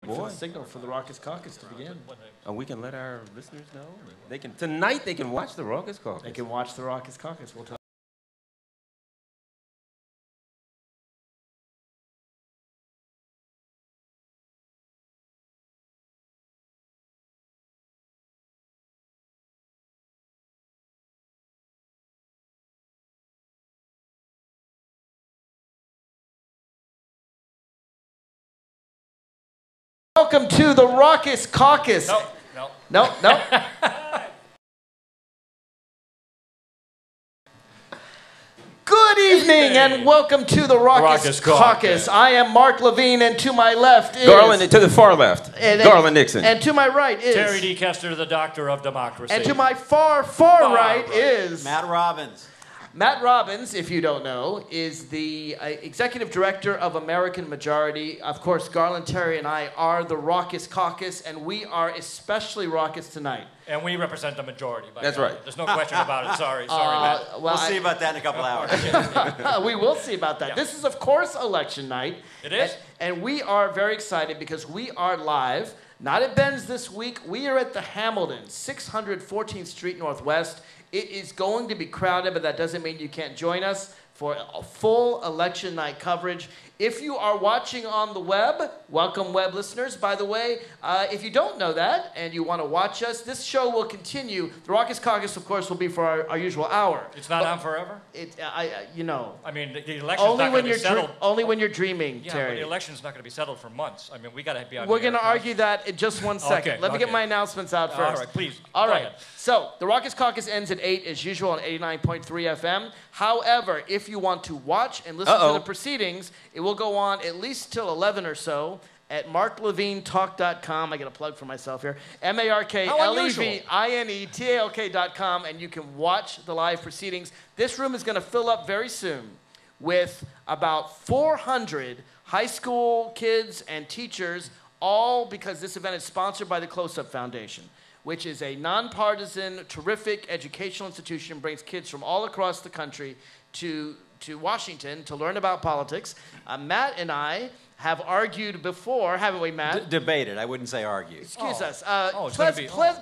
for the signal for the Raucous Caucus to begin. We can let our listeners know. They can tonight. They can watch the Raucous Caucus. They can watch the Raucous Caucus. We'll talk. Welcome to the Raucous Caucus. No. Good evening and welcome to the Raucous Caucus. I am Mark Levine, and to my left is Garland. To the far left, Garland Nixon. And to my right is Terry D. Kester, the Doctor of Democracy. And to my far right is Matt Robbins. Matt Robbins, if you don't know, is the Executive Director of American Majority. Of course, Garland, Terry, and I are the Raucous Caucus, and we are especially raucous tonight. And we represent the majority. That's right. There's no question about it. Sorry, Matt. Well, we'll see about that in a couple hours. We will see about that. Yeah. This is, of course, election night. It is. And we are very excited because we are live, not at Ben's this week. We are at the Hamilton, 614th Street Northwest. It is going to be crowded, but that doesn't mean you can't join us for a full election night coverage. If you are watching on the web, welcome web listeners. By the way, if you don't know that and you want to watch us, this show will continue. The Raucous Caucus, of course, will be for our usual hour. It's not on forever? You know. I mean, the election's not going to be settled. Only when you're dreaming, yeah, Terry. But the election's not going to be settled for months. I mean, we got to be on. We're going to argue that in just 1 second. Okay, Let me get my announcements out first. All right, please. All right. So, the Raucous Caucus ends at 8 as usual on 89.3 FM. However, if you want to watch and listen to the proceedings, it will go on at least till 11 or so at marklevinetalk.com. I get a plug for myself here. MarkLevinetalk.com, and you can watch the live proceedings. This room is going to fill up very soon with about 400 high school kids and teachers, all because this event is sponsored by the Close-Up Foundation, which is a nonpartisan, terrific educational institution, brings kids from all across the country to Washington to learn about politics. Matt and I have argued before, haven't we, Matt? Debated. I wouldn't say argued. Excuse us.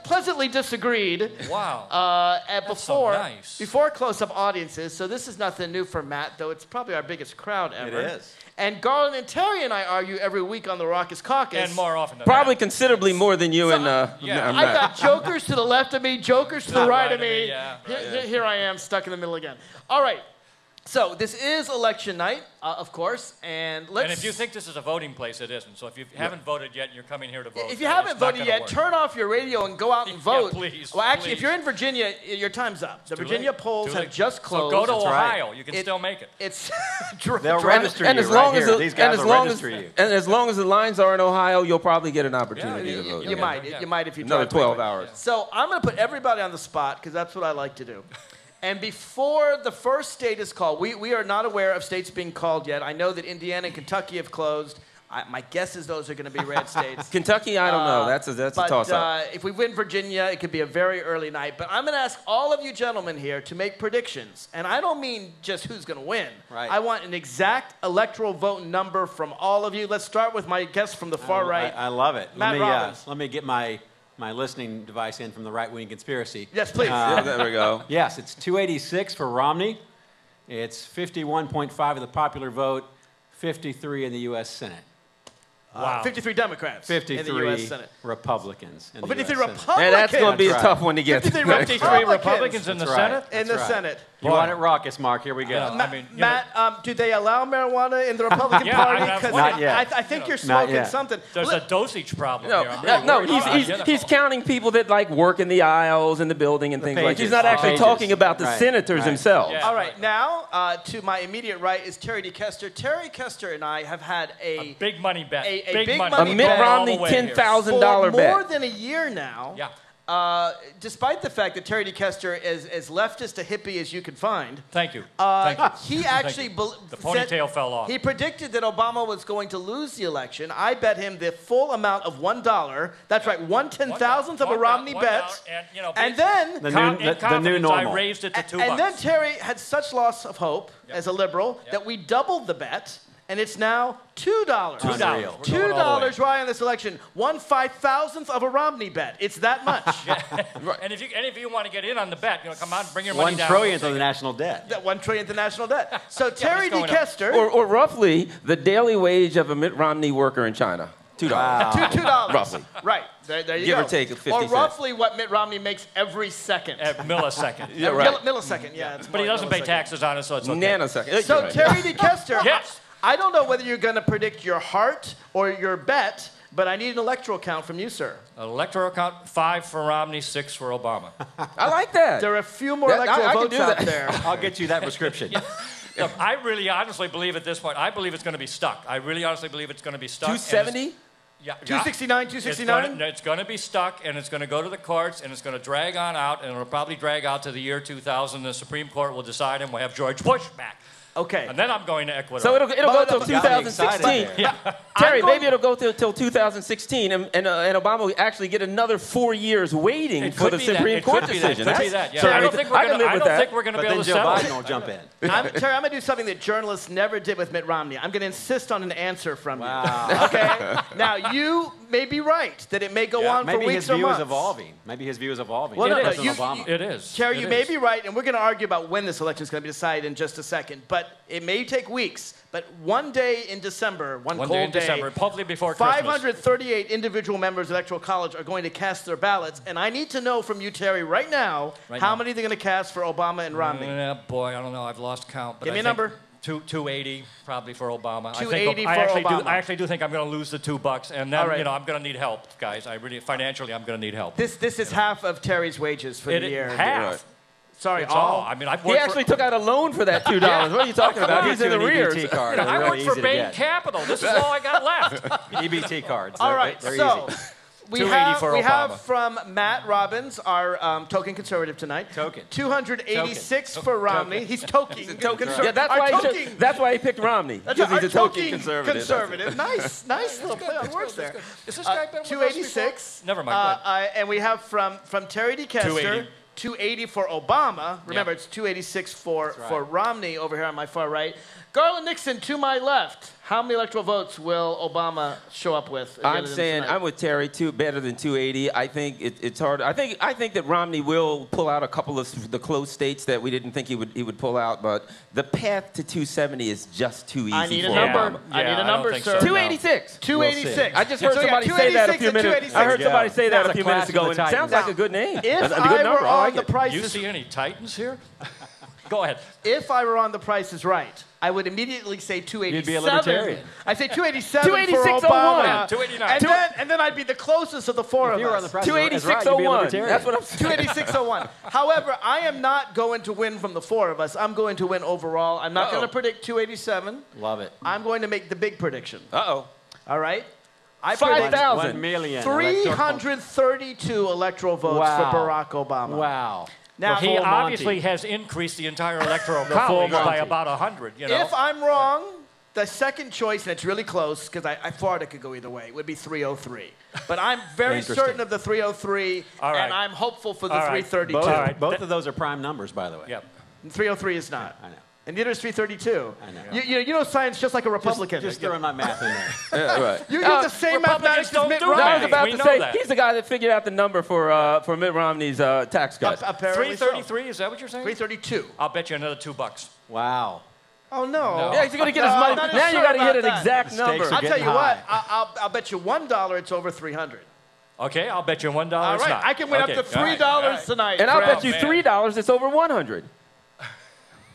Pleasantly disagreed. Wow. Before close-up audiences, so this is nothing new for Matt, though it's probably our biggest crowd ever. It is. And Garland and Terry and I argue every week on the Raucous Caucus. And more often than Probably considerably more than you and I've got jokers to the left of me, jokers to the right of me. Here I am, stuck in the middle again. All right. So this is election night, of course, and let's... And if you think this is a voting place, it isn't. So if you haven't voted yet and you're coming here to vote... If you haven't voted yet, turn off your radio and go out and vote. Yeah, please. Well, actually, please. if you're in Virginia, your time's up. The Virginia polls have just closed. So go to Ohio. You can still make it. It's... They'll register you right here. These guys will register you. And as long as the lines are in Ohio, you'll probably get an opportunity to vote. You might if you try. Another 12 hours. So I'm going to put everybody on the spot because that's what I like to do. And before the first state is called, we are not aware of states being called yet. I know that Indiana and Kentucky have closed. My guess is those are going to be red states. Kentucky, I don't know. That's a toss-up. If we win Virginia, it could be a very early night. But I'm going to ask all of you gentlemen here to make predictions. And I don't mean just who's going to win. Right. I want an exact electoral vote number from all of you. Let's start with my guest from the far right. I love it. Matt Robbins. Let me get my listening device in from the right-wing conspiracy. Yes, please. There we go. Yes, it's 286 for Romney. It's 51.5 of the popular vote, 53 in the U.S. Senate. Wow. 53 Democrats 53 in the U.S. Senate. Republicans in the 53 US Senate. Republicans? And that's going to be a tough one to get. 53 Republicans in the Senate? In the Senate. You want it raucous, Mark? Here we go. Matt, do they allow marijuana in the Republican Party? Not yet. I think you're smoking something. There's a dosage problem here. He's counting people that like work in the aisles in the building and things like that. He's not actually talking about the senators themselves. Yeah. All right, now to my immediate right is Terry D. Kester. Terry Kester and I have had a big money bet. A big money Mitt bet Romney $10,000 bet. For more than a year now. Yeah. Despite the fact that Terry D. Kester is as leftist a hippie as you could find. Thank you. He actually the ponytail fell off. He predicted that Obama was going to lose the election. I bet him the full amount of $1. That's right, 1/10,000th of a Romney bet. And then the new normal. I raised it to $2. And then Terry had such loss of hope as a liberal that we doubled the bet. and it's now $2. $2. $2 right on this election. 1/5000th of a Romney bet. It's that much. Right. And if any of you want to get in on the bet, come on, bring your money down. 1/1,000,000th of the national debt. That 1/1,000,000th of national debt. So Terry D. Kester. Or roughly the daily wage of a Mitt Romney worker in China. $2. Wow. $2. Roughly. Right. There you Give go. or take 50 Or cents. roughly what Mitt Romney makes every second. Millisecond. Yeah, right. Millisecond, yeah. But he doesn't pay taxes on it, so it's okay. Nanosecond. So Right. Terry D. Kester, Yes. I don't know whether you're going to predict your heart or your bet, but I need an electoral count from you, sir. Electoral count, 5 for Romney, 6 for Obama. I like that. There are a few more I electoral can votes do out that. there. I'll get you that prescription. Look, I really honestly believe at this point, I believe it's going to be stuck. I really honestly believe it's going to be stuck. 270? Yeah. 269, 269? It's going to be stuck, and it's going to go to the courts, and it's going to drag on out, and it'll probably drag out to the year 2000. The Supreme Court will decide, and we'll have George Bush back. Okay. And then I'm going to Ecuador. So it'll go till Got me excited 2016. there. Yeah. Terry, maybe it'll go till 2016, and Obama will actually get another 4 years waiting for the Supreme Court decision. It could be that. Yeah. So I don't think we're going to But be then able to Joe settle Biden it. will jump in. Terry, I'm going to do something that journalists never did with Mitt Romney. I'm going to insist on an answer from Wow. you. Okay? Now, you may be right that it may go on for Maybe weeks his or view months. is evolving. Maybe his view is evolving. Well, no, President you- Obama. It is. Terry, It you is. may be right, and we're going to argue about when this election is going to be decided in just a second. But it may take weeks. But one day in December, one One cold day in December, hopefully before Christmas. 538 individual members of the Electoral College are going to cast their ballots. And I need to know from you, Terry, right now, how many they're going to cast for Obama and Romney. Boy, I don't know. I've lost count. But Give me I a think number. 280 probably for Obama. 280 I for actually Obama. I actually do think I'm going to lose the $2, and then All right. I'm going to need help, guys. Financially, I'm going to need help. This is half of Terry's wages for the year. Half. Sorry, It's all. all. I mean, I've He worked actually for, took out a loan for that $2. What are you talking about? He's in the rears. EBT card. I They're worked really for easy to Bain get. Capital. This is all I got left. EBT cards. All right, They're so easy. we 280 for have Obama. from Matt Robbins, our token conservative tonight. Token. 286 for Romney. He's toking. Yeah, that's why he picked Romney. That's Because our he's a token toking conservative. Nice little play on words there. Is this guy been with us 286. before? Never mind. Go ahead. And we have from Terry D. Kester, 280. 280 for Obama. Remember, it's 286 for Romney over here on my far right. Garland Nixon to my left. How many electoral votes will Obama show up with? I'm saying I'm with Terry too. Better than 280. I think it's hard. I think that Romney will pull out a couple of the close states that we didn't think he would pull out. But the path to 270 is just too easy. I need for a number. Obama. I need a I don't number, think sir. so. 286. 286. I just heard somebody say that a few minutes. I heard somebody say that That's a few a minutes class ago, of and the it sounds Titans. like a good name. If That's a I good were number. I on like the it. Price You is see any Titans here? Go ahead. If I were on The Price is Right, I would immediately say 287. You'd be a libertarian. I say 287 for 286.01. Obama. 289. And then I'd be the closest of the four If of you were on us. the president, that's right, you'd be a 286.01. libertarian. That's what I'm saying. 286.01. However, I am not going to win from the four of us. I'm going to win overall. I'm not going to predict 287. Love it. I'm going to make the big prediction. Uh-oh. All right? I predict 5,000. 1 million. 332 electoral votes Wow. for Barack Obama. Wow. Now, He full Monty. obviously has increased the entire electoral college by Monty. about 100. You know? if I'm wrong, the second choice, and it's really close, because I thought it could go either way, would be 303. But I'm very Interesting. certain of the 303, All right. and I'm hopeful for the All right. 332. Both, All right. both of those are prime numbers, by the way. Yep. 303 is not. I know. And neither is 332. I know. You know science just like a Republican. Just throwing my math in there. Yeah, right. You get the same Republicans mathematics as don't Mitt do No, I Romney. was about We to know say, that. he's the guy that figured out the number for Mitt Romney's tax cut. Apparently so. 333, is that what you're saying? 332. I'll bet you another $2. Wow. Oh, no. Yeah, he's going to get his No, money. I'm not Now sure you got to hit about an that. exact The stakes number. are I'll tell getting you what. high. I'll bet you $1 it's over 300. Okay, I'll bet you $1 All it's right, not. I can win Okay, up to all $3 right, all right. tonight. And I'll for bet you man. $3 it's over 100.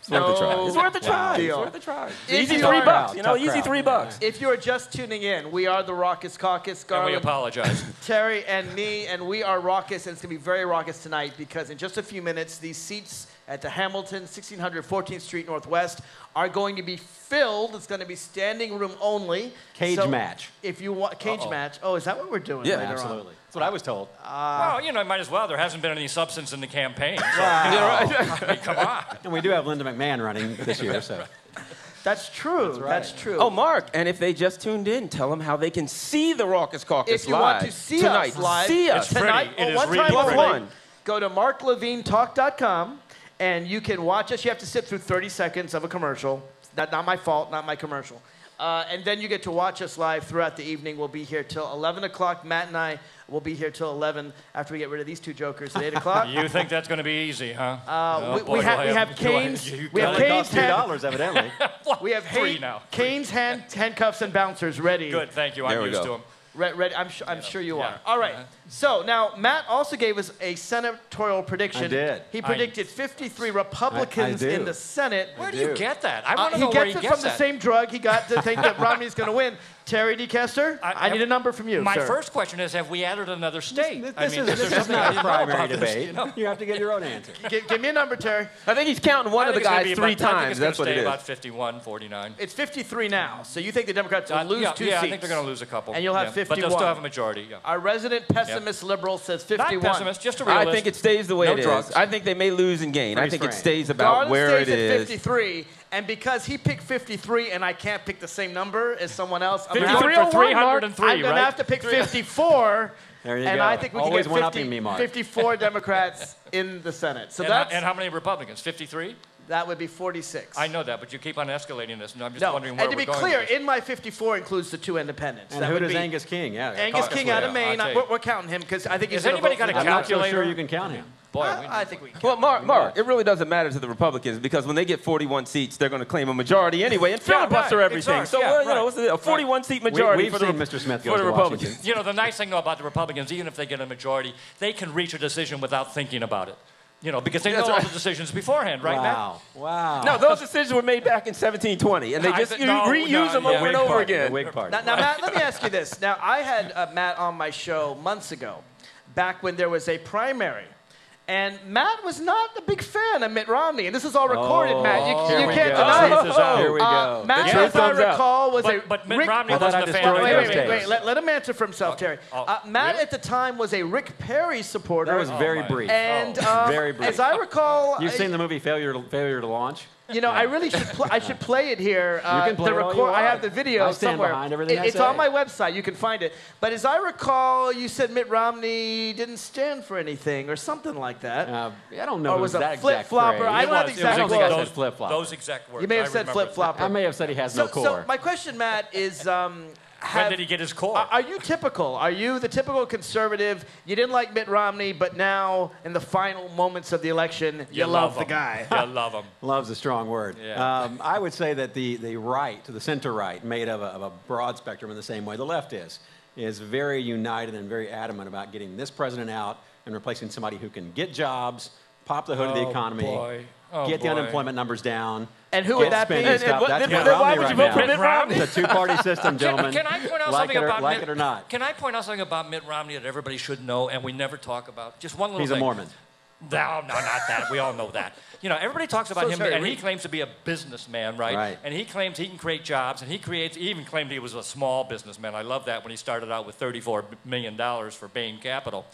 It's worth a try. It's worth a try. Deal. It's worth a try. If Easy you $3, are- you know, Tough easy crowd. $3. If you are just tuning in, we are the Raucous Caucus. And we Garland, apologize. Terry, and me, and we are raucous, and it's going to be very raucous tonight because in just a few minutes, these seats at the Hamilton, 1600 14th Street Northwest, are going to be filled. It's going to be standing room only. Cage So match. If you want cage match, oh, is that what we're doing? Yeah, later Absolutely. That's what I was told. Well, you know, might as well. There hasn't been any substance in the campaign. So, Wow. I mean, come on. And we do have Linda McMahon running this year, so. On? That's true. That's true. Oh, Mark, and if they just tuned in, tell them how they can see the Raucous Caucus If you live want to see tonight. us live See us. It's tonight, pretty. It is one really time pretty. only, go to marklevinetalk.com and you can watch us. You have to sit through 30 seconds of a commercial. That's not my fault, not my commercial. And then you get to watch us live throughout the evening. We'll be here till 11 o'clock. Matt and I will be here till 11 after we get rid of these two jokers at 8 o'clock. You think that's going to be easy, huh? We have Canes. We have Canes. $2, evidently. We have Canes, handcuffs, and bouncers ready. Good, thank you. I'm used to them. Ready. I'm sure you are. All right. So now Matt also gave us a senatorial prediction. I did. He predicted 53 Republicans in the Senate. Where do you get that? I want to know where he gets it from the same drug he got to think that Romney's going to win. Terry D. Kester, I need a number from you, My sir. first question is, have we added another state? This is not a primary debate. You have to get your own answer. Give me a number, Terry. I think he's counting one of the guys 3 times. That's what it is. About 51, 49. It's 53 now. So you think the Democrats will lose 2 seats? Yeah, I think they're going to lose a couple. And you'll have 51. But they'll still have a majority. Yeah. Our resident pessimist liberal says 51. Not pessimist, just a realist. I think it stays the way it is. I think they may lose and gain. I think it stays about where it is. 53. And because he picked 53 and I can't pick the same number as someone else, I'm 53 for 303, I'm going to have to pick 54. There you and go. I think we can Always get 54 Democrats in the Senate. So and how many Republicans? 53? That would be 46. I know that, but you keep on escalating this. And I'm just wondering where we're going. And to be clear, in my 54 includes the 2 independents. And who does Angus King? Yeah, Angus King out of Maine. We're counting him because I think he's going to vote. Has anybody got a calculator? I'm not so sure you can count him. Boy, I think we can. Well, Mark, it really doesn't matter to the Republicans because when they get 41 seats, they're going to claim a majority anyway and filibuster everything. So, it's a 41-seat majority for the Mr. Smith go to Republicans. You know, the nice thing about the Republicans, even if they get a majority, they can reach a decision without thinking about it. You know, because they know all the decisions beforehand, right, Matt? Wow. No, those decisions were made back in 1720, and they just reuse them over and over again. Now, Matt, let me ask you this. Now, I had Matt on my show months ago, back when there was a primary. And Matt was not a big fan of Mitt Romney. And this is all recorded, Matt. You can't deny it. Here we go. Matt, as I recall, was but Mitt Romney wasn't a fan. Wait. Let him answer for himself, Terry. Matt, at the time, was a Rick Perry supporter. That was very brief. And very brief. as I recall... You've seen the movie Failure to Launch? You know, I really should. I should play it here. You can play it all you want. I have the video I stand somewhere. behind everything I it's say. on my website. You can find it. But as I recall, you said Mitt Romney didn't stand for anything or something like that. I don't know. Or was that a flip flopper? I don't know the exact words. I said flip flopper. Those exact words. You may have said flip flopper. I may have said he has no core. So my question, Matt, is. When did he get his core? Are you typical? Are you the typical conservative? You didn't like Mitt Romney, but now, in the final moments of the election, you love the guy. You love him. Love's a strong word. Yeah. I would say that the right, the center right, made of a broad spectrum in the same way the left is very united and very adamant about getting this president out and replacing somebody who can get jobs, pop the hood of the economy, get the unemployment numbers down. And who would that be? That's why would you vote for Mitt Romney? It's a two-party system, gentlemen. Can I point out like something about like Mitt? it or not? Can I point out something about Mitt Romney that everybody should know and we never talk about? Just one little thing. He's a Mormon. No, not that. We all know that. You know, everybody talks about him, and he claims to be a businessman, right? And he claims he can create jobs, and he even claimed he was a small businessman. I love that when he started out with $34 million for Bain Capital.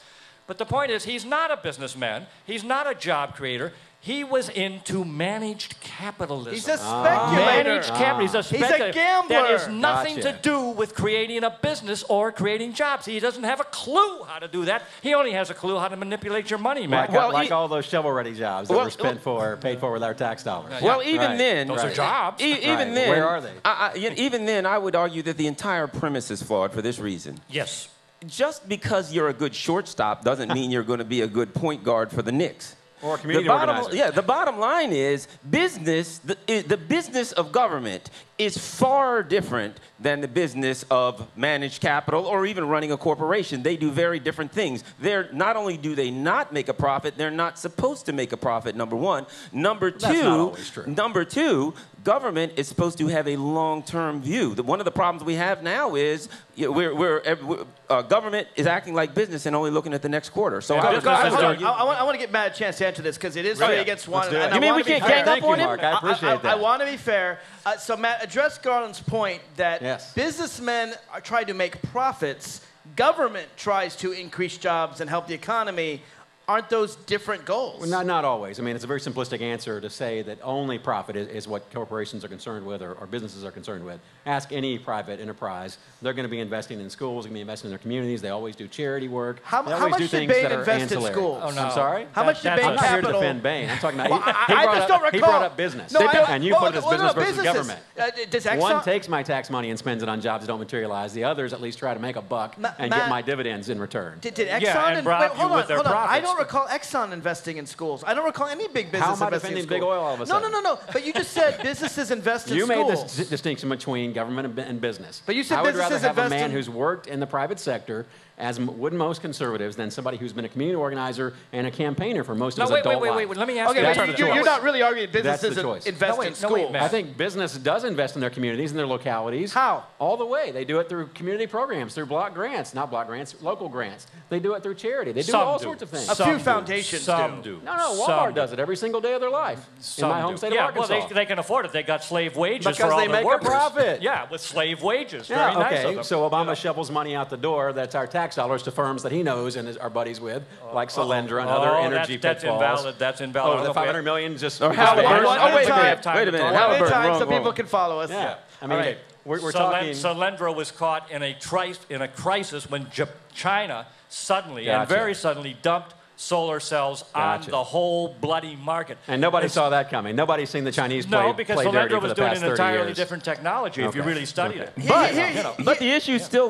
But the point is, he's not a businessman. He's not a job creator. He was into managed capitalism. He's a speculator. Managed capital. He's a speculator. He's a gambler. That has nothing to do with creating a business or creating jobs. He doesn't have a clue how to do that. He only has a clue how to manipulate your money, man. Like all those shovel-ready jobs that were paid for with our tax dollars. Well, even then... Those are jobs. Even then... Where are they? Even then, I would argue that the entire premise is flawed for this reason. Yes. Just because you're a good shortstop doesn't mean you're going to be a good point guard for the Knicks. Or a community organizer. Yeah, the bottom line is business, the business of government is far different than the business of managed capital or even running a corporation. They do very different things. Not only do they not make a profit, they're not supposed to make a profit, number one. Number two, government is supposed to have a long-term view. One of the problems we have now is government is acting like business and only looking at the next quarter. So I want to get Matt a chance to answer this because it is 3 against 1. You mean we can't gang up on him? Mark. I appreciate that. I want to be fair. So Matt, address Garland's point that businessmen are trying to make profits. Government tries to increase jobs and help the economy. aren't those different goals? Well, not always. I mean, it's a very simplistic answer to say that only profit is what corporations are concerned with or businesses are concerned with. Ask any private enterprise. They're going to be investing in schools, they're going to be investing in their communities. They always do charity work. How much do Bain invest in schools? Oh, no. I'm sorry? How much did Bain I'm not here to Capital... defend Bain. I'm talking about... Well, I just don't recall. He brought up business. No, and you put it as business versus businesses. government. Does Exxon... One takes my tax money and spends it on jobs that don't materialize. The others at least try to make a buck and get my dividends in return. Did Exxon... and rob you with their profits. I don't recall Exxon investing in schools. I don't recall any big business investing in schools. Big oil all of a sudden? No. But you just said businesses invest in schools. You made this distinction between government and business. But you said I would businesses rather have a invest man in... who's worked in the private sector, as would most conservatives, than somebody who's been a community organizer and a campaigner for most of his adult life. Wait. Let me ask you. Okay, but you're not really arguing That's the businesses choice. invest in schools. Matt. I think business does invest in their communities and their localities. How? All the way. They do it through community programs, through block grants. Not block grants, local grants. They do it through charity. They do all sorts of things. A few foundations Some do. No, Walmart does it every single day of their life in my home state of Arkansas. Well, they can afford it. They got slave wages because for all they their make workers. a profit. Yeah, with slave wages. Yeah, Very nice of okay. them. So Obama shovels money out the door. That's our tax dollars to firms that he knows and are buddies with, like Solyndra and other energy that's pitfalls. Invalid. That's invalid. Oh, the $500 million just... Or Halliburton. One Wait a time. minute. One Halliburton, time so wrong. people can follow us. Yeah. I mean, we're talking... Solyndra was caught in a crisis when China suddenly and very suddenly dumped solar cells on the whole bloody market. And nobody saw that coming. Nobody's seen the Chinese play because play dirty Solyndra for was the doing past an 30 entirely years. different technology if you really studied it. But the issue still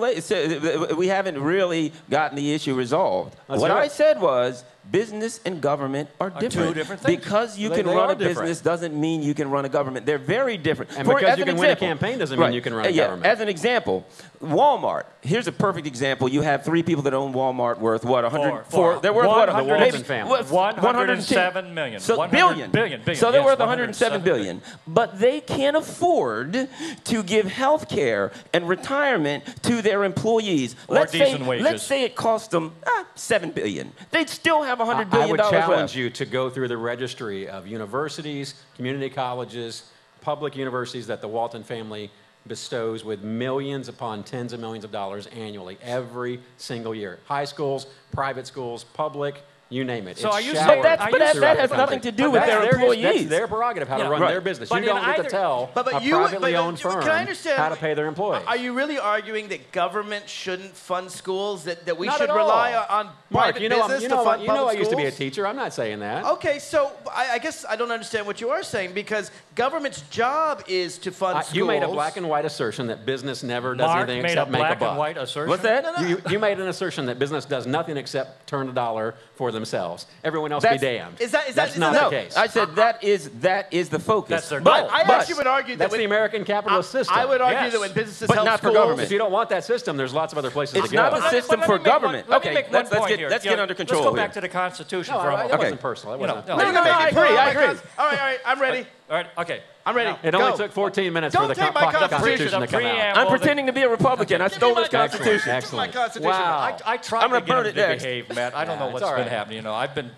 we haven't really gotten the issue resolved. What I said was business and government are different. Two different things. Because you can run a business doesn't mean you can run a government. They're very different. And because you can win a campaign doesn't mean you can run a government. As an example, Walmart. Here's a perfect example. You have 3 people that own Walmart worth what? 104. They're worth what? The Walton family. 107 million. So billion. So they're worth 107 billion. But they can't afford to give health care and retirement to their employees. Or decent wages. Let's say it cost them $7 billion. They'd still have $100 billion. I would challenge you to go through the registry of universities, community colleges, public universities that the Walton family bestows with millions upon tens of millions of dollars annually, every single year. High schools, private schools, public, you name it. So it's are you showered saying that has nothing to do with their employees? That's their prerogative how to run their business. But you don't get to tell a privately owned firm how to pay their employees. Are you really arguing that government shouldn't fund schools, that we Not should at all. rely on Mark, private business to fund public I used to be a schools? teacher. I'm not saying that. Okay, so I guess I don't understand what you are saying, because government's job is to fund schools. You made a black and white assertion that business never does anything except make a buck. Black and white assertion? What's that? You made an assertion that business does nothing except turn a dollar for themselves. Everyone else be damned. That's not the case. I said that is the focus. That's their But goal. I actually would argue that That's the American capitalist system. I would argue that when businesses But help not for schools, government. If you don't want that system, there's lots of other places It's to go. not a system for government. Let me Okay, make one let's point here. get under control Let's go here. back to the Constitution No, for a moment. that wasn't personal. It wasn't. No, I agree. All right, I'm ready. All right, okay. I'm ready. It only took 14 minutes for the Don't take my Constitution to come out. I'm pretending to be a Republican. I stole this Constitution. Excellent. My Constitution. Wow. I tried I'm to gonna get burn him it to next. behave, Matt. I don't know it's what's all been right. happening. I've been,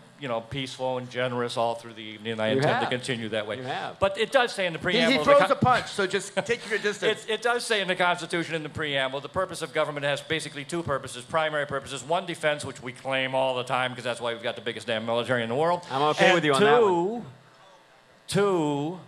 peaceful and generous all through the evening, and I intend to have. continue that way. You have. But it does say in the preamble... He throws a punch, so just take your distance. It does say in the Constitution, in the preamble, the purpose of government has basically 2 purposes, primary purposes. 1, defense, which we claim all the time because that's why we've got the biggest damn military in the world. I'm okay with you on that one. 2,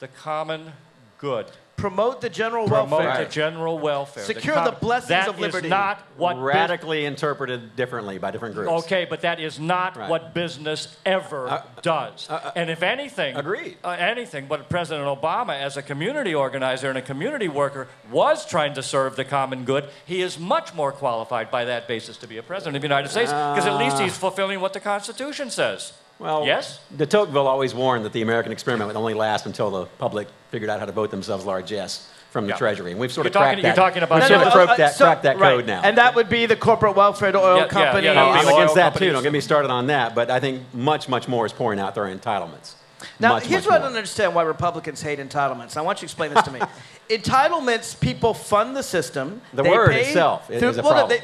the common good. Promote the general Promote welfare. the general welfare. Secure the blessings of liberty. That is not what Radically interpreted differently by different groups. Okay, but that is not what business ever does. And if anything, Agreed. Anything, but President Obama, as a community organizer and a community worker, was trying to serve the common good. He is much more qualified by that basis to be a president of the United States, because at least he's fulfilling what the Constitution says. Well, yes? De Tocqueville always warned that the American experiment would only last until the public figured out how to vote themselves largesse from the Treasury. And we've sort of cracked that. You're talking about... We've sort of cracked that code now. And that would be the corporate welfare to oil companies. I'm oil against that, companies. too. Don't get me started on that. But I think much, much more is pouring out their entitlements. Now, here's what I don't understand why Republicans hate entitlements. I want you to explain this to me. Entitlements, people fund the system. The word itself is a problem.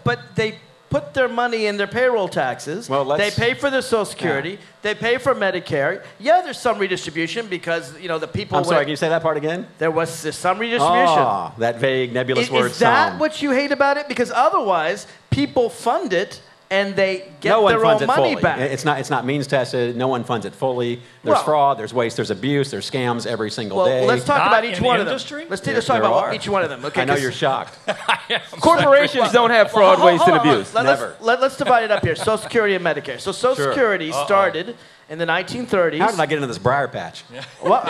But they put their money in their payroll taxes. They pay for their Social Security. They pay for Medicare. Yeah, there's some redistribution because, the people... I'm sorry, can you say that part again? There's some redistribution. That vague, nebulous word. Is that what you hate about it? Because otherwise, people fund it, and they get no one their funds own it money fully. back. It's not means tested. No one funds it fully. There's fraud, there's waste, there's abuse, there's scams every single day. Let's talk Not about each in one the of them. industry? Let's talk about each one of them. Okay, I know you're shocked. Corporations don't have fraud, waste, and abuse. Let's divide it up here. Social Security and Medicare. So Social Security started in the 1930s. How did I get into this briar patch? Well,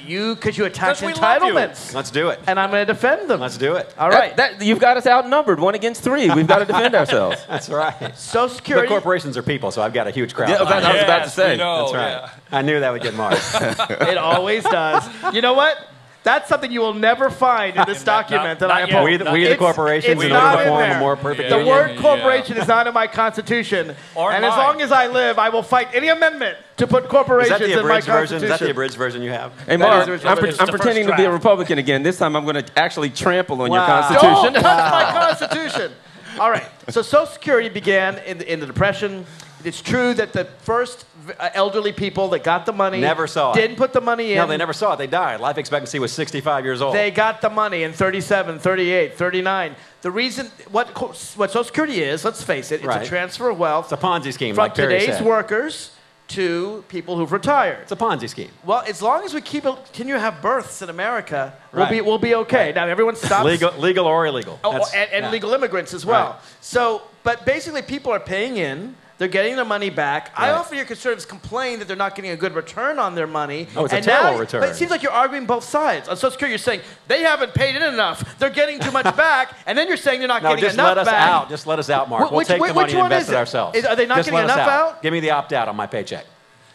because you attacked entitlements. Let's do it. And I'm going to defend them. Let's do it. All right. You've got us outnumbered, 1 against 3. We've got to defend ourselves. That's right. Social Security. But corporations are people, so I've got a huge crowd. Yeah, I was about to say. That's right. I knew that would get marked. It always does. You know what? That's something you will never find in this document that I oppose. We the corporations, in order to form a more perfect The union. word corporation is not in my Constitution. And as long as I live, I will fight any amendment to put corporations in my Constitution. Is that the abridged version you have? Hey, Mark, I'm pretending to be a Republican again. This time I'm going to actually trample on your Constitution. Don't touch my Constitution. All right. So Social Security began in the Depression. It's true that the first elderly people that got the money never saw it. Didn't put the money in. No, they never saw it. They died. Life expectancy was 65 years old. They got the money in 37, 38, 39. The reason, what Social Security is, let's face it, it's a transfer of wealth. It's a Ponzi scheme, from like Perry today's said. workers to people who've retired. It's a Ponzi scheme. Well, as long as we continue to have births in America, we'll be okay. Now, everyone stops. Legal or illegal. And legal immigrants as well. So, but basically people are paying in. They're getting their money back. I often hear conservatives complain that they're not getting a good return on their money. Oh, it's a terrible return. But it seems like you're arguing both sides. On Social Security, you're saying they haven't paid in enough. They're getting too much back. And then you're saying they're not getting enough back. Just let us out, Mark. We'll take the money and invest it ourselves. Are they not getting enough out? Give me the opt-out on my paycheck.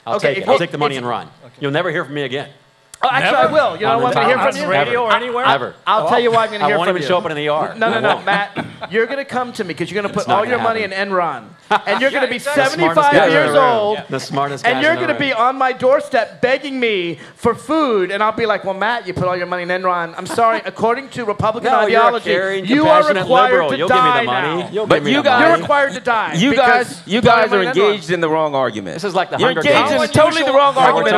I'll take it. I'll take the money and run. You'll never hear from me again. Oh, actually, I will. You know what I'm going to hear from you? On radio or anywhere? Ever. I'll tell you why I'm going to hear from you. I won't even show up in an ER. No, Matt. You're going to come to me because you're going to put all your money in Enron. And you're going to be 75 years old. The smartest guy. And you're going to be on my doorstep begging me for food. And I'll be like, well, Matt, you put all your money in Enron. I'm sorry. According to Republican ideology, you are required to die now. But you guys, you're required to die. You guys are engaged in the wrong argument. This is like the You're Hunger engaged Games. in totally the wrong argument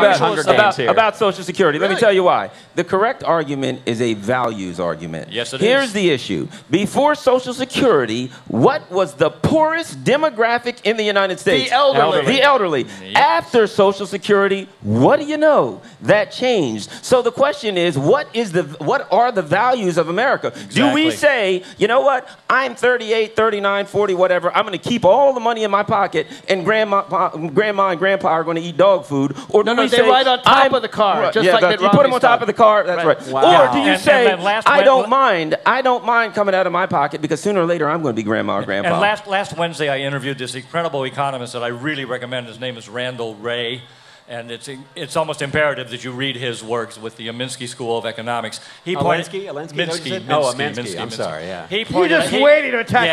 about Social Security. Really? Let me tell you why. The correct argument is a values argument. Yes, it Here's is. the issue. Before Social Security, what was the poorest demographic in the United States? The elderly. The elderly. Yep. After Social Security, what do you know? That changed. So the question is, what are the values of America? Exactly. Do we say, you know what, I'm 38, 39, 40, whatever, I'm going to keep all the money in my pocket and grandma and grandpa are going to eat dog food? Or do we they say, ride on top of the car, just like Mitt you put them on top of the car, that's right. Wow. Or do you say, I don't mind coming out of my pocket because sooner or later I'm going to be grandma or grandpa. And last Wednesday I interviewed this incredible economist that I really recommend. His name is Randall Wray. And it's almost imperative that you read his works with the Minsky School of Economics. Minsky? I'm sorry, yeah. You're just waiting to attack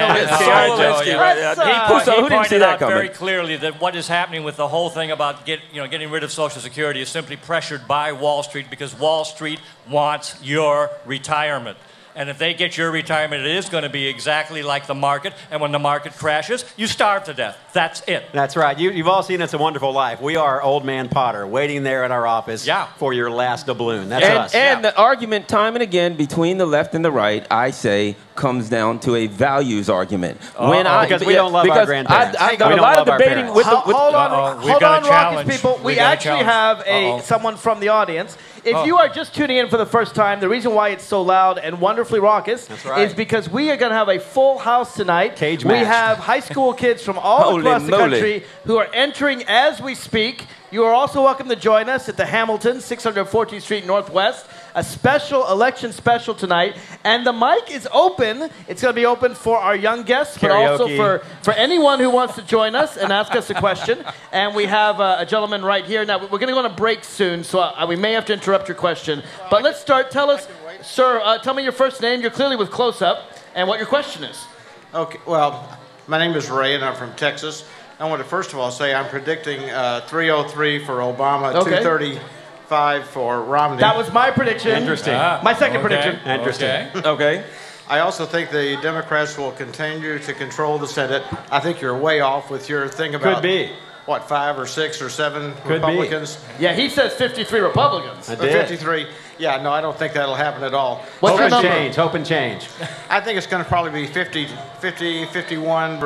He pointed out very clearly that what is happening with the whole thing about getting rid of Social Security is simply pressured by Wall Street because Wall Street wants your retirement. And if they get your retirement, it is going to be exactly like the market. And when the market crashes, you starve to death. That's it. That's right. You've all seen It's a Wonderful Life. We are Old Man Potter waiting there at our office for your last doubloon. That's us. And the argument time and again between the left and the right, I say, comes down to a values argument. Because we don't love our grandparents. I've done a lot of debating with Hold on, Raucous people. We actually have someone from the audience. If you are just tuning in for the first time, the reason why it's so loud and wonderfully raucous is because we are going to have a full house tonight. Cage match. We have high school kids from all across the country who are entering as we speak. You are also welcome to join us at the Hamilton, 614th Street Northwest. A special election special tonight. And the mic is open. It's going to be open for our young guests, but also for anyone who wants to join us and ask us a question. And we have a gentleman right here. Now, we're going to go on a break soon, so we may have to interrupt your question. But let's start. Tell us, sir, tell me your first name. You're clearly with Close-Up, and what your question is. Okay, well, my name is Ray, and I'm from Texas. I want to first of all say I'm predicting 303 for Obama, 235 for Romney. That was my prediction. Interesting. My second prediction. Interesting. Okay. I also think the Democrats will continue to control the Senate. I think you're way off with your thing about what, 5 or 6 or 7 Could Republicans? Be. Yeah, he says 53 Republicans. I did. 53. Yeah, no, I don't think that'll happen at all. What's your Hope and number? change. Hope and change. I think it's going to probably be 50, 51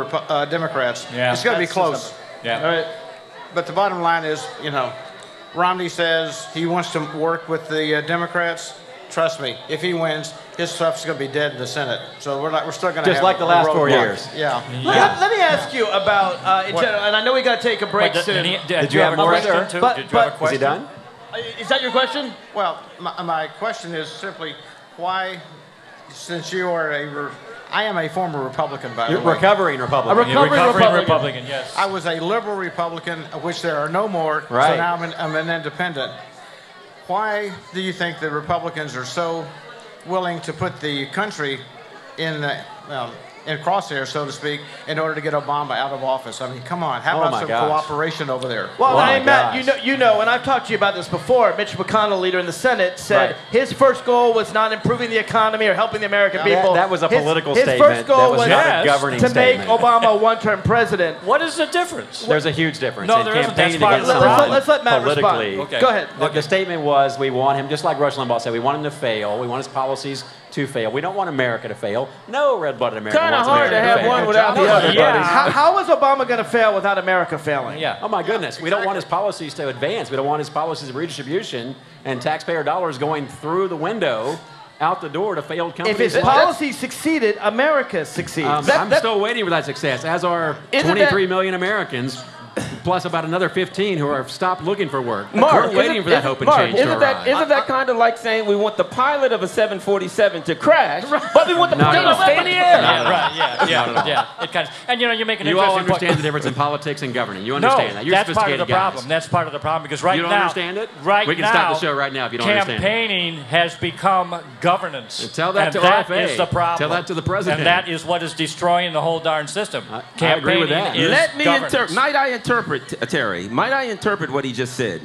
Democrats. Yeah. It's going to be close. Yeah. All right. But the bottom line is, you know, Romney says he wants to work with the Democrats. Trust me, if he wins, his stuff's going to be dead in the Senate. So we're still going to Just like the last 4 years. Yeah. Let me ask you about, in general, and I know we got to take a break soon. Did you have more, question sir? too? But- Did you have a but- Is question? he done? Is that your question? Well, my question is simply, why, since you are I am a former Republican, by You're the way. recovering Republican. You're recovering Republican. Republican, yes. I was a liberal Republican, of which there are no more, Right. so now I'm an independent. Why do you think the Republicans are so willing to put the country in crosshairs, so to speak, in order to get Obama out of office? I mean, come on, how Oh about my some gosh. cooperation over there? Well, Oh I my mean, Matt, gosh. you know, and I've talked to you about this before. Mitch McConnell, leader in the Senate, said Right. his first goal was not improving the economy or helping the American people. That was a political his statement. first goal that was not a governing to make statement. Obama a one-term president. What is the difference? There's a huge difference No, in there isn't. campaigning That's part against of the someone problem. Let's let Matt politically. respond. Okay. Go ahead. The statement was we want him, just like Rush Limbaugh said, we want him to fail. We want his policies to fail. We don't want America to fail. No red-blooded American Kind of wants hard to America have fail. one without the other, Yeah. buddy. How is Obama going to fail without America failing? Yeah. Oh my goodness, we don't want his policies to advance. We don't want his policies of redistribution and taxpayer dollars going through the window out the door to failed companies. If his policy succeeded, America succeeds. I'm still waiting for that success, as are Isn't 23 million Americans, plus about another 15 who have stopped looking for work. Mark, We're waiting for that hope and change to isn't arrive. that kind of like saying we want the pilot of a 747 to crash, but we want the Not plane at to stay in the air? Yeah, right, yeah. It kind of, and you know, you make an You all interesting understand point. the difference in politics and governing. You No, understand that. You're that's part of sophisticated the guys. problem. That's part of the problem because right You don't now, understand it? right We can now, stop the show right now if you don't understand it. campaigning has become governance. Tell that to that RFA. is the problem. Tell that to the president. And that is what is destroying the whole darn system. I agree with that. Is Let me governance. might I interpret, Terry? Might I interpret what he just said?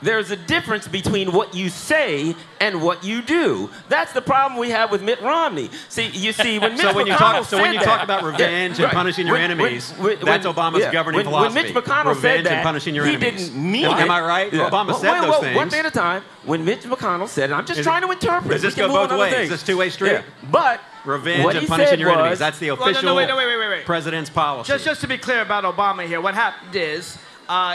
There's a difference between what you say and what you do. That's the problem we have with Mitt Romney. See, when Mitch So when you McConnell talk, said about revenge and right. punishing your enemies, that's Obama's governing philosophy. When Mitch McConnell said revenge that, and punishing your he enemies. didn't mean Am it. I right? Obama said those things. One thing at a time. When Mitch McConnell said it, I'm just trying to interpret. Does this We can go move both on to other ways? things. Is this two-way street? Yeah. But Revenge what and he punishing said your enemies. was- That's the Well, official wait. president's policy. Just to be clear about Obama here, what happened is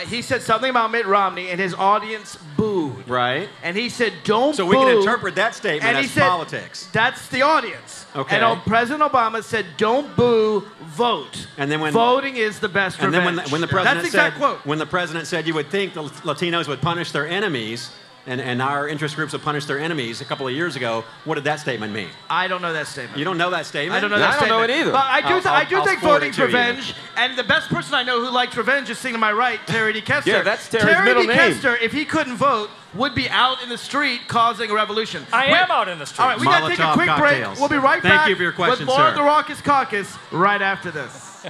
he said something about Mitt Romney, and his audience booed. Right. And he said, "Don't So boo." we can interpret that statement and he as said, politics. That's the audience. Okay. And President Obama said, "Don't boo, vote." And then when- voting is the best And then revenge. when the president That's the exact said, quote. when the president said you would think the Latinos would punish their enemies, and our interest groups would punish their enemies a couple of years ago, what did that statement mean? I don't know that statement. You don't know that statement? I don't know that I don't know statement. it either. But I do I'll think forward it voting's to you. revenge. And the best person I know who likes revenge is sitting to my right, Terry D. Kester. Yeah, that's Terry's middle D. name. Kester, if he couldn't vote, would be out in the street causing a revolution. I am out in the street. All right, we got to take a Molotov quick break. cocktails. We'll be right Thank back you for your question, with more sir. of the Raucous Caucus right after this.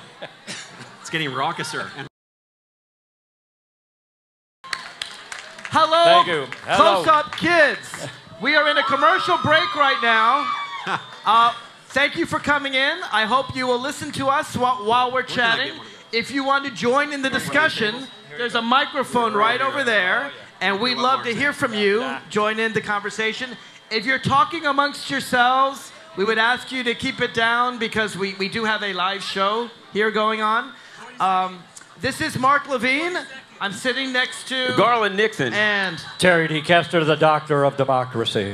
It's getting raucouser. Hello, Thank you. Hello. Close-Up Kids. We are in a commercial break right now. Thank you for coming in. I hope you will listen to us while we're chatting. If you want to join in the discussion, there's a microphone right over there, and we'd love to hear from you. Join in the conversation. If you're talking amongst yourselves, we would ask you to keep it down because we do have a live show here going on. This is Mark Levine. I'm sitting next to Garland Nixon. and Terry D. Kester, the doctor of democracy.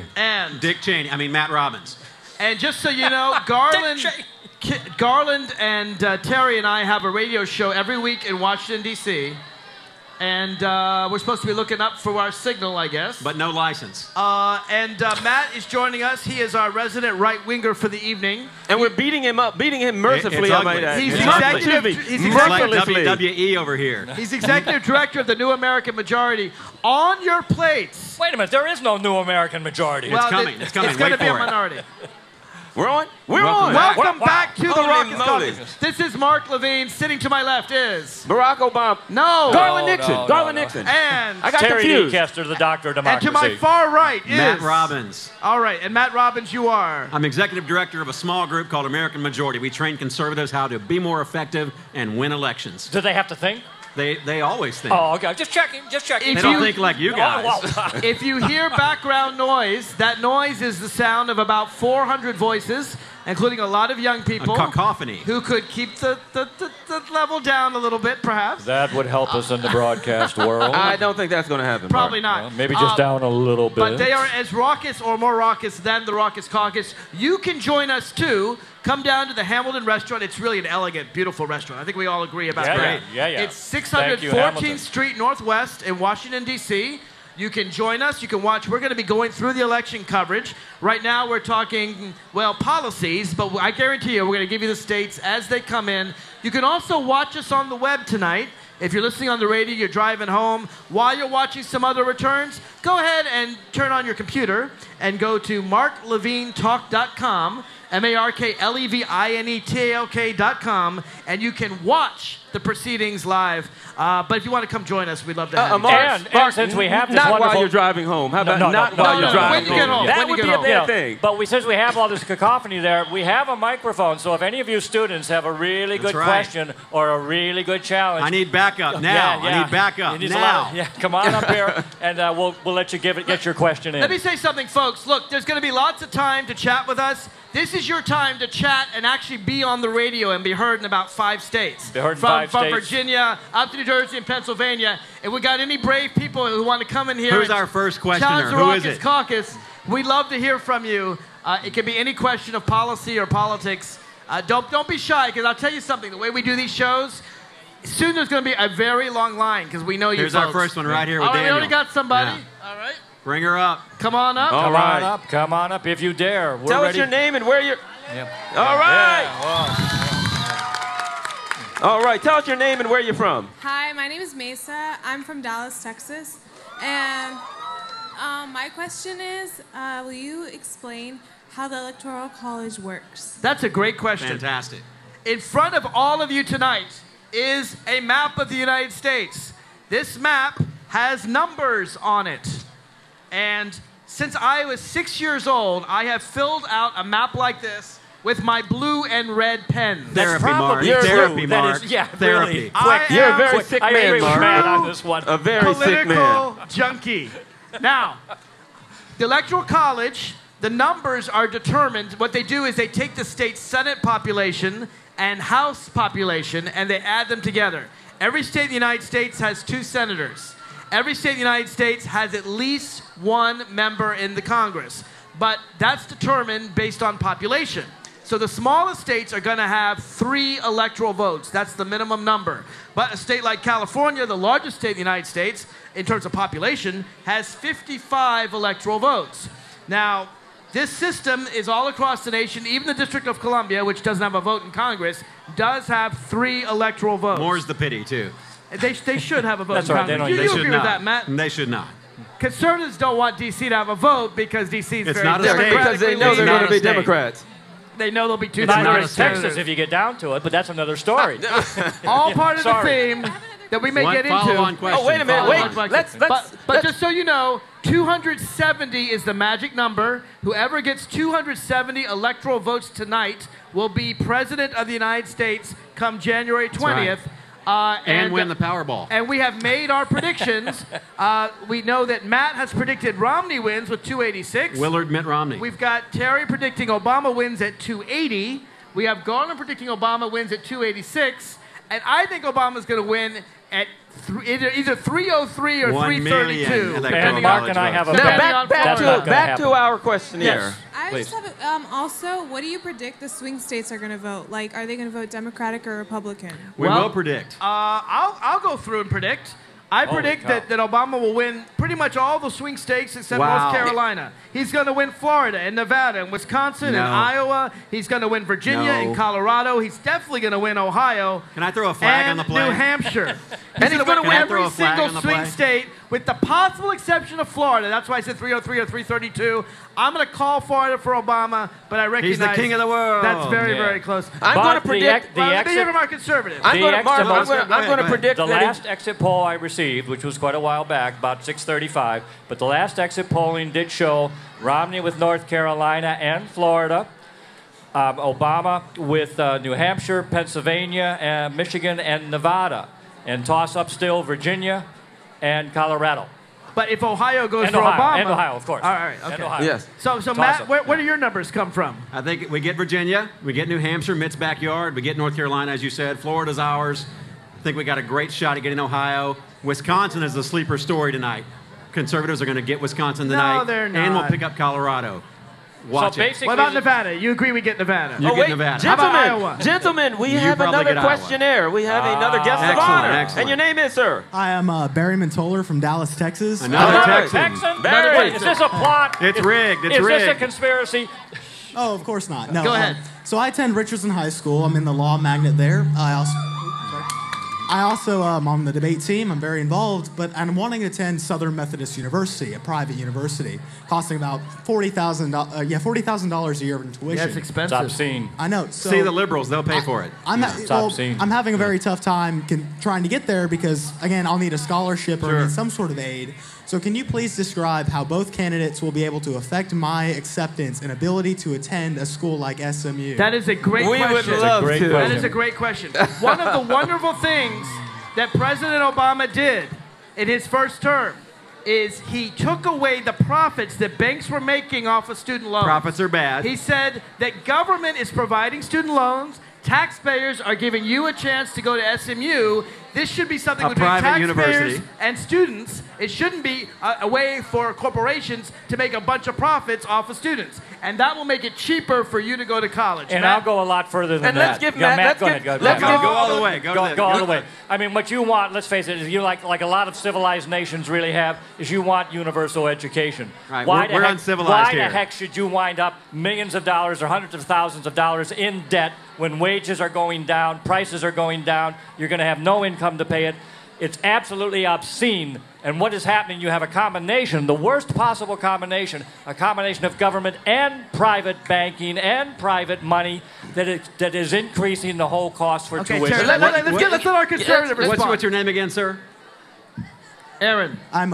Dick Cheney. Matt Robbins. And just so you know, Garland and Terry and I have a radio show every week in Washington, D.C. And we're supposed to be looking up for our signal, I guess. But no license. And Matt is joining us. He is our resident right-winger for the evening. And we're beating him mercifully. It's I ugly. might add. He's It's executive. ugly. He's It's like executive. WWE over here. He's executive director of the New American Majority. On your plates. Wait a minute, there is no new American majority. Well, coming. It's coming. It's going to Wait be a for it. minority. We're on? We're Welcome on. back. Welcome back to the Holy Raucous moly. Caucus. This is Mark Levine. Sitting to my left is... Barack Obama. No. Garland Nixon. no, Garland no. Nixon. And... I got Terry D. confused. Kester, the doctor of And democracy. to my far right is... Matt Robbins. All right, and Matt Robbins, you are... I'm executive director of a small group called American Majority. We train conservatives how to be more effective and win elections. Do they have to think? They always think. Oh, okay. Just checking. They don't think like you guys. If you hear background noise, that noise is the sound of about 400 voices, including a lot of young people. A cacophony. Who could keep the level down a little bit, perhaps. That would help us in the broadcast world. I don't think that's going to happen. Probably Mark. not. Well, maybe just down a little bit. But they are as raucous or more raucous than the Raucous Caucus. You can join us, too. Come down to the Hamilton restaurant. It's really an elegant, beautiful restaurant. I think we all agree about that. Yeah. It's 614th Street Northwest in Washington, D.C. You can join us. You can watch. We're going to be going through the election coverage. Right now, we're talking, well, policies, but I guarantee you we're going to give you the states as they come in. You can also watch us on the web tonight. If you're listening on the radio, you're driving home, while you're watching some other returns, go ahead and turn on your computer and go to marklevinetalk.com, MarkLevinetalk.com, and you can watch the proceedings live. But if you want to come join us, we'd love to have you. Mark, since we have this not wonderful... while you're driving home. How about not while you're driving when you get home? That When would you be get a home. bad thing. But since we have all this cacophony there, we have a microphone. So if any of you students have a really good question or a really good challenge... I need backup now. I need backup now. Come on up here, and we'll let you get your question in. Let me say something, folks. Look, there's going to be lots of time to chat with us. This is your time to chat and actually be on the radio and be heard in about 5 states. Be heard in 5 from states. Virginia up to New Jersey and Pennsylvania. If we got any brave people who want to come in here Who's and our first questioner? challenge the Who is Raucous it? Caucus, we'd love to hear from you. It can be any question of policy or politics. Don't be shy, because I'll tell you something. The way we do these shows, soon there's going to be a very long line, because we know you Here's folks. our first one right here with All right, Daniel. we already got somebody. Yeah. All right. Bring her up. Come on up. Come on up if you dare. We're Tell ready. us your name and where you're... Yep. All right. Yeah, All right. Tell us your name and where you're from. Hi, my name is Mesa. I'm from Dallas, Texas. And my question is, will you explain how the Electoral College works? That's a great question. Fantastic. In front of all of you tonight is a map of the United States. This map has numbers on it. And since I was 6 years old, I have filled out a map like this with my blue and red pens. Therapy, Mark. You're Therapy, That Mark. is, yeah, Therapy. really. You're a very sick I man, agree with Mark. Matt on this one. A very sick man. Political junkie. Now, the Electoral College, the numbers are determined. What they do is they take the state Senate population and House population, and they add them together. Every state in the United States has 2 senators. Every state in the United States has at least 1 member in the Congress. But that's determined based on population. So the smallest states are going to have 3 electoral votes. That's the minimum number. But a state like California, the largest state in the United States, in terms of population, has 55 electoral votes. Now, this system is all across the nation. Even the District of Columbia, which doesn't have a vote in Congress, does have 3 electoral votes. More's the pity, too. They should have a vote That's in right, they Congress. don't- You They should agree with not. that, Matt? They should not. Conservatives don't want D.C. to have a vote because D.C. is It's very not a state. Because they know they're Not going to a be state. Democrats. They know there'll be 2 Neither Democratic is Texas senators. if you get down to it, but that's another story. All part of the Sorry. theme that we may One get into. follow-on question. Oh, wait a minute. Follow-on. Wait. Let's But just so you know, 270 is the magic number. Whoever gets 270 electoral votes tonight will be president of the United States come January 20th. And win the Powerball. And we have made our predictions. We know that Matt has predicted Romney wins with 286. Willard Mitt Romney. We've got Terry predicting Obama wins at 280. We have Garland predicting Obama wins at 286. And I think Obama's going to win at either 303 or 1 million 332. electoral And Mark and I have a Now, Depending bet. on back Florida. back to our question here. Yes. I Please. just have also, what do you predict the swing states are going to vote? Like, are they going to vote Democratic or Republican? We Well, will predict. I'll go through and predict. I predict cow. that Obama will win pretty much all the swing states except Wow. North Carolina. He's going to win Florida and Nevada and Wisconsin No. and Iowa. He's going to win Virginia No. and Colorado. He's definitely going to win Ohio. Can I throw a flag and on the play? New Hampshire. And he's going to gonna win win. Throw every a flag single on the swing play? state with the possible exception of Florida. That's why I said 303 or 332. I'm going to call Florida for Obama, but I recognize He's the king of the world. That's very, Yeah. very close. I'm But going to the predict. ex- the Well, let me exit- hear from our conservative. I'm going to exit I'm polls- going to predict The that he- last exit poll I received, which was quite a while back, about 6:35, but the last exit polling did show Romney with North Carolina and Florida, Obama with New Hampshire, Pennsylvania, Michigan, and Nevada. and toss-up still Virginia and Colorado. But if Ohio goes And for Ohio, Obama... and Ohio, of course. All right, okay. And Ohio. Yes. So Matt, where do your numbers come from? I think we get Virginia, we get New Hampshire, Mitt's backyard, we get North Carolina, as you said. Florida's ours. I think we got a great shot at getting Ohio. Wisconsin is the sleeper story tonight. Conservatives are going to get Wisconsin tonight. No, they're not. And we'll pick up Colorado. Watch So it. basically, What about Nevada? You agree we get Nevada? You get Nevada. How about Gentlemen, Iowa? gentlemen, we You have probably another get Iowa. questionnaire. We have another guest of Excellent, honor. excellent. And your name is, sir? I am Barry Mantoller from Dallas, Texas. Another Texan. Texan? Barry. Wait, is this a plot? It's rigged. It's Is rigged. this a conspiracy? Oh, of course not. No. Go ahead. So I attend Richardson High School. I'm in the law magnet there. I also am on the debate team. I'm very involved, but I'm wanting to attend Southern Methodist University, a private university, costing about $40,000 a year in tuition. That's It's expensive. obscene. I know. So See the liberals, they'll pay for it. I'm obscene. I'm having a very tough time trying to get there because, again, I'll need a scholarship or Sure. need some sort of aid. So can you please describe how both candidates will be able to affect my acceptance and ability to attend a school like SMU? That is a great We question. would love great to. That is a great question. One of the wonderful things that President Obama did in his first term is he took away the profits that banks were making off of student loans. Profits are bad. He said that government is providing student loans. Taxpayers are giving you a chance to go to SMU. This should be something A between private taxpayers university. and students. It shouldn't be a way for corporations to make a bunch of profits off of students. And that will make it cheaper for you to go to college. And Matt? I'll go a lot further than And that. let's give Yeah, Matt- let's go give- ahead. Go ahead. let's Matt. Go all the way. Go all the way. I mean, what you want, let's face it, is you like a lot of civilized nations really have, is you want universal education. Right, Why we're the heck, uncivilized why here. the heck should you wind up millions of dollars or hundreds of thousands of dollars in debt when wages are going down, prices are going down, you're going to have no income to pay it? It's absolutely obscene. And what is happening, you have a combination, the worst possible combination, a combination of government and private banking and private money that is increasing the whole cost for Okay, tuition. Terry, let's let our conservative respond. What's your name again, sir? Aaron. I'm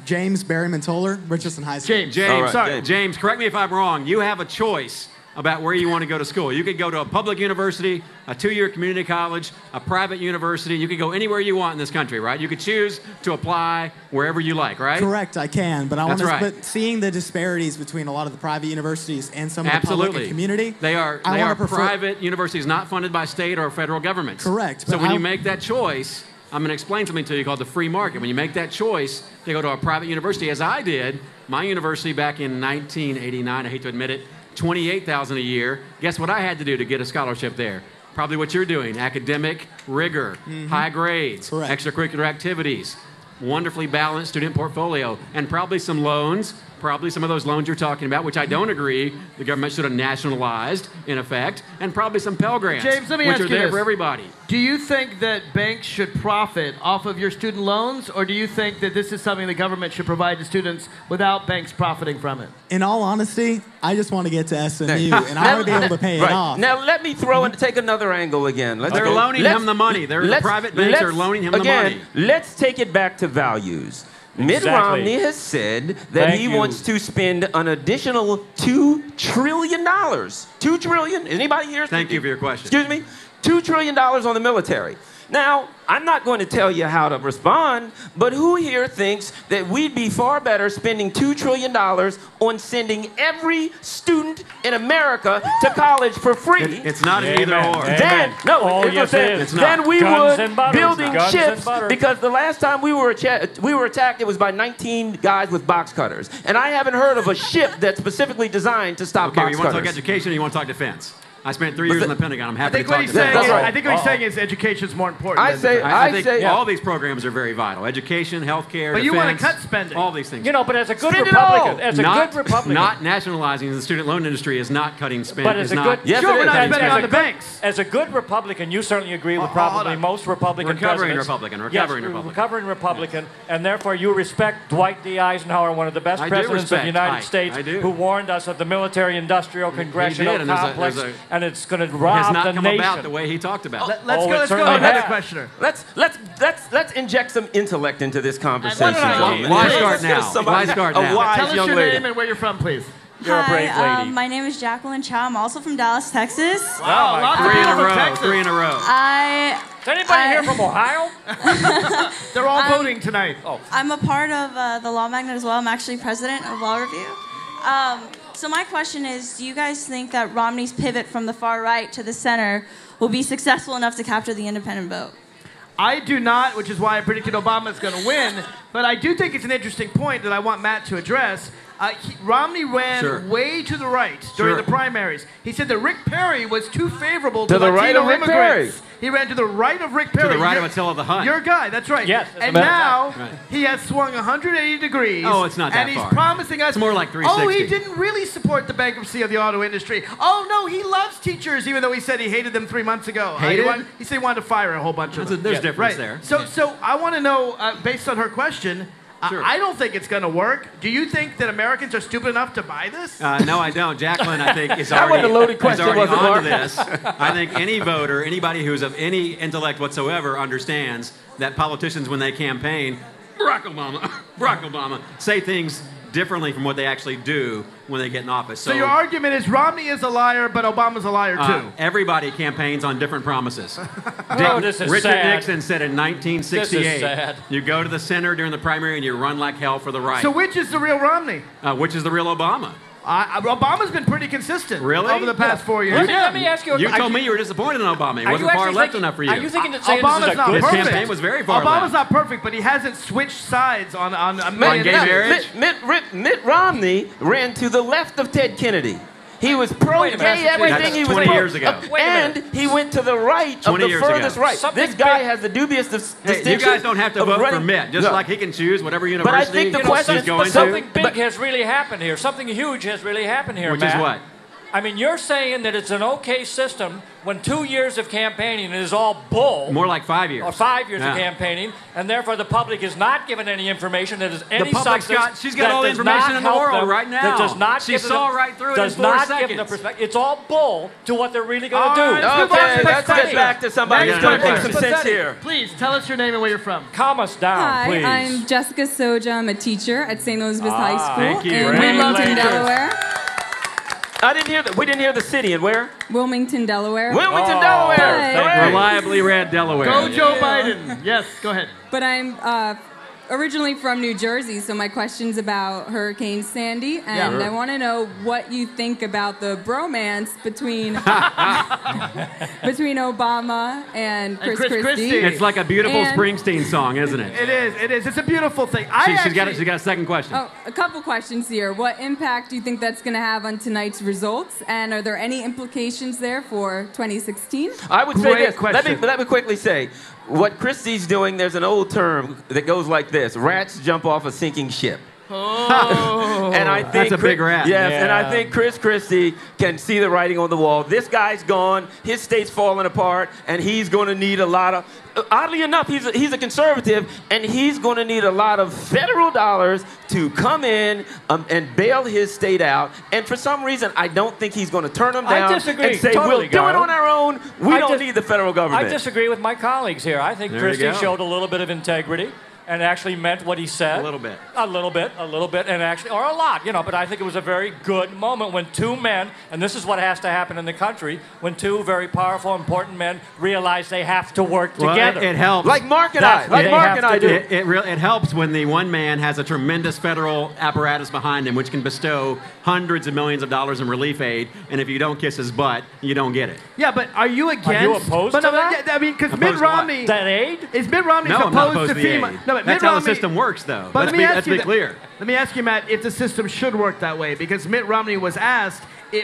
James Barry Mantoller, Richardson High School. James. James, Sorry. James, correct me if I'm wrong. You have a choice about where you want to go to school. You could go to a public university, a two-year community college, a private university. You could go anywhere you want in this country, right? You could choose to apply wherever you like, right? Correct, I can, but I want That's to. right. But seeing the disparities between a lot of the private universities and some of the Absolutely. public and community, They are I wanna prefer- private universities not funded by state or federal governments. Correct, So but when I- you make that choice, I'm going to explain something to you called the free market. When you make that choice to go to a private university, as I did, my university back in 1989, I hate to admit it, $28,000 a year. Guess what I had to do to get a scholarship there? Probably what you're doing: academic rigor, high grades, Correct. extracurricular activities, wonderfully balanced student portfolio, and probably some loans. Probably some of those loans you're talking about, which I don't agree the government should have nationalized, in effect, and probably some Pell Grants, James, let me which ask are you there this. for everybody. Do you think that banks should profit off of your student loans, or do you think that this is something the government should provide to students without banks profiting from it? in all honesty, I just want to get to SMU, and I want to be able to pay it Right. off. Now let me throw and take another angle again. They're loaning him the money. The private banks are loaning him the money. Let's take it back to values. Mitt Exactly. Romney has said that Thank he you. wants to spend an additional $2 trillion. $2 trillion? Anybody here? Thank you for your question. Excuse me? $2 trillion on the military. Now, I'm not going to tell you how to respond, but who here thinks that we'd be far better spending $2 trillion on sending every student in America to college for free? It's not an either Amen. or. Amen. Then, no, Oh, it yes, was it then, is. It's not. then we Guns would and butter. building Guns and ships butter. because the last time we were attacked, it was by 19 guys with box cutters, and I haven't heard of a ship that's specifically designed to stop Okay, box you want to talk cutters. education or you want to talk defense? I spent 3 years in the Pentagon. I'm I happy think to what talk he's defense. saying is, right. I think what he's saying is education is more important. I than say- defense. I think yeah. all these programs are very vital. Education, healthcare, But you wanna defense, cut spending. all these things. You know, but as a good Spend it Republican, all. as a not, good Republican, not nationalizing the student loan industry is not cutting spend. but as is a not, good, Yes, Sure, it we're is. not as- spending as on a the good- banks. As a good Republican, you certainly agree with hold probably on. most Republican Recovering presidents. Republican, Yes, recovering Republican. recovering Republican, and therefore you respect Dwight D. Eisenhower, one of the best I do presidents of the respect United Ike. States, I do. who warned us of the military-industrial congressional and there's a- complex, there's a- and it's going to has rob not the come nation. about the way he talked about. Let's Oh, go. it Let's go to certainly another has. questioner. Let's inject some intellect into this conversation. Why don't I- gentlemen. Why Let's start get now? somebody- Why start a now? wise Tell us young your lady. name and where you're from, please. You're a brave lady. My name is Jacqueline Chow. I'm also from Dallas, Texas. Wow, lots of Three in people a from row. Texas. 3 in a row. I Is anybody here from Ohio? They're all voting tonight. Oh. I'm a part of the Law Magnet as well. I'm actually president of Law Review. So my question is, do you guys think that Romney's pivot from the far right to the center will be successful enough to capture the independent vote? I do not, which is why I predicted Obama's going to win. But I do think it's an interesting point that I want Matt to address. Romney ran way to the right during the primaries. He said that Rick Perry was too favorable to the Latino right of Rick immigrants. Perry. He ran to the right of Rick Perry. To the right of Attila the Hun. Your guy, that's right. Yes. And now he has swung 180 degrees. Oh, it's not that and he's far. promising us. It's more like 360. Oh, he didn't really support the bankruptcy of the auto industry. Oh, no, he loves teachers, even though he said he hated them 3 months ago. He said he wanted to fire a whole bunch of them. There's difference there. So I want to know, based on her question, I don't think it's going to work. Do you think that Americans are stupid enough to buy this? No, I don't. Jacqueline, I think, is already on to this. I think any voter, anybody who's of any intellect whatsoever, understands that politicians, when they campaign, Barack Obama, say things differently from what they actually do when they get in office. So your argument is Romney is a liar, but Obama's a liar too. Everybody campaigns on different promises. Richard Nixon said in 1968, This is sad. you go to the center during the primary and you run like hell for the right. So which is the real Romney? Which is the real Obama? Obama's been pretty consistent over the past 4 years. Let me ask you. You told me you were disappointed in Obama. He wasn't far left enough for you. Are you thinking that saying Obama's this is a not good perfect. His campaign was very far left. Obama's not perfect, but he hasn't switched sides on gay marriage? Mitt Romney ran to the left of Ted Kennedy. He was pro-gay, everything. He was 20 years ago. And he went to the right of the furthest right. This guy has the dubious distinction. You guys don't have to vote for Mitt, just like he can choose whatever university but I think the question he's going to. Something big has really happened here. Something huge has really happened here, Which is what? I mean, you're saying that it's an okay system when 2 years of campaigning is all bull. More like 5 years. Or 5 years of campaigning, and therefore the public is not given any information that is any substance. She's got all the information in the world right now. That does not she saw right through it in 4 seconds. seconds. Give the perspective. It's all bull to what they're really going to do. Okay, let's get back to somebody who's going to make some sense here. Please, tell us your name and where you're from. Calm us down, please. Hi, I'm Jessica Soja. I'm a teacher at St. Elizabeth's High School thank you. in Wilmington, Delaware. I didn't hear that. We didn't hear the city. And where? Wilmington, Delaware. Wilmington, Delaware. Reliably red Delaware. Go Joe Biden. Yes, go ahead. But I'm originally from New Jersey, so my question's about Hurricane Sandy, and I want to know what you think about the bromance between between Obama and Chris Christie. It's like a beautiful Springsteen song, isn't it? It is. It is. It's a beautiful thing. She's got a second question. Oh, a couple questions here. What impact do you think that's going to have on tonight's results, and are there any implications there for 2016? I would say this. Let me quickly say, what Christie's doing, there's an old term that goes like this: rats jump off a sinking ship. Oh. And I think that's a big rat. Yes, and I think Chris Christie can see the writing on the wall. This guy's gone. His state's falling apart, and he's going to need a lot of. Oddly enough, he's a conservative, and he's going to need a lot of federal dollars to come in and bail his state out. And for some reason, I don't think he's going to turn them down and say, we'll do it on our own. We don't need the federal government. I disagree with my colleagues here. I think Christie showed a little bit of integrity and actually meant what he said. A little bit, and actually, or a lot, but I think it was a very good moment when two men, and this is what has to happen in the country, when two very powerful, important men realize they have to work together. It helps. Like Mark and I do. It helps when the one man has a tremendous federal apparatus behind him, which can bestow hundreds of millions of dollars in relief aid, and if you don't kiss his butt, you don't get it. Yeah, but are you against? Are you opposed to that? I mean, because Mitt Romney... That aid? Is Mitt Romney opposed to FEMA? No, but that's how the system works, though. But let's be clear. Let me ask you, Matt, if the system should work that way, because Mitt Romney was asked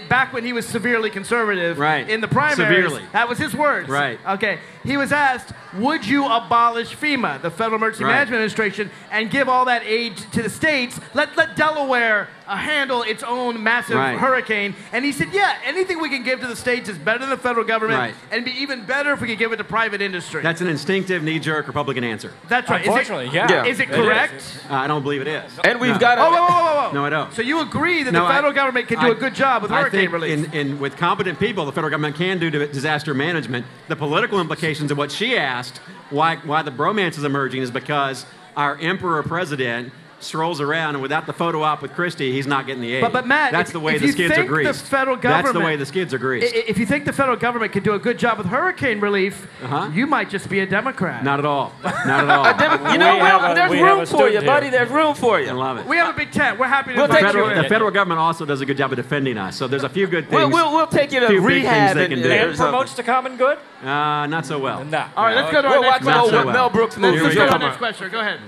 back when he was severely conservative in the primaries. Severely. That was his words. Right. Okay. He was asked, would you abolish FEMA, the Federal Emergency Management Administration, and give all that aid to the states? Let Delaware handle its own massive hurricane. And he said, yeah, anything we can give to the states is better than the federal government, and be even better if we could give it to private industry. That's an instinctive, knee-jerk Republican answer. That's right. Unfortunately, Is it correct? I don't believe it is. And we've got Whoa. No, I don't. So you agree that the federal government can do a good job with hurricane relief? With competent people, the federal government can do disaster management. The political implications of what she asked, why the bromance is emerging, is because our emperor president strolls around, and without the photo op with Christie, he's not getting the aid. But Matt, that's the way if the you skids are think greased. the federal government, that's the way the skids are greased. If you think the federal government could do a good job with hurricane relief, you might just be a Democrat. Not at all. Not at all. You know, there's room for you, buddy. There's room for you. I love it. We have a big tent. We're happy to The federal government also does a good job of defending us, so there's a few good things. We'll take you to rehab and promotes the common good? Not so well. No. All right, let's go to our next question. Mel Brooks movie. Let's go to our next question. Go ahead.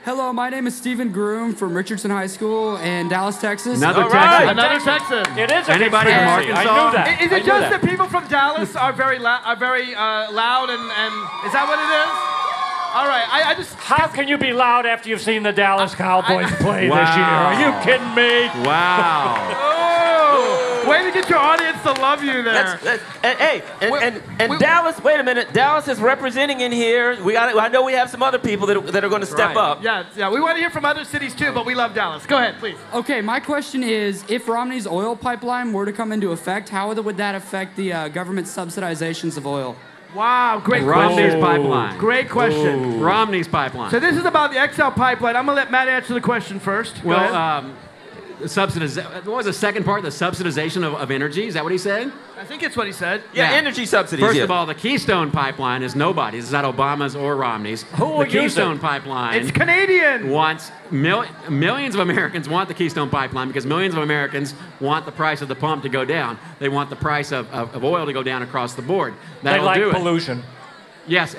Hello, my name is Stephen Groom from Richardson High School in Dallas, Texas. Another Texan. Another Texan. It is a Anybody from Arkansas? I knew that. Is it just that people from Dallas are very loud and is that what it is? All right, I just... How can you be loud after you've seen the Dallas Cowboys play this year? Are you kidding me? Wow. Way to get your audience to love you there. And Dallas, wait a minute. Dallas is representing in here. I know we have some other people that are going to step up. Yeah, we want to hear from other cities too, but we love Dallas. Go ahead, please. Okay, my question is, if Romney's oil pipeline were to come into effect, how would that affect the government subsidizations of oil? Wow, great Romney's question. pipeline. Great question. Romney's pipeline. So this is about the XL pipeline. I'm going to let Matt answer the question first. Go ahead. What was the second part? The subsidization of energy? Is that what he said? I think it's what he said. Yeah, energy subsidies. First of all, the Keystone Pipeline is nobody's. It's not Obama's or Romney's. The Keystone Pipeline. It's Canadian. Wants millions of Americans want the Keystone Pipeline because millions of Americans want the price of the pump to go down. They want the price of oil to go down across the board. That'll they do like it. pollution. Yes,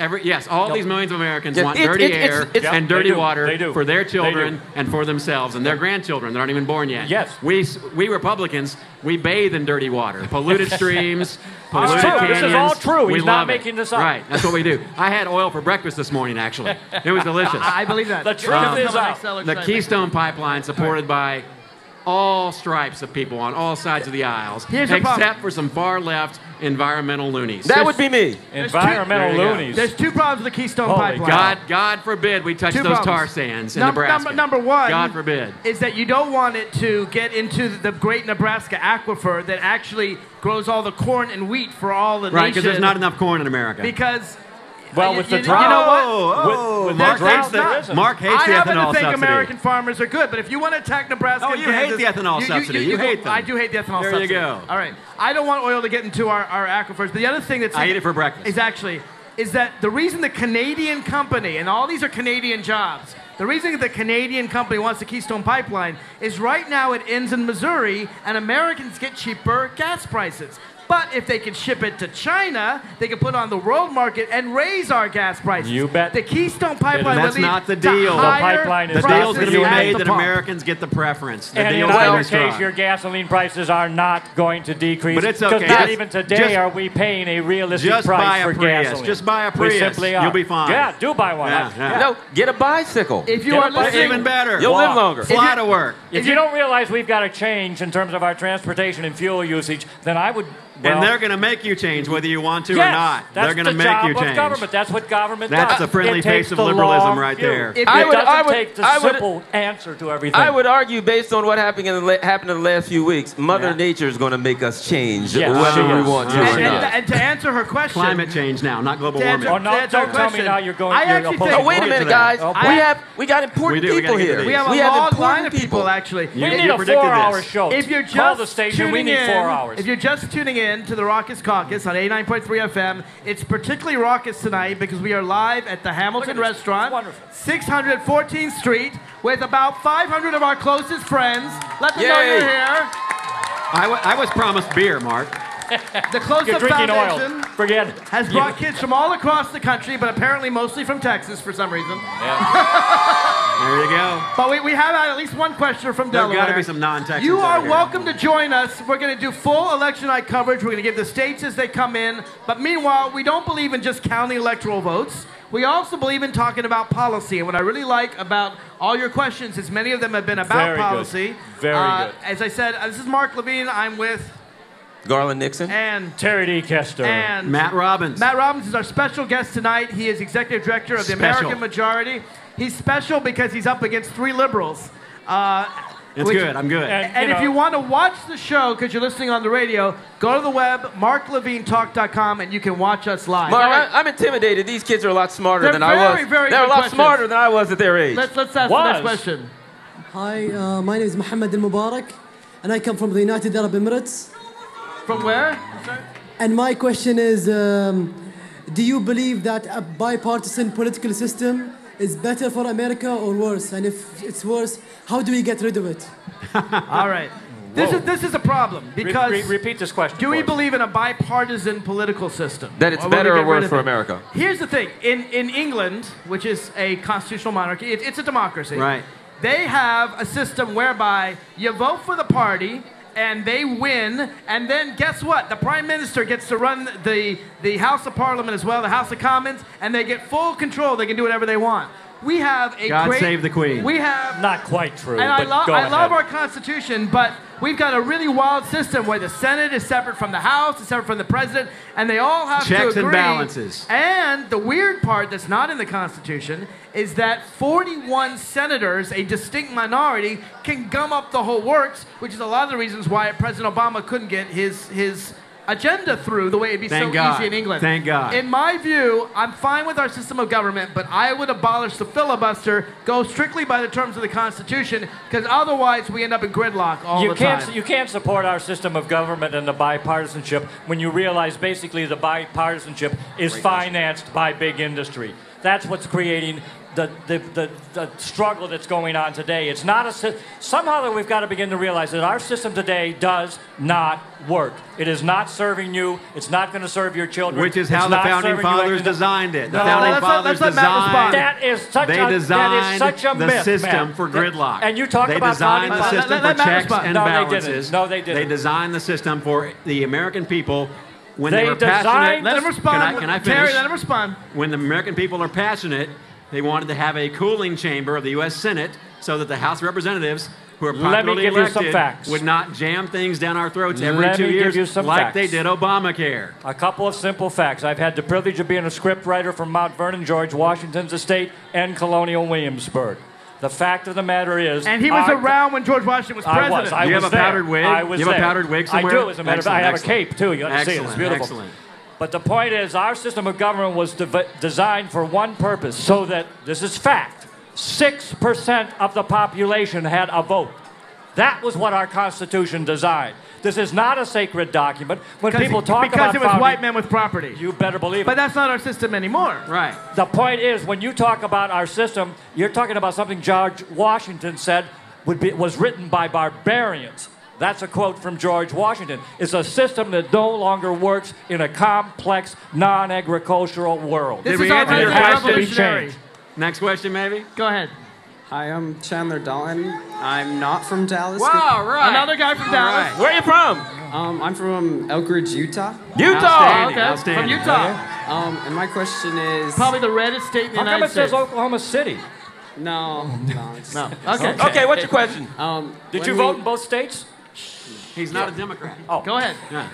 all these millions of Americans want dirty air and dirty water for their children and for themselves and their grandchildren that aren't even born yet. Yes. We Republicans, we bathe in dirty water, polluted streams, polluted canyons. This is all true. He's not love it. making this up. Right, that's what we do. I had oil for breakfast this morning, actually. It was delicious. I believe that. The truth is out. The Keystone Pipeline, supported by all stripes of people on all sides of the aisles, except for some far-left environmental loonies. That would be me. Environmental loonies. There's two problems with the Keystone Pipeline. God forbid we touch those tar sands in Nebraska. Number one, God forbid, is that you don't want it to get into the great Nebraska aquifer that actually grows all the corn and wheat for all the right, nation. because there's not enough corn in America. Because... Well, with the drought, you know what? with Mark the drought, hates Mark hates the ethanol I happen to think subsidy. American farmers are good, but if you want to attack Nebraska, you hate the ethanol subsidy. You hate them. I do hate the ethanol there subsidy. There you go. All right, I don't want oil to get into our aquifers. But the other thing that's I eat it for breakfast. Is that the reason the Canadian company, and all these are Canadian jobs, the reason the Canadian company wants the Keystone Pipeline is right now it ends in Missouri, and Americans get cheaper gas prices. But if they can ship it to China, they can put it on the world market and raise our gas prices. You bet. The Keystone Pipeline That's not the deal. The pipeline is the deal's going to be made that pump. Americans get the preference. The and in either case, your gasoline prices are not going to decrease. But it's okay. Because not even today are we paying a realistic price for gasoline. Just buy a Prius. We simply are. You'll be fine. Yeah, do buy one. No, get a bicycle. If you are listening, even better. You'll live longer. Fly to work. If you don't realize we've got to change in terms of our transportation and fuel usage, then I would. And they're going to make you change whether you want to or not. They're going to make you change. That's the job of government. That's what government does. That's the friendly face of liberalism right there. It doesn't take the simple answer to everything. I would argue, based on what happened in the last few weeks, Mother Nature is going to make us change whether we want to or not. And to answer her question... Climate change now, not global warming. Oh, no, don't tell me now you're going... wait a minute, guys. We got important people here. We have a long line of people, actually. We need a 4-hour show. Call the station. We need 4 hours. If you're just tuning in to the Raucous Caucus on 89.3 FM, it's particularly raucous tonight because we are live at the Hamilton Restaurant, 614th Street, with about 500 of our closest friends. Let them know you're here. I was promised beer, Mark. The Close-Up Foundation has brought it. kids from all across the country, but apparently mostly from Texas for some reason. There you go. But we have had at least one questioner from Delaware. There's got to be some non-Texans. You are here. welcome to join us. We're going to do full election night coverage. We're going to give the states as they come in. But meanwhile, we don't believe in just counting electoral votes. We also believe in talking about policy. And what I really like about all your questions is many of them have been about policy. Very good. As I said, this is Mark Levine. I'm with... Garland Nixon. And Terry D. Kester. And Matt Robbins. Matt Robbins is our special guest tonight. He is executive director of the American Majority. He's special because he's up against 3 liberals. It's good. I'm good. And if you want to watch the show, because you're listening on the radio, go to the web, marklevinetalk.com, and you can watch us live. Mark, I'm intimidated. These kids are a lot smarter than I was. Very They're a lot questions. smarter than I was at their age. Let's ask the next question. Hi, my name is Mohammed Al Mubarak, and I come from the United Arab Emirates. From where? And my question is, do you believe that a bipartisan political system is better for America or worse? And if it's worse, how do we get rid of it? All right. This is a problem because repeat this question. Do we believe in a bipartisan political system? That it's better or worse for America? Here's the thing. In England, which is a constitutional monarchy, it's a democracy. Right. They have a system whereby you vote for the party and they win, and then guess what? The Prime Minister gets to run the House of Parliament as well, the House of Commons, and they get full control. They can do whatever they want. We have a God save the Queen. We have not quite true. And I but love our Constitution, but we've got a really wild system where the Senate is separate from the House, it's separate from the President, and they all have to agree. Checks and balances. And the weird part that's not in the Constitution is that 41 senators, a distinct minority, can gum up the whole works, which is a lot of the reasons why President Obama couldn't get his agenda through the way it'd be so easy in England. Thank God. In my view, I'm fine with our system of government, but I would abolish the filibuster, go strictly by the terms of the Constitution, because otherwise we end up in gridlock all the time. You can't support our system of government and the bipartisanship when you realize basically the bipartisanship is financed by big industry. That's what's creating the struggle that's going on today. It's not somehow that we've got to begin to realize that our system today does not work. It is not serving you. It's not going to serve your children. Which is how the founding fathers designed it. The founding fathers designed. That is such a myth, the system man. for gridlock. And you talk about designed the system for checks and balances. No, they didn't. They designed the system for the American people. When they were passionate, let him respond. Can I finish? Terry, let him respond. When the American people are passionate, they wanted to have a cooling chamber of the U.S. Senate so that the House of Representatives, who are popularly elected, would not jam things down our throats every 2 years like they did Obamacare. A couple of simple facts. I've had the privilege of being a scriptwriter from Mount Vernon, George Washington's estate, and Colonial Williamsburg. The fact of the matter is... And he was around when George Washington was president. I was. You have a powdered wig? I was You have a powdered wig somewhere? I do, as a matter of fact. I have a cape, too. You ought to see it. It's beautiful. Excellent. But the point is, our system of government was designed for one purpose, so that, this is fact, 6% of the population had a vote. That was what our Constitution designed. This is not a sacred document. When people talk about because it was white men with property. You better believe it. But that's not our system anymore. Right. The point is, when you talk about our system, you're talking about something George Washington said was written by barbarians. That's a quote from George Washington. It's a system that no longer works in a complex, non-agricultural world. This is already revolutionary. Next question, maybe? Go ahead. Hi, I'm Chandler Dalton. I'm not from Dallas. Wow, right. Another guy from Dallas. Right. Where are you from? I'm from Elk Ridge, Utah. Utah! Okay, Outstanding. from Utah. And my question is... Probably the reddest state in the United States. How come it says Oklahoma City? No. No. Okay. Okay, what's your question? Did you vote in both states? He's not a Democrat. Oh, go ahead. Yeah.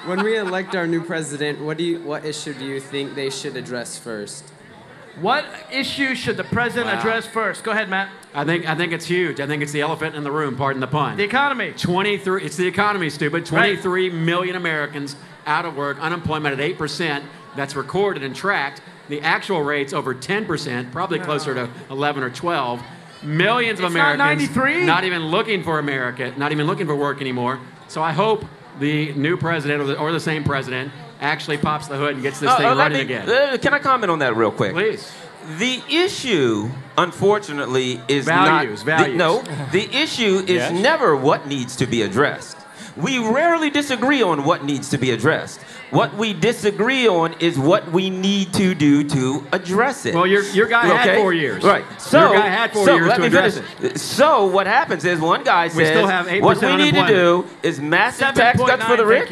When we elect our new president, what issue do you think they should address first? What issue should the president address first? Go ahead, Matt. I think it's huge. I think it's the elephant in the room, pardon the pun. The economy. 23. It's the economy, stupid. 23 million Americans out of work, unemployment at 8%. That's recorded and tracked. The actual rate's over 10%, probably closer to 11 or 12. Millions of Americans not even looking for America, not even looking for work anymore. So I hope the new president or the same president actually pops the hood and gets this thing running again. Can I comment on that real quick? Please. The issue, unfortunately, is values. The issue is never what needs to be addressed. We rarely disagree on what needs to be addressed. What we disagree on is what we need to do to address it. Well, your guy had 4 years. Right. Your guy had 4 years to address it. So what happens is one guy says, still have 8% what we need to do is massive tax cuts for the rich,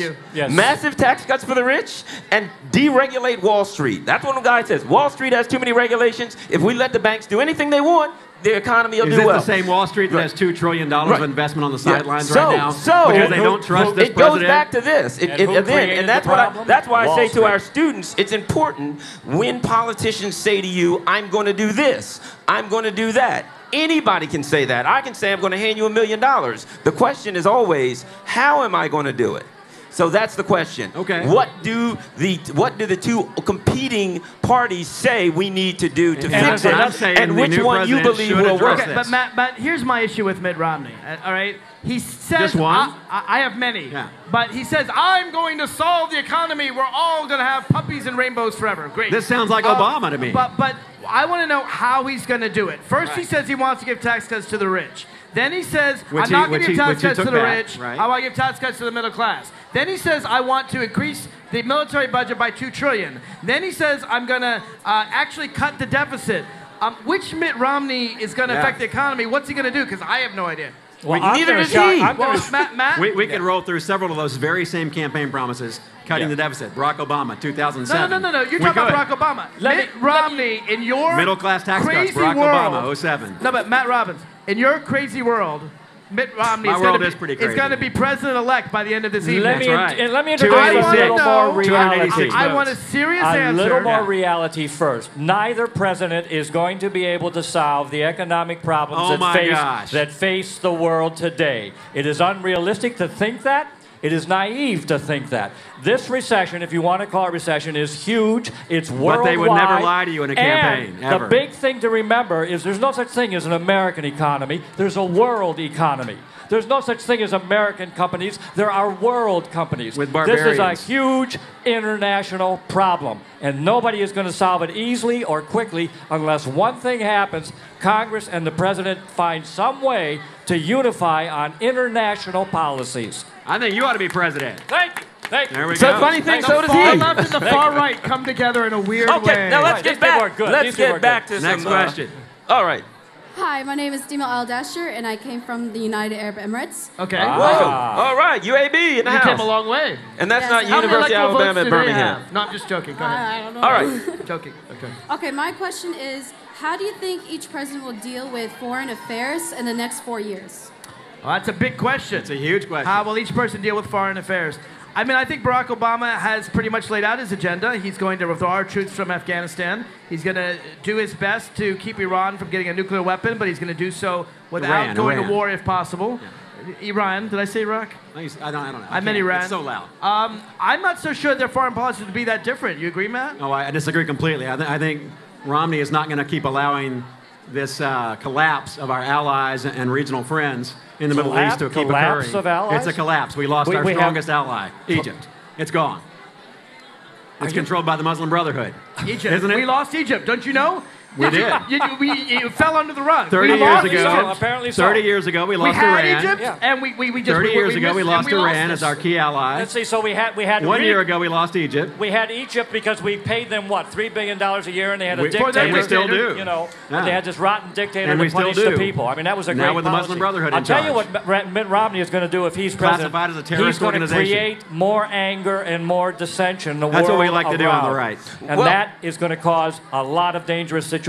massive tax cuts for the rich, and deregulate Wall Street. That's what the guy says. Wall Street has too many regulations. If we let the banks do anything they want, the economy will do well. Is this the same Wall Street that has $2 trillion of investment on the sidelines right now? So because they don't trust this president? It goes back to this. And that's why I say to our students, it's important when politicians say to you, I'm going to do this, I'm going to do that. Anybody can say that. I can say I'm going to hand you $1 million. The question is always, how am I going to do it? So that's the question. Okay. What do the two competing parties say we need to do to fix it? And which one you believe will work? Okay, but Matt, here's my issue with Mitt Romney. All right, he says Just one? I have many. Yeah. But he says I'm going to solve the economy. We're all going to have puppies and rainbows forever. Great. This sounds like Obama to me. But I want to know how he's going to do it. First, he says he wants to give tax cuts to the rich. Then he says, I'm not going to give tax cuts to the rich. Right. I want to give tax cuts to the middle class. Then he says, I want to increase the military budget by $2 trillion. Then he says, I'm going to actually cut the deficit. Which Mitt Romney is going to affect the economy? What's he going to do? Because I have no idea. Well, neither does he. Matt? We could roll through several of those very same campaign promises. Cutting the deficit. Barack Obama, 2007. No. You're talking about Barack Obama. Mitt Romney, in your middle-class tax cuts, Barack Obama, 07. No, but Matt Robbins, in your crazy world, Mitt Romney is going to be president-elect by the end of this evening. Let me introduce a little more reality. I want a serious answer. A little more reality first. Neither president is going to be able to solve the economic problems that face the world today. It is unrealistic to think that. It is naive to think that. This recession, if you want to call it recession, is huge. It's worldwide. But they would never lie to you in a campaign, and ever. The big thing to remember is there's no such thing as an American economy. There's a world economy. There's no such thing as American companies. There are world companies. With barbarians. This is a huge international problem, and nobody is going to solve it easily or quickly unless one thing happens. Congress and the president find some way to unify on international policies. I think you ought to be president. Thank you. There we go. So funny thing, so does he. The far left and the far right come together in a weird way. Okay, now let's get back. Let's get back to next question. All right. Hi, my name is Dima Al-Dasher, and I came from the United Arab Emirates. Okay. Welcome. All right, UAB in the house. You came a long way. And that's not University of Alabama at Birmingham. No, I'm just joking. Go ahead. I don't know. All right. Joking. Okay. Okay, my question is, how do you think each president will deal with foreign affairs in the next 4 years? Well, that's a big question. It's a huge question. How will each person deal with foreign affairs? I mean, I think Barack Obama has pretty much laid out his agenda. He's going to withdraw our troops from Afghanistan. He's going to do his best to keep Iran from getting a nuclear weapon, but he's going to do so without going to war if possible. Yeah. Iran, did I say Iraq? I don't know. I meant Iran. It's so loud. I'm not so sure their foreign policy would be that different. You agree, Matt? No, I disagree completely. I think Romney is not going to keep allowing this collapse of our allies and regional friends in the Middle East to keep occurring. Collapse of allies? It's a collapse. We lost our strongest ally, Egypt. It's gone. It's controlled by the Muslim Brotherhood. Egypt. Isn't it? We lost Egypt. Don't you know? We did. You fell under the rug. 30 years ago. Apparently so. 30 years ago, we lost Iran. Iran. Egypt, and we just 30 years ago, we lost Iran as our key ally. Let's see. So we had 1 year ago, we lost Egypt. We had Egypt because we paid them what, $3 billion a year, and they had a dictator. And we still do. You know, and they had this rotten dictator and that punished the people. I mean, that was a great now with policy. the Muslim Brotherhood I'll in tell charge. you what Mitt Romney is going to do if he's president. Classified as a terrorist organization. He's going to create more anger and more dissension in the world. That's what we like to do on the right. And that is going to cause a lot of dangerous situations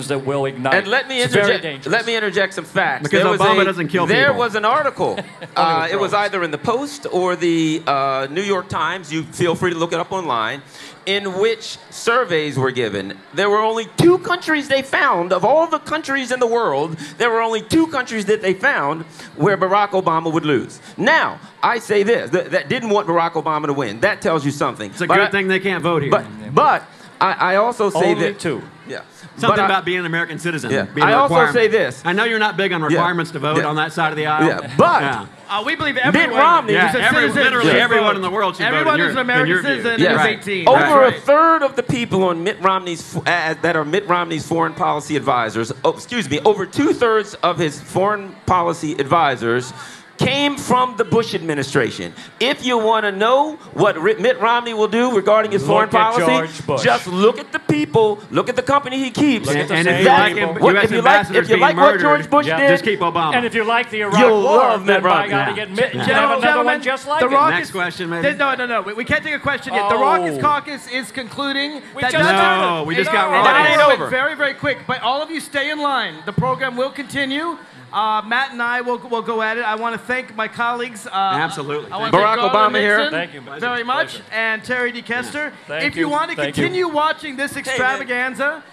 that will ignite. And let me interject some facts. Because Obama doesn't kill people. There was an article. It was either in the Post or the New York Times. You feel free to look it up online. In which surveys were given. There were only 2 countries they found. Of all the countries in the world, there were only 2 countries that they found where Barack Obama would lose. Now, I say this, that didn't want Barack Obama to win. That tells you something. It's a good thing they can't vote here. But I also say only that... 2. Yeah. Something about being an American citizen. Yeah. Being I also say this. I know you're not big on requirements to vote on that side of the aisle. Yeah. But we believe everyone. Mitt Romney, literally everyone in the world should vote. Everyone who's an American citizen is 18. Over a third of the people on Mitt Romney's that are Mitt Romney's foreign policy advisors. Over 2/3 of his foreign policy advisors came from the Bush administration. If you want to know what Mitt Romney will do regarding his foreign policy, just look at the people, look at the company he keeps. And if you like what George Bush did, just keep Obama. And if you like the Iraq you'll War, love Mitt Romney. Another one just like it. Next question, maybe. No. We can't take a question yet. The Raucous Caucus is concluding. We just got Raucous. It ain't over. Very, very quick. But all of you stay in line. The program will continue. Matt and I will go at it. I want to thank my colleagues. Absolutely. Barack Obama here. Thank you very much. And Terry D. Kester. Thank if you want to continue watching this extravaganza,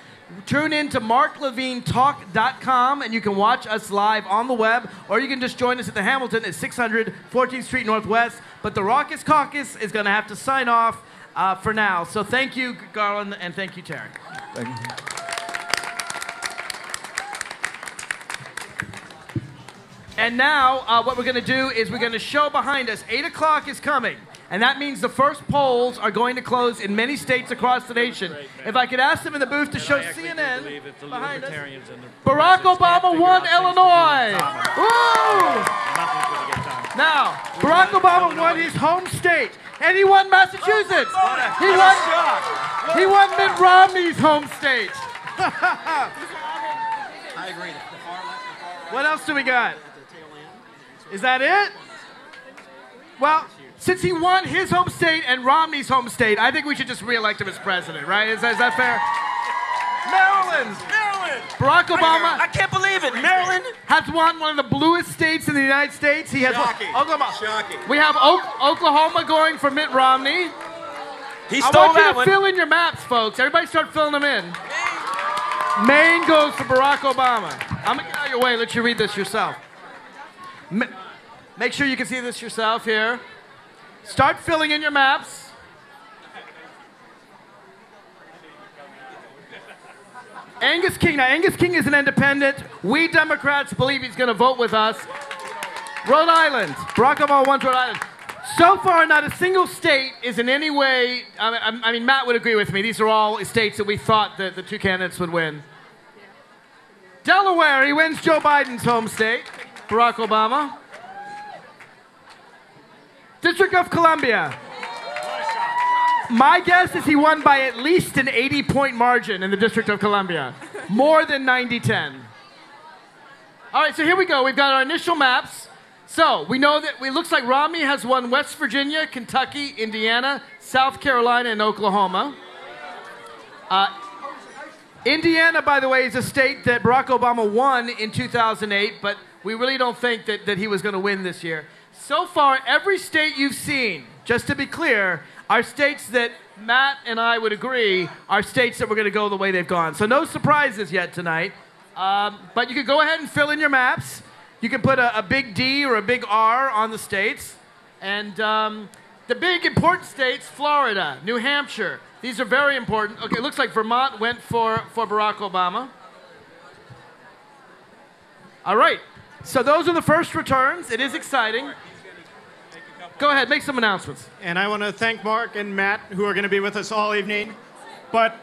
tune in to marklevinetalk.com, and you can watch us live on the web, or you can just join us at the Hamilton at 600 14th Street Northwest. But the Raucous Caucus is going to have to sign off for now. So thank you, Garland, and thank you, Terry. Thank you. And now, what we're going to do is we're going to show behind us. 8 o'clock is coming. And that means the first polls are going to close in many states across the nation. If I could ask them in the booth to show CNN behind us. Barack Obama won Illinois. Woo! Now, Barack Obama won his home state. And he won Massachusetts. He won Mitt Romney's home state. I agree. What else do we got? Is that it? Well, since he won his home state and Romney's home state, I think we should just re-elect him as president, right? Is that fair? Maryland! Barack Obama. I can't believe it. Maryland has won one of the bluest states in the United States. He has Oklahoma. Shocking. We have Oklahoma going for Mitt Romney. He stole I want you that to one. fill in your maps, folks. Everybody start filling them in. Maine goes for Barack Obama. I'm going to get out of your way and let you read this yourself. Make sure you can see this yourself here. Start filling in your maps. Angus King. Now, Angus King is an independent. We Democrats believe he's going to vote with us. Rhode Island. Barack Obama won Rhode Island. So far, not a single state is in any way, I mean, Matt would agree with me. These are all states that we thought that the two candidates would win. Delaware, he wins Joe Biden's home state. Barack Obama. District of Columbia. My guess is he won by at least an 80-point margin in the District of Columbia. More than 90-10. All right, so here we go. We've got our initial maps. So we know that it looks like Romney has won West Virginia, Kentucky, Indiana, South Carolina, and Oklahoma. Indiana, by the way, is a state that Barack Obama won in 2008, but we really don't think that he was going to win this year. So far, every state you've seen, just to be clear, are states that Matt and I would agree are states that we're going to go the way they've gone. So no surprises yet tonight. But you can go ahead and fill in your maps. You can put a big D or a big R on the states. And the big important states, Florida, New Hampshire. These are very important. Okay, it looks like Vermont went for Barack Obama. All right. So those are the first returns. It is exciting. Go ahead, make some announcements. And I want to thank Mark and Matt, who are going to be with us all evening. But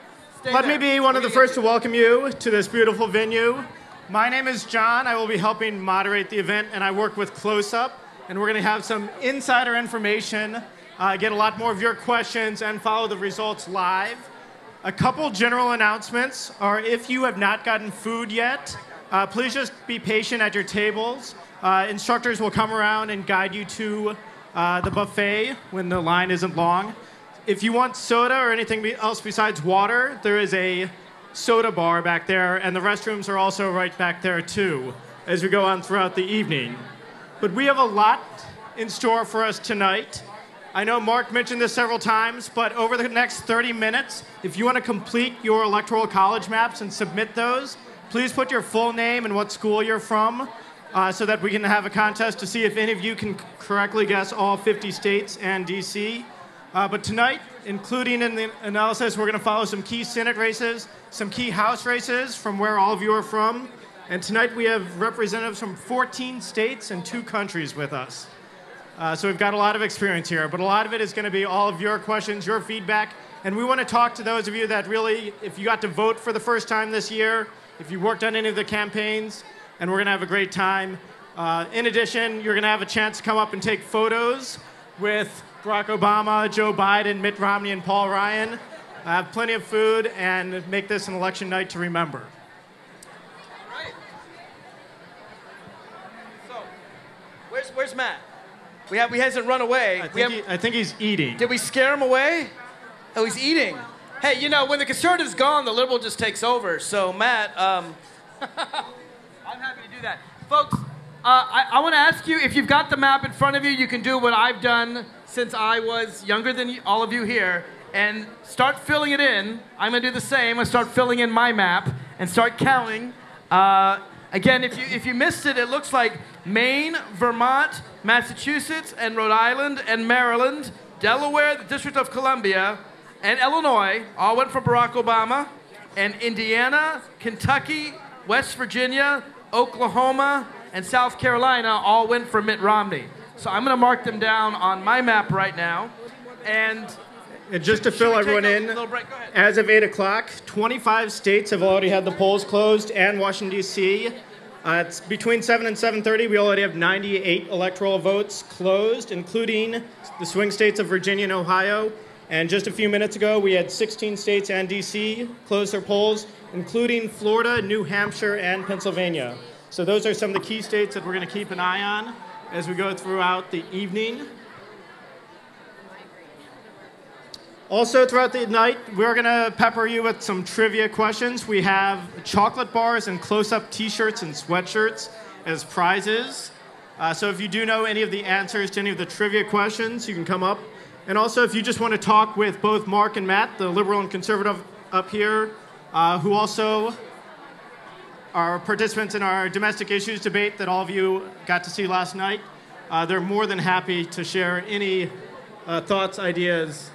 let me be one of the first to welcome you to this beautiful venue. My name is John. I will be helping moderate the event, and I work with Close Up. And we're going to have some insider information, get a lot more of your questions, and follow the results live. A couple general announcements are if you have not gotten food yet, please just be patient at your tables. Instructors will come around and guide you to the buffet when the line isn't long. If you want soda or anything else besides water, there is a soda bar back there, and the restrooms are also right back there too, as we go on throughout the evening. But we have a lot in store for us tonight. I know Mark mentioned this several times, but over the next 30 minutes, if you want to complete your electoral college maps and submit those, please put your full name and what school you're from, so that we can have a contest to see if any of you can correctly guess all 50 states and DC. But tonight, including in the analysis, we're going to follow some key Senate races, some key House races from where all of you are from. And tonight we have representatives from 14 states and 2 countries with us. So we've got a lot of experience here, but a lot of it is going to be all of your questions, your feedback. And we want to talk to those of you that really, if you got to vote for the first time this year, if you worked on any of the campaigns, and we're going to have a great time. In addition, you're going to have a chance to come up and take photos with Barack Obama, Joe Biden, Mitt Romney, and Paul Ryan. Have plenty of food and make this an election night to remember. So, where's Matt? He hasn't run away. I think he's eating. Did we scare him away? Oh, he's eating. Hey, you know, when the conservative's gone, the liberal just takes over. So, Matt, I'm happy to do that. Folks, I want to ask you, if you've got the map in front of you, you can do what I've done since I was younger than all of you here, and start filling it in. I'm going to do the same. I'm going to start filling in my map and start counting. Again, if you missed it, it looks like Maine, Vermont, Massachusetts, and Rhode Island, and Maryland, Delaware, the District of Columbia, and Illinois all went for Barack Obama, and Indiana, Kentucky, West Virginia, Oklahoma, and South Carolina all went for Mitt Romney. So I'm going to mark them down on my map right now. And just to fill everyone in, as of 8 o'clock, 25 states have already had the polls closed, and Washington, D.C. It's between 7 and 7:30. We already have 98 electoral votes closed, including the swing states of Virginia and Ohio. And just a few minutes ago, we had 16 states and D.C. close their polls, including Florida, New Hampshire, and Pennsylvania. So those are some of the key states that we're going to keep an eye on as we go throughout the evening. Also, throughout the night, we're going to pepper you with some trivia questions. We have chocolate bars and close-up T-shirts and sweatshirts as prizes. So if you do know any of the answers to any of the trivia questions, you can come up. And also, if you just want to talk with both Mark and Matt, the liberal and conservative up here, who also are participants in our domestic issues debate that all of you got to see last night, they're more than happy to share any thoughts, ideas.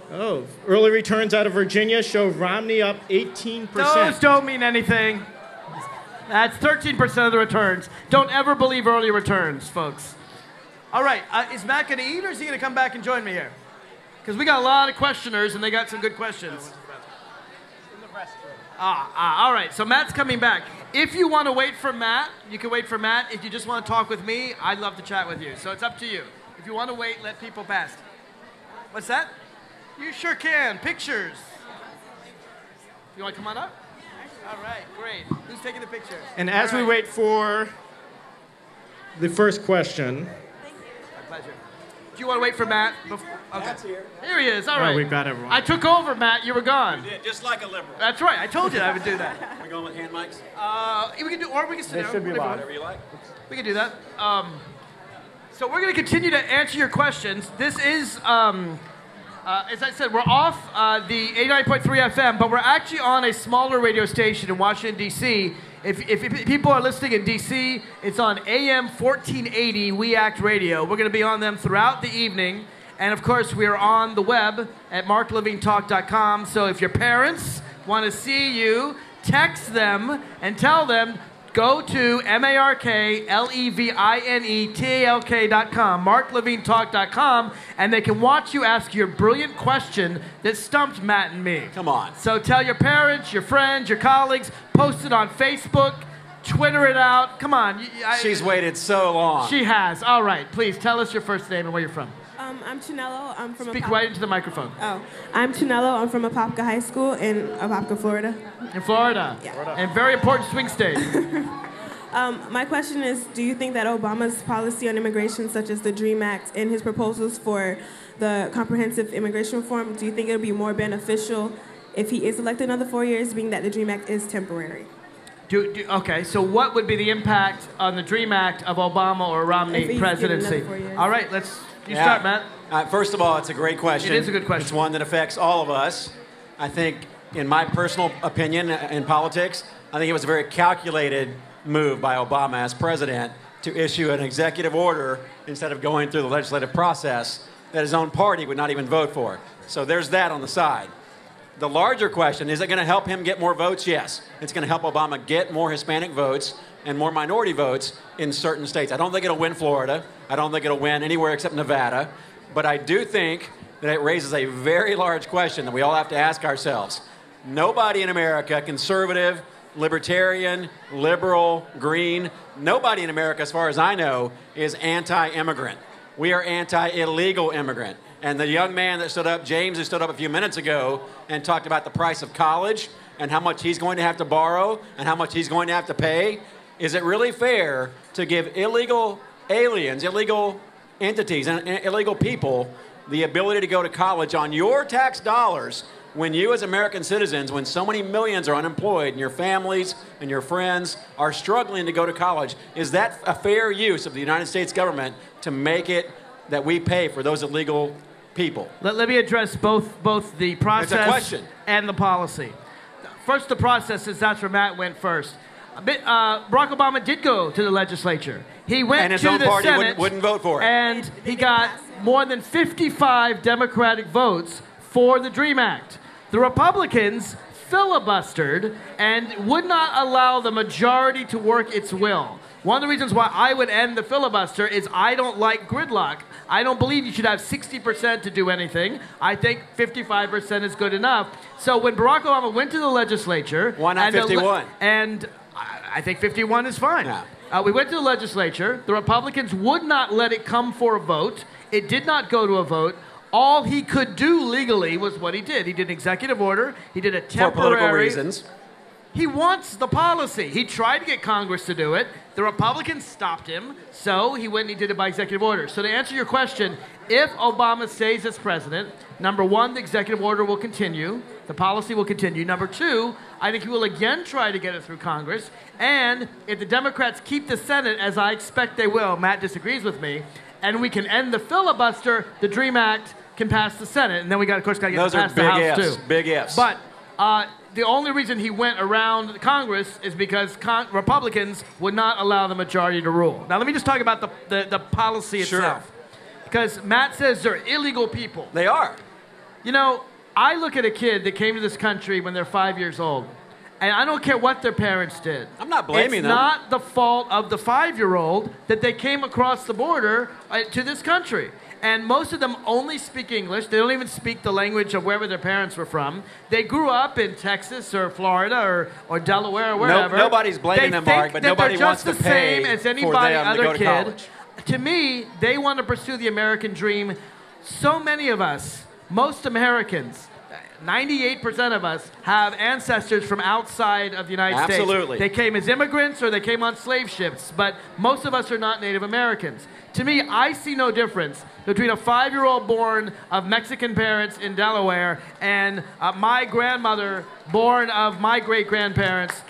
Oh, early returns out of Virginia show Romney up 18%. Those don't mean anything. That's 13% of the returns. Don't ever believe early returns, folks. All right, is Matt going to eat, or is he going to come back and join me here? Because we got a lot of questioners, and they got some good questions. All right, so Matt's coming back. If you want to wait for Matt, you can wait for Matt. If you just want to talk with me, I'd love to chat with you. So it's up to you. If you want to wait, let people pass. What's that? You sure can. Pictures. You want to come on up? All right, great. Who's taking the picture? And as we wait for the first question. My pleasure. Do you want to wait for Matt? Okay. Matt's here. Here he is. All right. We've got everyone. I took over, Matt. You were gone. You did, just like a liberal. That's right. I told you I would do that. Are we going with hand mics? We can do, or we can sit They down. should be loud. Whatever you like. We can do that. So we're going to continue to answer your questions. This is, as I said, we're off the 89.3 FM, but we're actually on a smaller radio station in Washington, D.C. If people are listening in D.C., it's on AM 1480 We Act Radio. We're going to be on them throughout the evening. And, of course, we are on the web at marklevinetalk.com. So if your parents want to see you, text them and tell them, go to marklevinetalk.com, marklevinetalk.com, and they can watch you ask your brilliant question that stumped Matt and me. Come on. So tell your parents, your friends, your colleagues, post it on Facebook, Twitter it out. Come on. She's waited so long. She has. All right. Please tell us your first name and where you're from. I'm Chinello. I'm from Speak right into the microphone. Oh, I'm Chinello. I'm from Apopka High School in Apopka, Florida. In Florida. Yeah. And very important swing state. My question is, do you think that Obama's policy on immigration, such as the DREAM Act and his proposals for the comprehensive immigration reform, do you think it'll be more beneficial if he is elected another 4 years, being that the DREAM Act is temporary? Okay, so what would be the impact on the DREAM Act of Obama or Romney presidency? All right, you start, Matt. First of all, it's a great question. It is a good question. It's one that affects all of us. I think, in my personal opinion in politics, I think it was a very calculated move by Obama as president to issue an executive order instead of going through the legislative process that his own party would not even vote for. So there's that on the side. The larger question, is it going to help him get more votes? Yes. It's going to help Obama get more Hispanic votes and more minority votes in certain states. I don't think it'll win Florida. I don't think it'll win anywhere except Nevada. But I do think that it raises a very large question that we all have to ask ourselves. Nobody in America, conservative, libertarian, liberal, green, nobody in America, as far as I know, is anti-immigrant. We are anti-illegal immigrant. And the young man that stood up, James, who stood up a few minutes ago and talked about the price of college and how much he's going to have to borrow and how much he's going to have to pay, is it really fair to give illegal aliens, illegal entities, and illegal people the ability to go to college on your tax dollars when you as American citizens, when so many millions are unemployed and your families and your friends are struggling to go to college? Is that a fair use of the United States government to make it that we pay for those illegal people. Let me address both the process question. and the policy. First, the process, since that's where Matt went first. Barack Obama did go to the legislature. He went and his to own the party Senate wouldn't vote for it. And he got more than 55 Democratic votes for the DREAM Act. The Republicans filibustered and would not allow the majority to work its will. One of the reasons why I would end the filibuster is I don't like gridlock. I don't believe you should have 60% to do anything. I think 55% is good enough. So when Barack Obama went to the legislature... Why not 51? And I think 51 is fine. Yeah. We went to the legislature. The Republicans would not let it come for a vote. It did not go to a vote. All he could do legally was what he did. He did an executive order. He did a temporary... For political reasons. He wants the policy. He tried to get Congress to do it. The Republicans stopped him, so he went and he did it by executive order. So to answer your question, if Obama stays as president, number one, the executive order will continue. The policy will continue. Number two, I think he will again try to get it through Congress. And if the Democrats keep the Senate, as I expect they will, Matt disagrees with me, and we can end the filibuster, the DREAM Act can pass the Senate. And then we got, of course, got to get it past the House, too. Big ifs. But the only reason he went around Congress is because Republicans would not allow the majority to rule. Now, let me just talk about the policy itself. Sure. Because Matt says they're illegal people. They are. You know, I look at a kid that came to this country when they're 5 years old, and I don't care what their parents did. I'm not blaming them. It's not the fault of the 5-year-old that they came across the border to this country. And most of them only speak English. They don't even speak the language of wherever their parents were from. They grew up in Texas or Florida or Delaware or wherever. Nobody's blaming them, Mark, but nobody wants to pay just the same as for anybody them to other go to kid. college. To me, they want to pursue the American dream. So many of us, most Americans, 98% of us have ancestors from outside of the United States. Absolutely. They came as immigrants or they came on slave ships, but most of us are not Native Americans. To me, I see no difference between a 5-year-old born of Mexican parents in Delaware and my grandmother born of my great-grandparents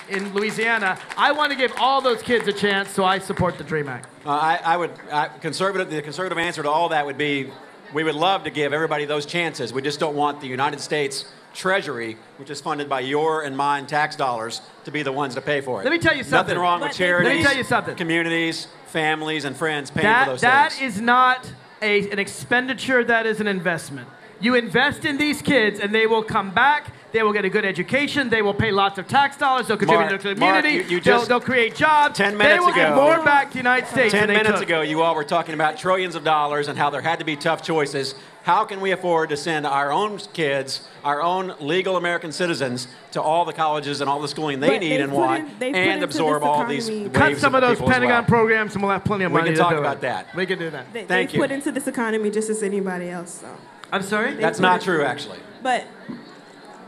in Louisiana. I want to give all those kids a chance, so I support the DREAM Act. The conservative answer to all that would be, we would love to give everybody those chances. We just don't want the United States Treasury, which is funded by your and mine tax dollars, to be the ones to pay for it. Let me tell you something. Nothing wrong with charities. Let me tell you something. Communities, families, and friends paying for those That things. is not an expenditure. That is an investment. You invest in these kids, and they will come back. They will get a good education. They will pay lots of tax dollars. They'll contribute to the community. They'll create jobs. 10 minutes they will ago, give more back to the United States 10 than they minutes took. ago, you all were talking about trillions of dollars and how there had to be tough choices. How can we afford to send our own kids, our own legal American citizens, to all the colleges and all the schooling they need and want, and absorb all these waves Cut some of those people as Pentagon well? programs, and we'll have plenty of money We can to talk do about it. that. We can do that. Thank They you. put into this economy just as anybody else. So. I'm sorry? That's not true, actually. But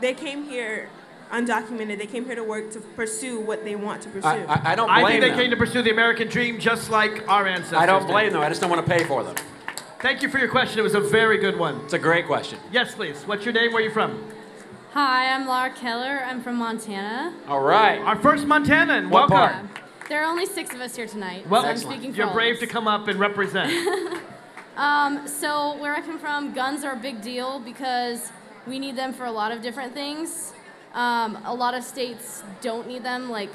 they came here undocumented. They came here to work to pursue what they want to pursue. I don't blame I think them. they came to pursue the American dream just like our ancestors I don't did. blame them. I just don't want to pay for them. Thank you for your question. It was a very good one. It's a great question. Yes, please. What's your name? Where are you from? Hi, I'm Laura Keller. I'm from Montana. All right. Our first Montanan. What Welcome. There are only 6 of us here tonight. Well, so I'm speaking for you're all brave of to us. come up and represent. So where I come from, guns are a big deal because we need them for a lot of different things. A lot of states don't need them, like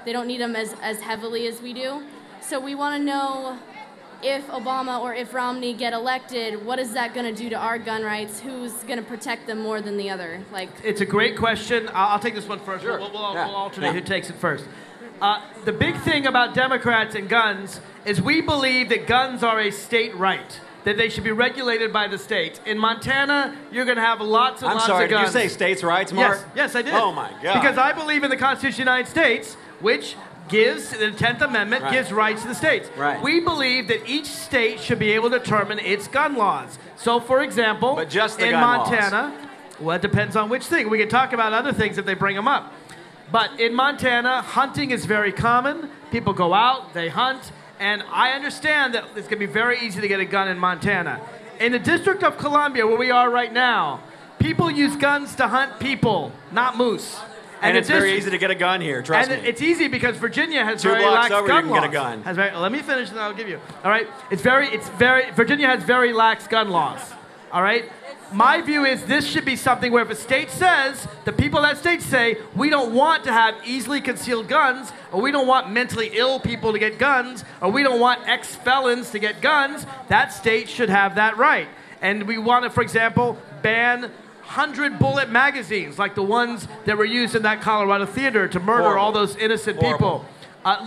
they don't need them as heavily as we do. So we want to know if Obama or if Romney get elected, what is that going to do to our gun rights? Who's going to protect them more than the other? Like, It's a great question. I'll take this one first. Sure. We'll Yeah. alternate who takes it first. The big thing about Democrats and guns is we believe that guns are a state right, that they should be regulated by the state. In Montana, you're going to have lots and I'm lots sorry, of guns. did you say states' rights, Mark? Yes, I did. Oh, my God. Because I believe in the Constitution of the United States, which gives, the 10th Amendment Right. gives rights to the states. Right. We believe that each state should be able to determine its gun laws. So, for example, But just the in gun laws. Montana, well, it depends on which thing. We can talk about other things if they bring them up. But in Montana, hunting is very common. People go out, they hunt, and I understand that it's going to be very easy to get a gun in Montana. In the District of Columbia, where we are right now, people use guns to hunt people, not moose. And it's very easy to get a gun here, trust me. And it's easy because Virginia has 2 very blocks lax over, gun you can laws. get a gun. Let me finish and I'll give you. All right? Virginia has very lax gun laws. All right? My view is this should be something where if a state says, the people of that state say, we don't want to have easily concealed guns, or we don't want mentally ill people to get guns, or we don't want ex-felons to get guns, that state should have that right. And we want to, for example, ban 100-bullet magazines, like the ones that were used in that Colorado theater to murder all those innocent people.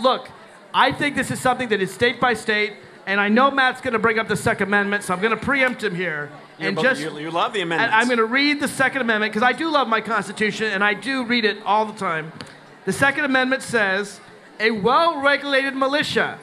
Look, I think this is something that is state by state, and I know Matt's going to bring up the Second Amendment, so I'm going to preempt him here. You love the amendments. And I'm going to read the Second Amendment, because I do love my Constitution, and I do read it all the time. The Second Amendment says, a well-regulated militia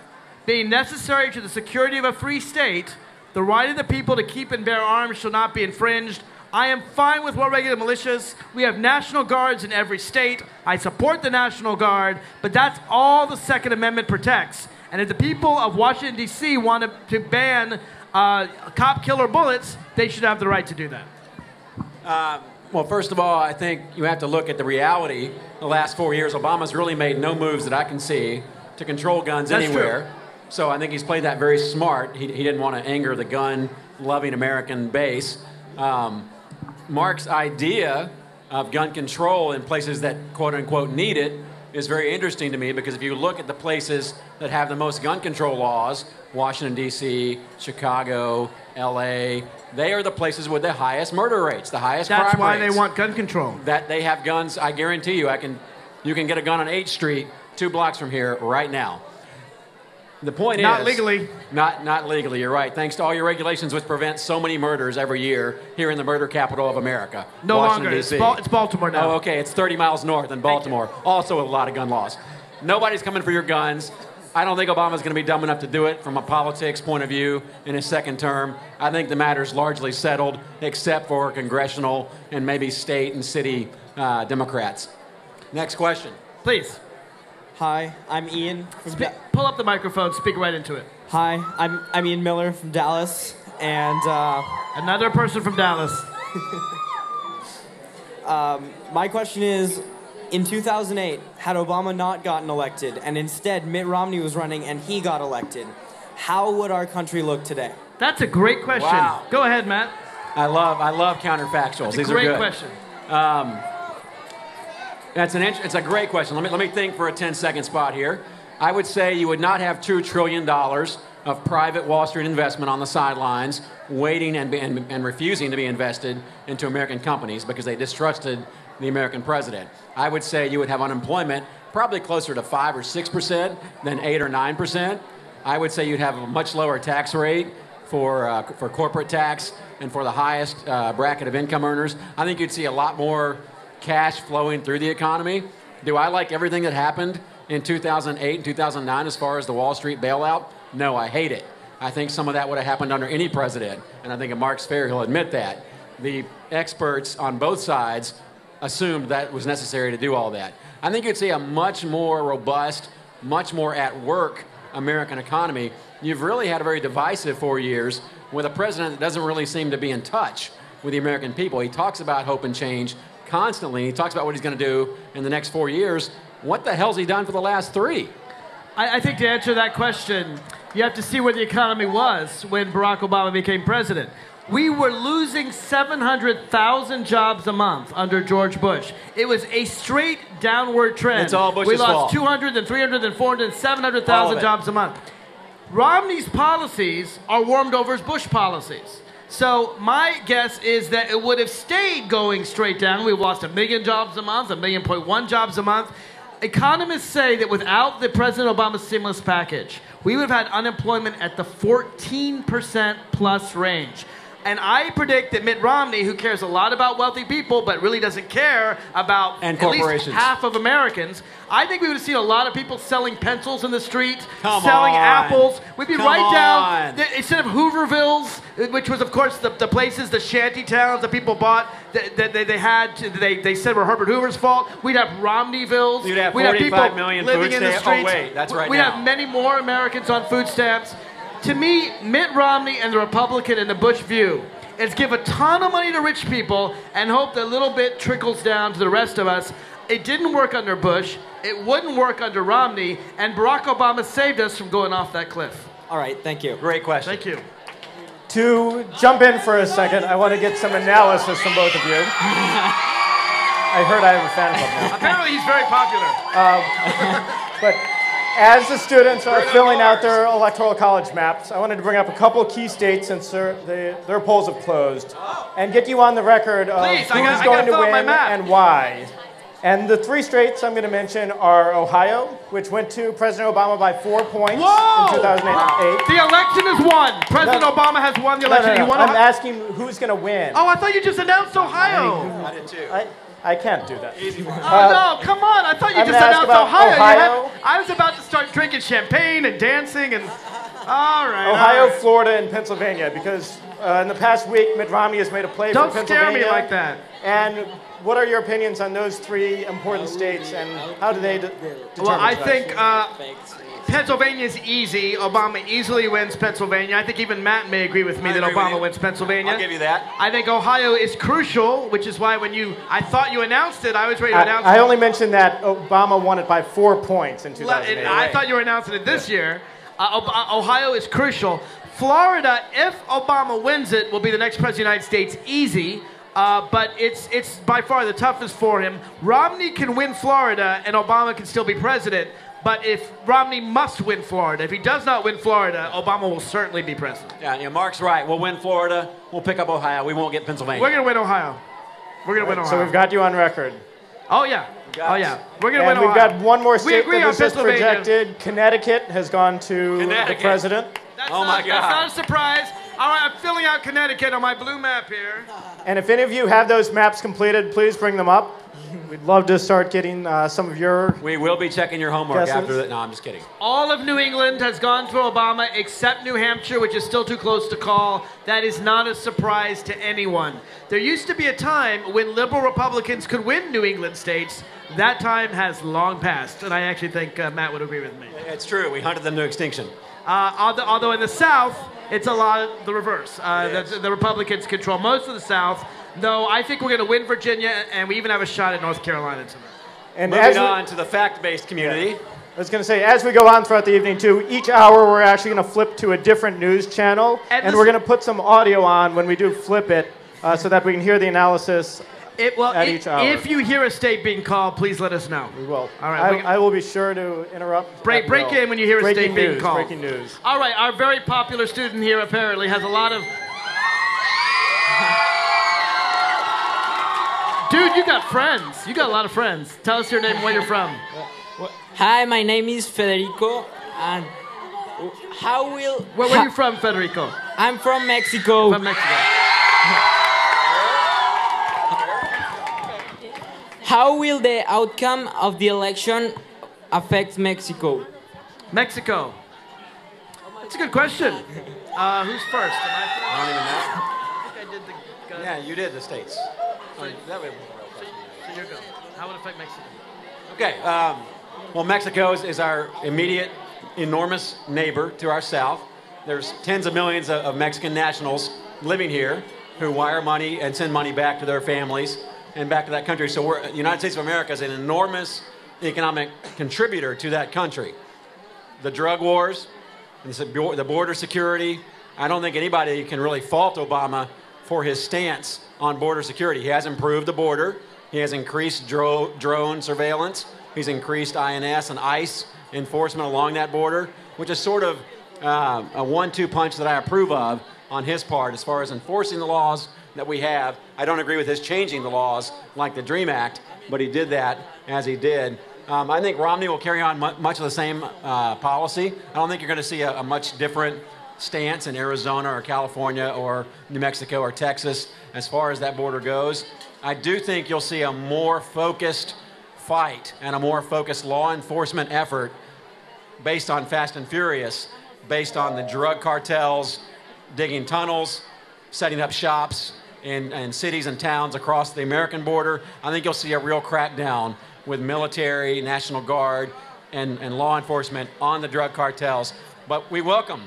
being necessary to the security of a free state, the right of the people to keep and bear arms shall not be infringed. I am fine with well-regulated militias. We have National Guards in every state. I support the National Guard, but that's all the Second Amendment protects. And if the people of Washington, D.C. want to ban cop killer bullets, they should have the right to do that. Well, first of all, I think you have to look at the reality. The last 4 years, Obama's really made no moves that I can see to control guns anywhere. True. So I think he's played that very smart. He didn't want to anger the gun-loving American base. Mark's idea of gun control in places that quote-unquote need it is very interesting to me, because if you look at the places that have the most gun control laws, Washington, D.C., Chicago, L.A., they are the places with the highest murder rates, the highest crime rates. That's why they want gun control. That they have guns, I guarantee you, you can get a gun on 8th Street, 2 blocks from here, right now. The point is... Not legally. Not legally, you're right. Thanks to all your regulations, which prevent so many murders every year here in the murder capital of America. No Washington, longer. D.C. It's Baltimore now. Oh, okay. It's 30 miles north in Baltimore. Also with a lot of gun laws. Nobody's coming for your guns. I don't think Obama's going to be dumb enough to do it from a politics point of view in his second term. I think the matter's largely settled, except for congressional and maybe state and city Democrats. Next question. Please. Hi, I'm Ian. Pull up the microphone, speak right into it. Hi, I'm Ian Miller from Dallas, and another person from Dallas. My question is, in 2008, had Obama not gotten elected, and instead Mitt Romney was running and he got elected, how would our country look today? That's a great question. Wow. Go ahead, Matt. I love counterfactuals. These are good. Great question. It's a great question. Let me think for a 10-second spot here. I would say you would not have $2 trillion of private Wall Street investment on the sidelines, waiting and refusing to be invested into American companies because they distrusted the American president. I would say you would have unemployment probably closer to 5 or 6% than 8 or 9%. I would say you'd have a much lower tax rate for corporate tax and for the highest bracket of income earners. I think you'd see a lot more cash flowing through the economy. Do I like everything that happened in 2008 and 2009 as far as the Wall Street bailout? No, I hate it. I think some of that would have happened under any president, and I think if Mark's fair, he'll admit that. The experts on both sides assumed that was necessary to do all that. I think you'd see a much more robust, much more at work American economy. You've really had a very divisive 4 years with a president that doesn't really seem to be in touch with the American people. He talks about hope and change constantly. He talks about what he's going to do in the next 4 years. What the hell's he done for the last 3? I think to answer that question, you have to see where the economy was when Barack Obama became president. We were losing 700,000 jobs a month under George Bush. It was a straight downward trend. It's all Bush's fault. We lost 200 and 300 and 400 and 700,000 jobs a month. Romney's policies are warmed over as Bush policies. So my guess is that it would have stayed going straight down. We've lost 1 million jobs a month, 1.1 million jobs a month. Economists say that without the President Obama stimulus package, we would have had unemployment at the 14% plus range. And I predict that Mitt Romney, who cares a lot about wealthy people but really doesn't care about at least half of Americans, I think we would have seen a lot of people selling pencils in the street, selling apples. We'd be down, instead of Hoovervilles, which was, of course, the places, the shanty towns that people bought that they said were Herbert Hoover's fault. We'd have Romneyvilles. You'd have 45 million living food in the stamps. streets. Oh, wait, that's right We'd now. have many more Americans on food stamps. To me, Mitt Romney and the Republican and the Bush view is give a ton of money to rich people and hope that a little bit trickles down to the rest of us. It didn't work under Bush. It wouldn't work under Romney. And Barack Obama saved us from going off that cliff. All right, thank you. Great question. Thank you. To jump in for a second, I want to get some analysis from both of you. I heard I have a fan club now. Apparently he's very popular. But as the students are filling out their electoral college maps, I wanted to bring up a couple key states since their polls have closed, and get you on the record of who's going to win and why. And the 3 states I'm going to mention are Ohio, which went to President Obama by 4 points in 2008. The election is won. President Obama has won the election. No. I'm asking who's going to win. Oh, I thought you just announced Ohio. I did too. I can't do that. Oh, no, come on. I thought you I'm just gonna ask announced about Ohio. Ohio. I was about to start drinking champagne and dancing and... All right. Ohio, all right. Florida, and Pennsylvania, because in the past week, Mitt Romney has made a play Don't for Pennsylvania. scare me like that. And what are your opinions on those 3 important states, and how do they determine? Well, I think Pennsylvania is easy. Obama easily wins Pennsylvania. I think even Matt may agree with me that Obama wins Pennsylvania. I'll give you that. I think Ohio is crucial, which is why when I thought you announced it, I was ready to announce it. I only mentioned that Obama won it by 4 points in 2008. I thought you were announcing it this year. Ohio is crucial. Florida, if Obama wins it, will be the next president of the United States. Easy. But it's by far the toughest for him. Romney can win Florida, and Obama can still be president. But if Romney must win Florida, if he does not win Florida, Obama will certainly be president. Yeah, Mark's right. We'll win Florida. We'll pick up Ohio. We won't get Pennsylvania. We're going to win Ohio. We're going to win Ohio. So we've got you on record. Oh, yeah. Oh, yeah. We're going to win Ohio. Ohio. We've got one more We state agree that on was just Pennsylvania. projected. Connecticut has gone to the president. Oh, my God. That's not a surprise. All right, I'm filling out Connecticut on my blue map here. And if any of you have those maps completed, please bring them up. We'd love to start getting some of your... We will be checking your homework guesses. after that. No, I'm just kidding. All of New England has gone to Obama except New Hampshire, which is still too close to call. That is not a surprise to anyone. There used to be a time when liberal Republicans could win New England states. That time has long passed, and I actually think Matt would agree with me. It's true. We hunted them to extinction. Although in the South, it's a lot of the reverse. The Republicans control most of the South, though I think we're going to win Virginia, and we even have a shot at North Carolina tonight. And moving on to the fact-based community. Yeah. I was going to say, as we go on throughout the evening, too, each hour we're actually going to flip to a different news channel, and we're going to put some audio on when we do flip it, so that we can hear the analysis at each hour. If you hear a state being called, please let us know. We will. All right. I will be sure to interrupt. Break in when you hear a state being called. Breaking news. All right. Our very popular student here apparently has a lot of... Dude, you got friends. You got a lot of friends. Tell us your name and where you're from. Hi, my name is Federico, and how will... Where are you from, Federico? I'm from Mexico. From Mexico. How will the outcome of the election affect Mexico? Mexico. That's a good question. Who's first? Am I first? I don't even know. I think I did the... Yeah, you did the states. So, that way was a real question. So you're good. How would it affect Mexico? Okay. Well, Mexico is our immediate, enormous neighbor to our south. There's tens of millions of Mexican nationals living here who wire money and send money back to their families and back to that country. So the United States of America is an enormous economic contributor to that country. The drug wars, the border security, I don't think anybody can really fault Obama for his stance on border security. He has improved the border. He has increased drone surveillance. He's increased INS and ICE enforcement along that border, which is sort of a 1-2 punch that I approve of on his part as far as enforcing the laws that we have. I don't agree with his changing the laws like the DREAM Act, but he did that as he did. I think Romney will carry on much of the same policy. I don't think you're going to see a much different stance in Arizona or California or New Mexico or Texas as far as that border goes. I do think you'll see a more focused fight and a more focused law enforcement effort based on Fast and Furious, based on the drug cartels digging tunnels, setting up shops in cities and towns across the American border. I think you'll see a real crackdown with military, National Guard, and law enforcement on the drug cartels. But we welcome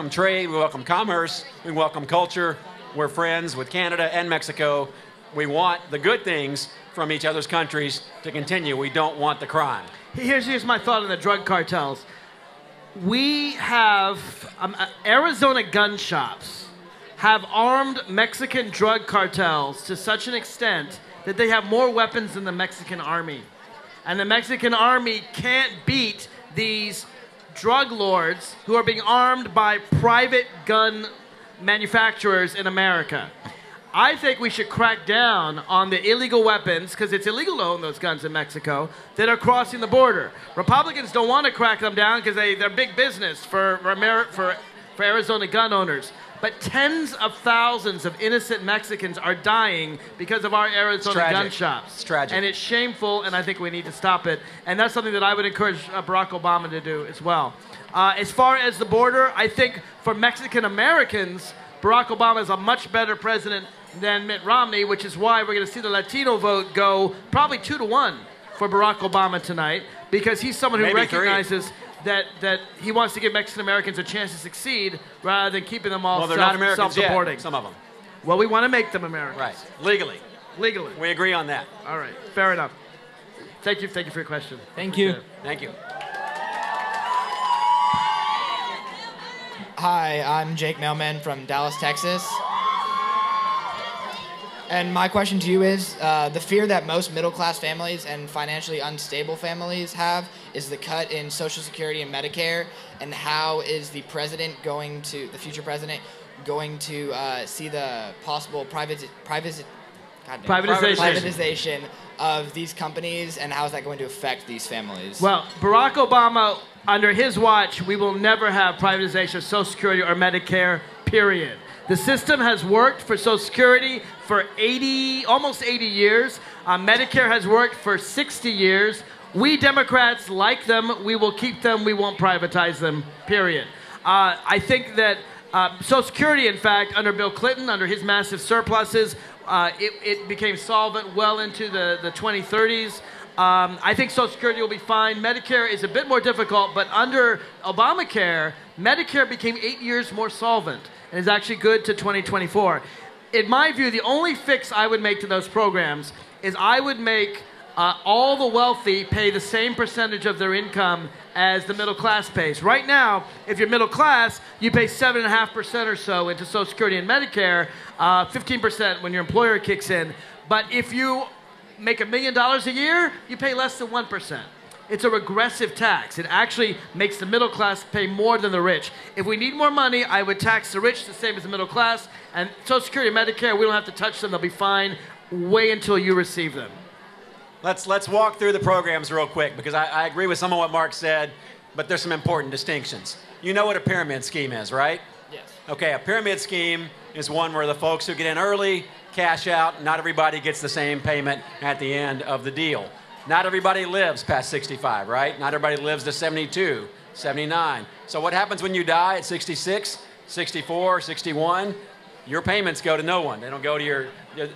trade, we welcome commerce, we welcome culture. We're friends with Canada and Mexico. We want the good things from each other's countries to continue. We don't want the crime. Here's my thought on the drug cartels. We have Arizona gun shops have armed Mexican drug cartels to such an extent that they have more weapons than the Mexican army. And the Mexican army can't beat these drug lords who are being armed by private gun manufacturers in America. I think we should crack down on the illegal weapons, because it's illegal to own those guns in Mexico, that are crossing the border. Republicans don't want to crack them down because they're big business for Arizona gun owners. But tens of thousands of innocent Mexicans are dying because of our Arizona gun shops. It's tragic. And it's shameful, and I think we need to stop it. And that's something that I would encourage Barack Obama to do as well. As far as the border, I think for Mexican Americans, Barack Obama is a much better president than Mitt Romney, which is why we're going to see the Latino vote go probably 2-1 for Barack Obama tonight, because he's someone who Maybe recognizes that he wants to give Mexican Americans a chance to succeed rather than keeping them all Well, they're not Americans self-supporting. yet, some of them. Well, we want to make them Americans. Right. Legally. Legally. We agree on that. All right. Fair enough. Thank you for your question. Thank you. Thank you. Hi, I'm Jake Mailman from Dallas, Texas. And my question to you is, the fear that most middle-class families and financially unstable families have is the cut in Social Security and Medicare, and how is the future president, going to see the possible privatization of these companies, and how is that going to affect these families? Well, Barack Obama, under his watch, we will never have privatization of Social Security or Medicare, period. The system has worked for Social Security for almost 80 years. Medicare has worked for 60 years. We Democrats like them. We will keep them. We won't privatize them, period. I think that Social Security, in fact, under Bill Clinton, under his massive surpluses, it became solvent well into the 2030s. I think Social Security will be fine. Medicare is a bit more difficult, but under Obamacare, Medicare became 8 years more solvent and is actually good to 2024. In my view, the only fix I would make to those programs is I would make all the wealthy pay the same percentage of their income as the middle class pays. Right now, if you're middle class, you pay 7.5% or so into Social Security and Medicare, 15% when your employer kicks in. But if you make $1 million a year, you pay less than 1%. It's a regressive tax. It actually makes the middle class pay more than the rich. If we need more money, I would tax the rich the same as the middle class. And Social Security and Medicare, we don't have to touch them. They'll be fine way until you receive them. Let's walk through the programs real quick, because I agree with some of what Mark said, but there's some important distinctions. You know what a pyramid scheme is, right? Yes. Okay, a pyramid scheme is one where the folks who get in early cash out. Not everybody gets the same payment at the end of the deal. Not everybody lives past 65, right? Not everybody lives to 72, 79. So what happens when you die at 66, 64, 61? Your payments go to no one. They don't go to your...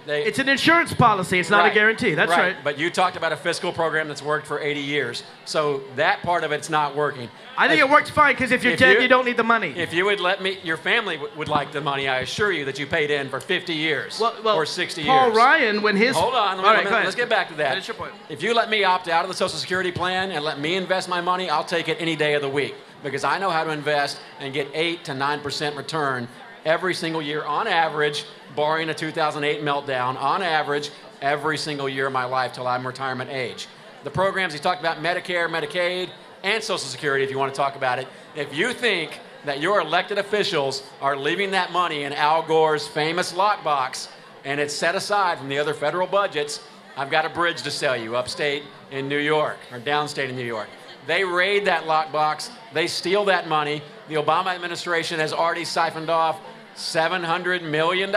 It's an insurance policy. It's not a guarantee. That's right. But you talked about a fiscal program that's worked for 80 years. So that part of it's not working. I think it works fine, because if you're dead, you don't need the money. If you would let me, your family would like the money. I assure you that you paid in for 50 years or 60 Paul years. Ryan, when his... Hold on. Let's get back to that. Finish your point. If you let me opt out of the Social Security plan and let me invest my money, I'll take it any day of the week, because I know how to invest and get 8 to 9% return every single year on average, barring a 2008 meltdown, on average, every single year of my life till I'm retirement age. The programs he talked about, Medicare, Medicaid, and Social Security, if you want to talk about it. If you think that your elected officials are leaving that money in Al Gore's famous lockbox and it's set aside from the other federal budgets, I've got a bridge to sell you upstate in New York, or downstate in New York. They raid that lockbox. They steal that money. The Obama administration has already siphoned off $700 million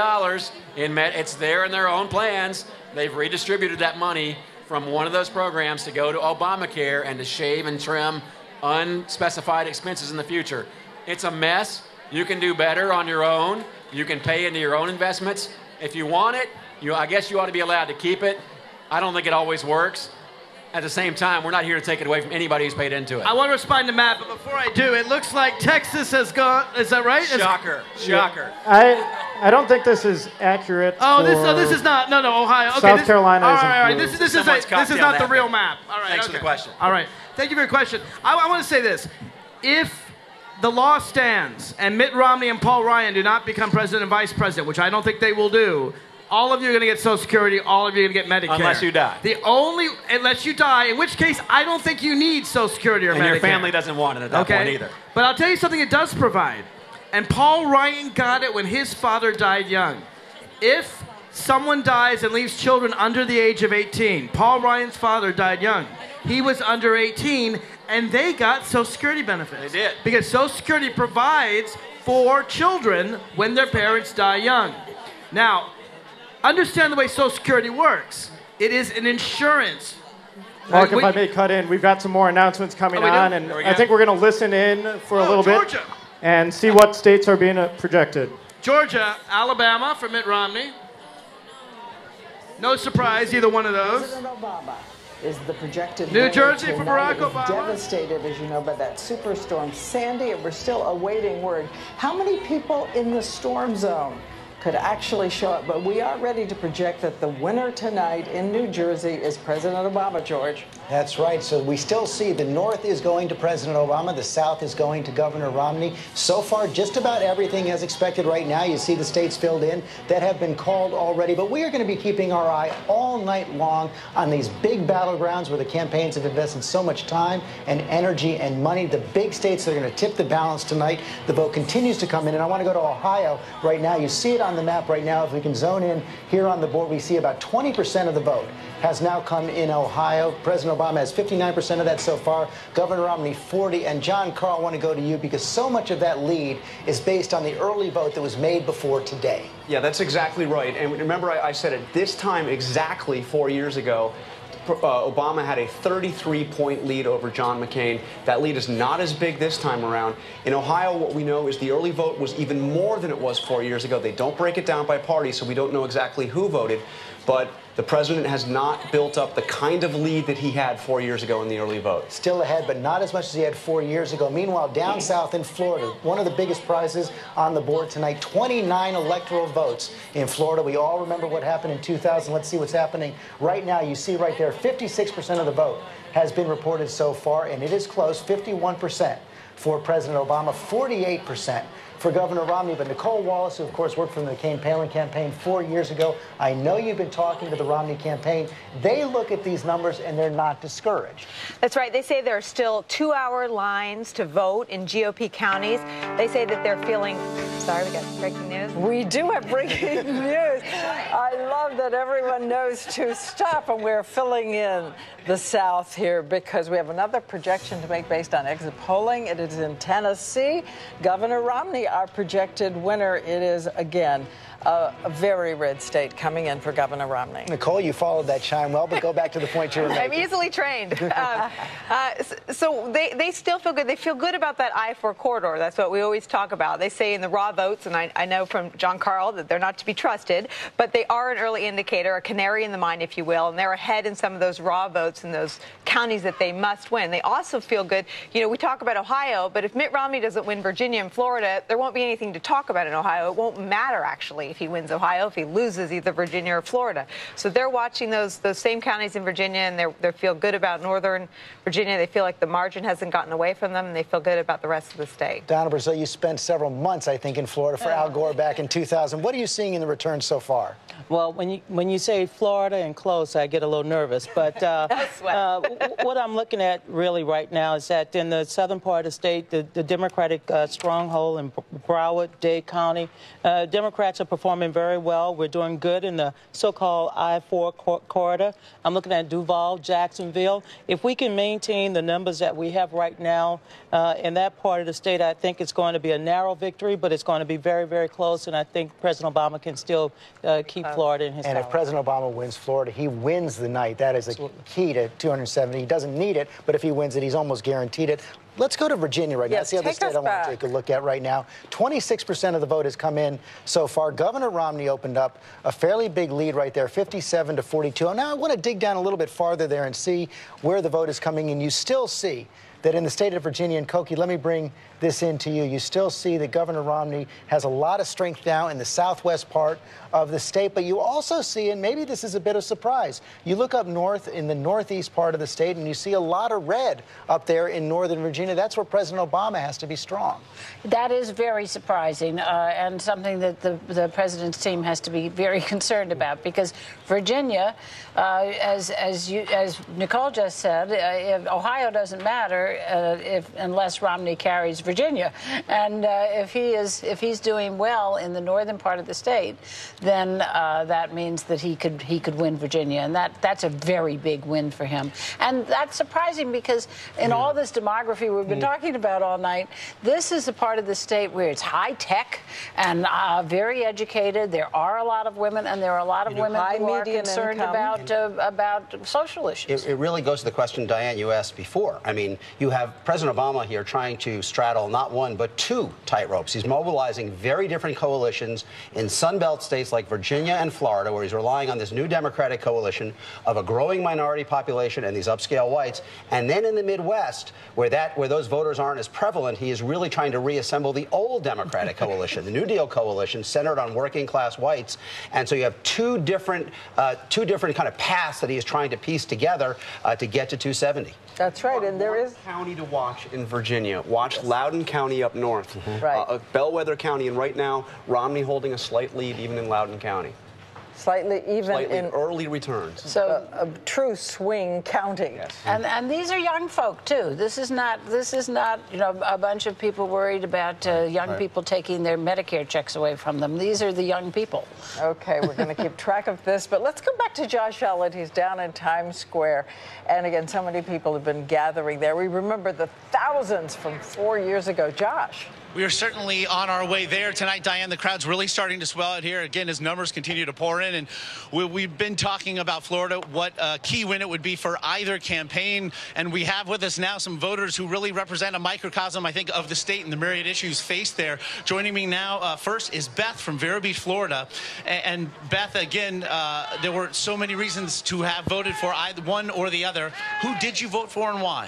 it's there in their own plans. They've redistributed that money from one of those programs to go to Obamacare and to shave and trim unspecified expenses in the future. It's a mess. You can do better on your own. You can pay into your own investments. If you want it, I guess you ought to be allowed to keep it. I don't think it always works. At the same time, we're not here to take it away from anybody who's paid into it. I want to respond to Matt, but before I do, it looks like Texas has gone. Is that right? Shocker. Shocker. I I don't think this is accurate. Oh, this is not. No, Ohio. Okay, South Carolina is all right. included. This is not the real map. All right. Thanks for the question. All right. Thank you for your question. I want to say this: if the law stands and Mitt Romney and Paul Ryan do not become president and vice president, which I don't think they will do, all of you are going to get Social Security, all of you are going to get Medicare. Unless you die. Unless you die, in which case I don't think you need Social Security or Medicare. And your family doesn't want it at that point either. But I'll tell you something it does provide. And Paul Ryan got it when his father died young. If someone dies and leaves children under the age of 18, Paul Ryan's father died young. He was under 18, and they got Social Security benefits. They did. Because Social Security provides for children when their parents die young. Now, understand the way Social Security works. It is an insurance. Mark, if I may cut in, we've got some more announcements coming on, and I think we're going to listen in for a little bit and see what states are being projected. Georgia, Alabama for Mitt Romney. No surprise, either one of those. President Obama is the projected New winner Jersey for tonight. Barack Obama. Devastated, as you know, by that superstorm Sandy, and we're still awaiting word. How many people in the storm zone could actually show up? But we are ready to project that the winner tonight in New Jersey is President Obama, George. That's right. So we still see the North is going to President Obama. The South is going to Governor Romney. So far, just about everything as expected right now. You see the states filled in that have been called already. But we are going to be keeping our eye all night long on these big battlegrounds where the campaigns have invested so much time and energy and money. The big states that are going to tip the balance tonight. The vote continues to come in. And I want to go to Ohio right now. You see it on the map right now. If we can zone in here on the board, we see about 20% of the vote has now come in Ohio. President Obama has 59% of that so far. Governor Romney, 40%. And John Carl, I want to go to you because so much of that lead is based on the early vote that was made before today. Yeah, that's exactly right. And remember, I said at this time exactly 4 years ago, Obama had a 33-point lead over John McCain. That lead is not as big this time around. In Ohio, what we know is the early vote was even more than it was 4 years ago. They don't break it down by party, so we don't know exactly who voted. But the president has not built up the kind of lead that he had 4 years ago in the early vote. Still ahead, but not as much as he had 4 years ago. Meanwhile, down south in Florida, one of the biggest prizes on the board tonight, 29 electoral votes in Florida. We all remember what happened in 2000. Let's see what's happening right now. You see right there, 56% of the vote has been reported so far, and it is close, 51% for President Obama, 48% for Governor Romney. But Nicole Wallace, who of course worked for the McCain-Palin campaign 4 years ago, I know you've been talking to the Romney campaign. They look at these numbers and they're not discouraged. That's right. They say there are still 2-hour lines to vote in GOP counties. They say that they're feeling... Sorry, we got breaking news. We do have breaking news. I love that everyone knows to stop, and we're filling in the South here because we have another projection to make based on exit polling. It is in Tennessee. Governor Romney, our projected winner. It is, again, a very red state coming in for Governor Romney. Nicole, you followed that chime well, but go back to the point you were making. I'm easily trained. So they still feel good. They feel good about that I-4 corridor. That's what we always talk about. They say in the raw votes, and I know from John Carl that they're not to be trusted, but they are an early indicator, a canary in the mine, if you will, and they're ahead in some of those raw votes in those counties that they must win. They also feel good. You know, we talk about Ohio, but if Mitt Romney doesn't win Virginia and Florida, there won't be anything to talk about in Ohio. It won't matter, actually, if he wins Ohio, if he loses either Virginia or Florida. So they're watching those same counties in Virginia, and they feel good about northern Virginia. They feel like the margin hasn't gotten away from them, and they feel good about the rest of the state. Donna Brazil, you spent several months, I think, in Florida for Al Gore back in 2000. What are you seeing in the return so far? Well, when you say Florida and close, I get a little nervous. But what I'm looking at really right now is that in the southern part of the state, the Democratic stronghold in Broward, Dade County, Democrats are performing very well. We're doing good in the so-called I-4 corridor. I'm looking at Duval, Jacksonville. If we can maintain the numbers that we have right now in that part of the state, I think it's going to be a narrow victory, but it's going to be very, very close. And I think President Obama can still keep Florida in his power. And if President Obama wins Florida, he wins the night. That is a key to 270. He doesn't need it, but if he wins it, he's almost guaranteed it. Let's go to Virginia right now. That's the other state I want to take a look at right now. 26% of the vote has come in so far. Governor Romney opened up a fairly big lead right there, 57 to 42. Now I want to dig down a little bit farther there and see where the vote is coming in. You still see that in the state of Virginia, and Koki, let me bring this into you. You still see that Governor Romney has a lot of strength now in the southwest part of the state, but you also see, and maybe this is a bit of surprise, you look up north in the northeast part of the state and you see a lot of red up there in northern Virginia. That's where President Obama has to be strong. That is very surprising and something that the president's team has to be very concerned about, because Virginia, as Nicole just said, Ohio doesn't matter unless Romney carries Virginia, and if he's doing well in the northern part of the state, then that means that he could win Virginia, and that's a very big win for him. And that's surprising because in all this demography we've been talking about all night, this is a part of the state where it's high tech and very educated. There are a lot of women, and there are a lot of women who are concerned about social issues. It really goes to the question, Diane, you asked before. I mean, you have President Obama here trying to straddle not one but two tightropes. He's mobilizing very different coalitions in Sunbelt states like Virginia and Florida, where he's relying on this new Democratic coalition of a growing minority population and these upscale whites. And then in the Midwest, where those voters aren't as prevalent, he is really trying to reassemble the old Democratic coalition, the New Deal coalition, centered on working class whites. And so you have two different kind of paths that he is trying to piece together to get to 270. That's right, and there is county to watch in Virginia. Watch Loudoun County up north, Bellwether County, and right now Romney holding a slight lead even in Loudoun County. Slightly in early returns. So a true swing county. Yes. And these are young folk too. This is not a bunch of people worried about young people taking their Medicare checks away from them. These are the young people. Okay, we're going to keep track of this, but let's go back to Josh Elliott. He's down in Times Square, and again, so many people have been gathering there. We remember the thousands from 4 years ago. Josh. We are certainly on our way there tonight, Diane. The crowd's really starting to swell out here. Again, as numbers continue to pour in. And we've been talking about Florida, what a key win it would be for either campaign. And we have with us now some voters who really represent a microcosm, I think, of the state and the myriad issues faced there. Joining me now first is Beth from Vero Beach, Florida. And Beth, again, there were so many reasons to have voted for either one or the other. Who did you vote for and why?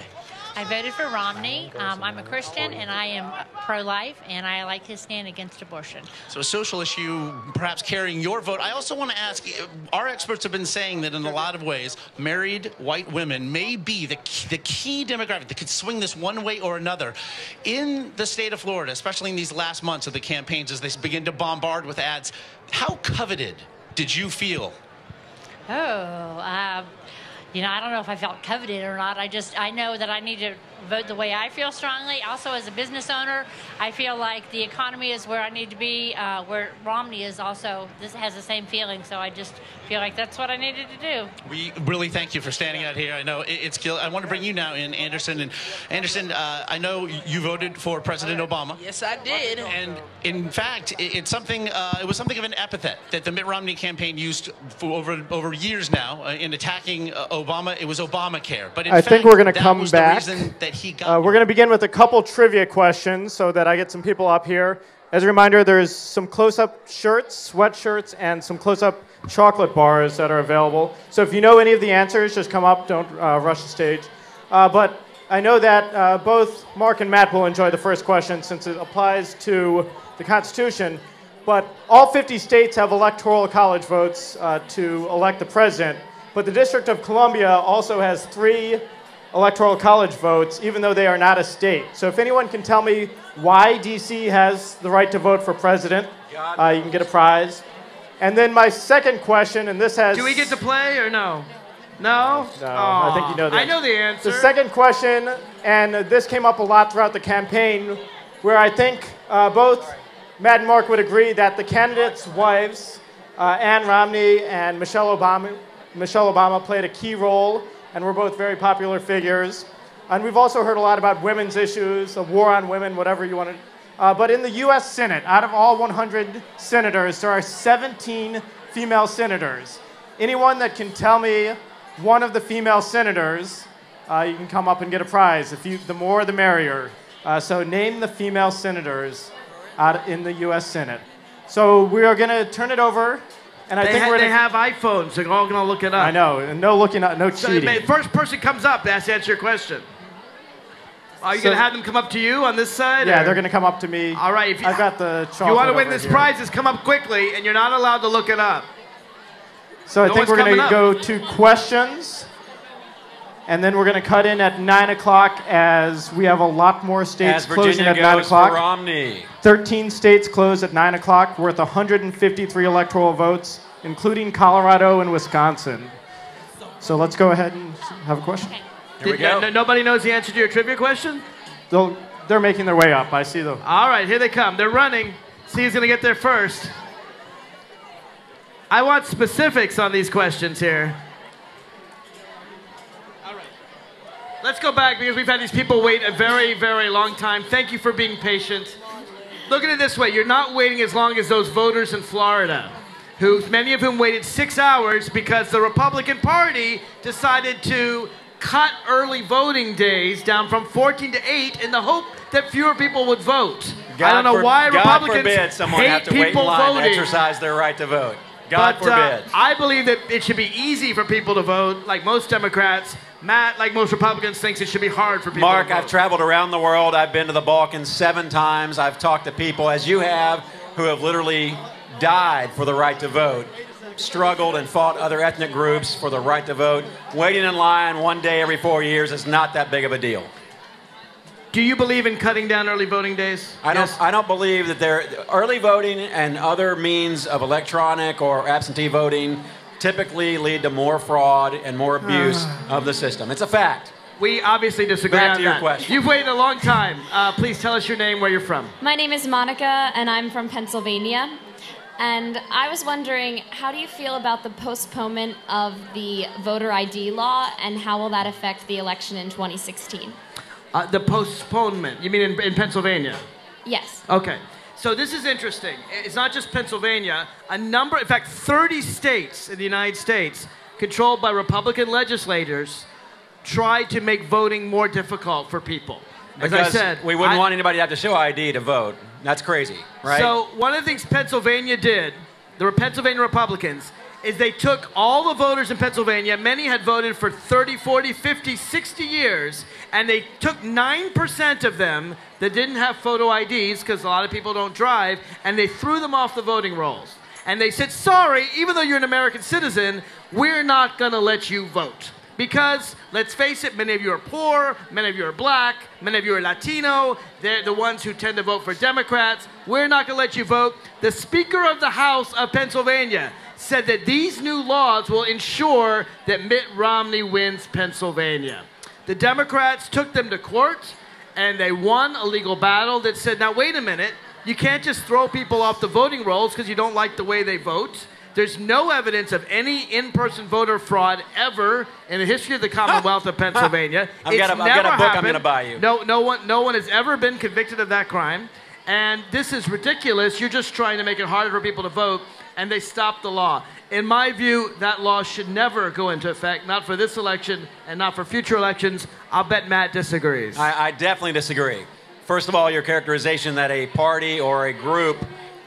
I voted for Romney. I'm a Christian, and I am pro-life, and I like his stand against abortion. So a social issue perhaps carrying your vote. I also want to ask, our experts have been saying that in a lot of ways, married white women may be the key demographic that could swing this one way or another. In the state of Florida, especially in these last months of the campaigns as they begin to bombard with ads, how coveted did you feel? I don't know if I felt coveted or not. I know that I need to vote the way I feel strongly. Also, as a business owner, I feel like the economy is where I need to be, where Romney is also. This has the same feeling, so I just feel like that's what I needed to do. We really thank you for standing out here. I know it's I want to bring you now in, Anderson. And Anderson, I know you voted for President Obama. Yes, I did. And in fact, it's something. It was something of an epithet that the Mitt Romney campaign used for over years now in attacking Obama. It was Obamacare. But in fact, think we're going to come was back. The reason that he got we're going to begin with a couple trivia questions so that I get some people up here. As a reminder, there's some close-up shirts, sweatshirts, and some close-up chocolate bars that are available. So if you know any of the answers, just come up. Don't rush the stage. But I know that both Mark and Matt will enjoy the first question since it applies to the Constitution. But all 50 states have electoral college votes to elect the president. But the District of Columbia also has 3 electoral college votes, even though they are not a state. So if anyone can tell me why D.C. has the right to vote for president, you can get a prize. And then my second question, and this has... Do we get to play or no? No? No, I think you know the answer. I know the answer. The second question, and this came up a lot throughout the campaign, where I think both Matt and Mark would agree that the candidates' wives, Ann Romney and Michelle Obama played a key role, and were both very popular figures. And we've also heard a lot about women's issues, a war on women, whatever you want to... but in the U.S. Senate, out of all 100 senators, there are 17 female senators. Anyone that can tell me one of the female senators, you can come up and get a prize. The more, the merrier. So name the female senators out in the U.S. Senate. So we are going to turn it over. And they have iPhones. They're all going to look it up. I know. And no looking up, no cheating. So the first person comes up has to answer your question. Are you going to have them come up to you on this side? Yeah, or? they're going to come up to me. All right. If you, I've got the if you want to win over this here. prize, just come up quickly, and you're not allowed to look it up. So I No think one's we're going to coming go to questions. And then we're going to cut in at 9 o'clock as we have a lot more states As closing Virginia at 9 goes o'clock. for Romney. 13 states close at 9 o'clock, worth 153 electoral votes, including Colorado and Wisconsin. So let's go ahead and have a question. Here we go. Nobody knows the answer to your trivia question? They're making their way up. I see them. All right, here they come. They're running. See who's going to get there first. I want specifics on these questions here. All right. Let's go back because we've had these people wait a very, very long time. Thank you for being patient. Look at it this way. You're not waiting as long as those voters in Florida, many of whom waited 6 hours because the Republican Party decided to cut early voting days down from 14 to 8 in the hope that fewer people would vote. I don't know why Republicans God forbid someone hate have to wait in people line voting. to exercise their right to vote. God forbid. I believe that it should be easy for people to vote, like most Democrats. Matt, like most Republicans, thinks it should be hard for people Mark, to vote. I've traveled around the world. I've been to the Balkans 7 times. I've talked to people, as you have, who have literally died for the right to vote, struggled and fought other ethnic groups for the right to vote. Waiting in line one day every 4 years is not that big of a deal. Do you believe in cutting down early voting days? I don't believe that early voting and other means of electronic or absentee voting typically lead to more fraud and more abuse of the system. It's a fact. We obviously disagree Back on to your that. question. You've waited a long time. Please tell us your name, where you're from. My name is Monica, and I'm from Pennsylvania. And I was wondering, how do you feel about the postponement of the voter ID law, and how will that affect the election in 2016? The postponement. You mean in Pennsylvania? Yes. Okay. So this is interesting. It's not just Pennsylvania. In fact, 30 states in the United States, controlled by Republican legislators, try to make voting more difficult for people. As Because I said, we wouldn't want anybody to have to show ID to vote. That's crazy, right? So one of the things Pennsylvania did, the Pennsylvania Republicans, is they took all the voters in Pennsylvania, many had voted for 30, 40, 50, 60 years, and they took 9% of them that didn't have photo IDs, because a lot of people don't drive, and they threw them off the voting rolls. And they said, sorry, even though you're an American citizen, we're not going to let you vote. Because, let's face it, many of you are poor, many of you are black, many of you are Latino, they're the ones who tend to vote for Democrats. We're not going to let you vote. The Speaker of the House of Pennsylvania said that these new laws will ensure that Mitt Romney wins Pennsylvania. The Democrats took them to court, and they won a legal battle that said, now wait a minute, you can't just throw people off the voting rolls because you don't like the way they vote. There's no evidence of any in-person voter fraud ever in the history of the Commonwealth of Pennsylvania. I've got a book I'm going to buy you. No one has ever been convicted of that crime. And this is ridiculous. You're just trying to make it harder for people to vote, and they stopped the law. In my view, that law should never go into effect, not for this election and not for future elections. I'll bet Matt disagrees. I definitely disagree. First of all, your characterization that a party or a group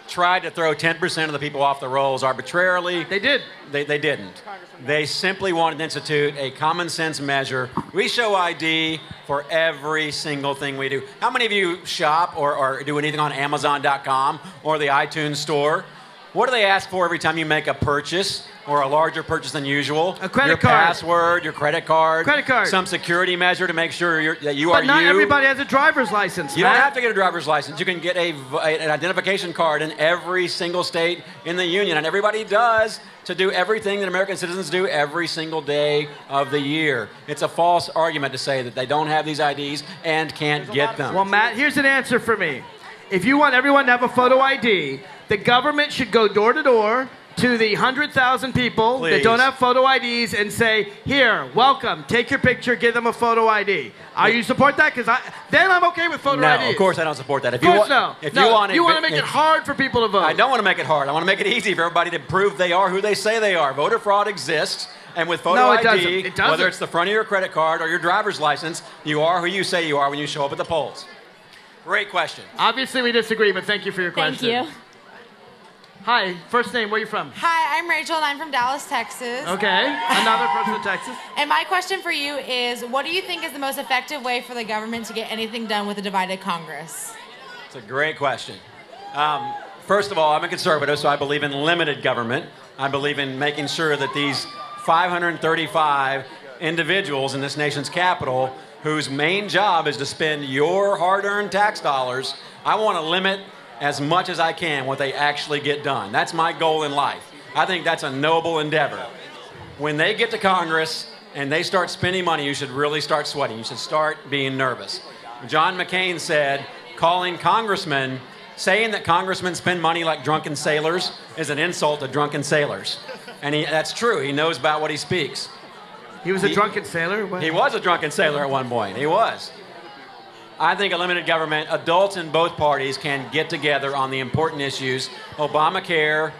tried to throw 10% of the people off the rolls arbitrarily. They did. They didn't. They simply wanted to institute a common sense measure. We show ID for every single thing we do. How many of you shop or do anything on Amazon.com or the iTunes store? What do they ask for every time you make a purchase or a larger purchase than usual? A credit your card. Your password, your credit card. Credit card. Some security measure to make sure that you are you. But not everybody has a driver's license, You Matt. don't have to get a driver's license. You can get an identification card in every single state in the union. And everybody does to do everything that American citizens do every single day of the year. It's a false argument to say that they don't have these IDs and can't get them. Well, Matt, here's an answer for me. If you want everyone to have a photo ID, the government should go door to door to the 100,000 people that don't have photo IDs and say, here, welcome, take your picture, give them a photo ID. Are you support that? Because then I'm okay with photo IDs. No, of course I don't support that. Of course no. If No, you want to make it hard for people to vote. I don't want to make it hard. I want to make it easy for everybody to prove they are who they say they are. Voter fraud exists. And with photo ID, whether it's the front of your credit card or your driver's license, you are who you say you are when you show up at the polls. Great question. Obviously we disagree, but thank you for your question. Thank you. Hi, first name, where are you from? Hi, I'm Rachel, and I'm from Dallas, Texas. Okay, another person from Texas. And my question for you is, what do you think is the most effective way for the government to get anything done with a divided Congress? It's a great question. First of all, I'm a conservative, so I believe in limited government. I believe in making sure that these 535 individuals in this nation's capital whose main job is to spend your hard-earned tax dollars, I want to limit as much as I can what they actually get done. That's my goal in life. I think that's a noble endeavor. When they get to Congress and they start spending money, you should really start sweating. You should start being nervous. John McCain said, calling congressmen, saying that congressmen spend money like drunken sailors is an insult to drunken sailors. And that's true. He knows about what he speaks. He was a drunken sailor? What? He was a drunken sailor at one point. He was. I think a limited government, adults in both parties can get together on the important issues. Obamacare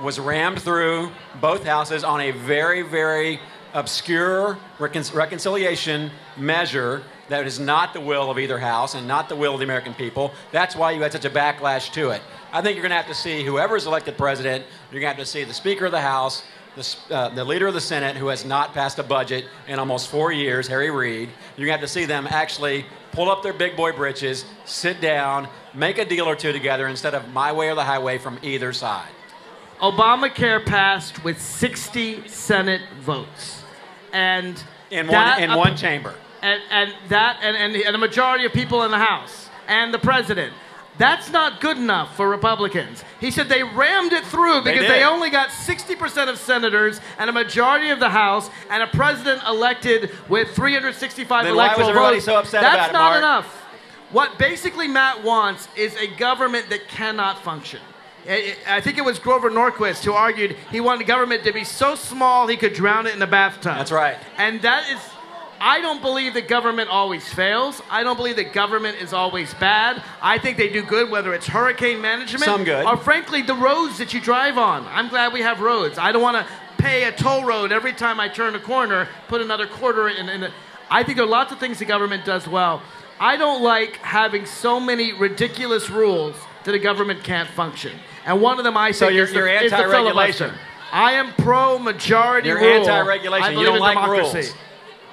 was rammed through both houses on a very, very obscure reconciliation measure that is not the will of either house and not the will of the American people. That's why you had such a backlash to it. I think you're going to have to see whoever's elected president, you're going to have to see the Speaker of the House, the leader of the Senate, who has not passed a budget in almost 4 years, Harry Reid. You're going to have to see them actually pull up their big boy britches, sit down, make a deal or two together instead of my way or the highway from either side. Obamacare passed with 60 Senate votes. And in one chamber. And a majority of people in the House and the president. That's not good enough for Republicans. He said they rammed it through because they only got 60% of senators and a majority of the House and a president elected with 365 then electoral why was everybody votes. so upset That's about it, not Mark? enough. What basically Matt wants is a government that cannot function. I think it was Grover Norquist who argued he wanted government to be so small he could drown it in a bathtub. That's right. And that is... I don't believe that government always fails. I don't believe that government is always bad. I think they do good, whether it's hurricane management Some good. or, frankly, the roads that you drive on. I'm glad we have roads. I don't want to pay a toll road every time I turn a corner, put another quarter in it. I think there are lots of things the government does well. I don't like having so many ridiculous rules that a government can't function. And one of them, I think, is the anti-regulation. filibuster. I am pro-majority rule. You're anti-regulation. I You believe don't in like democracy. rules.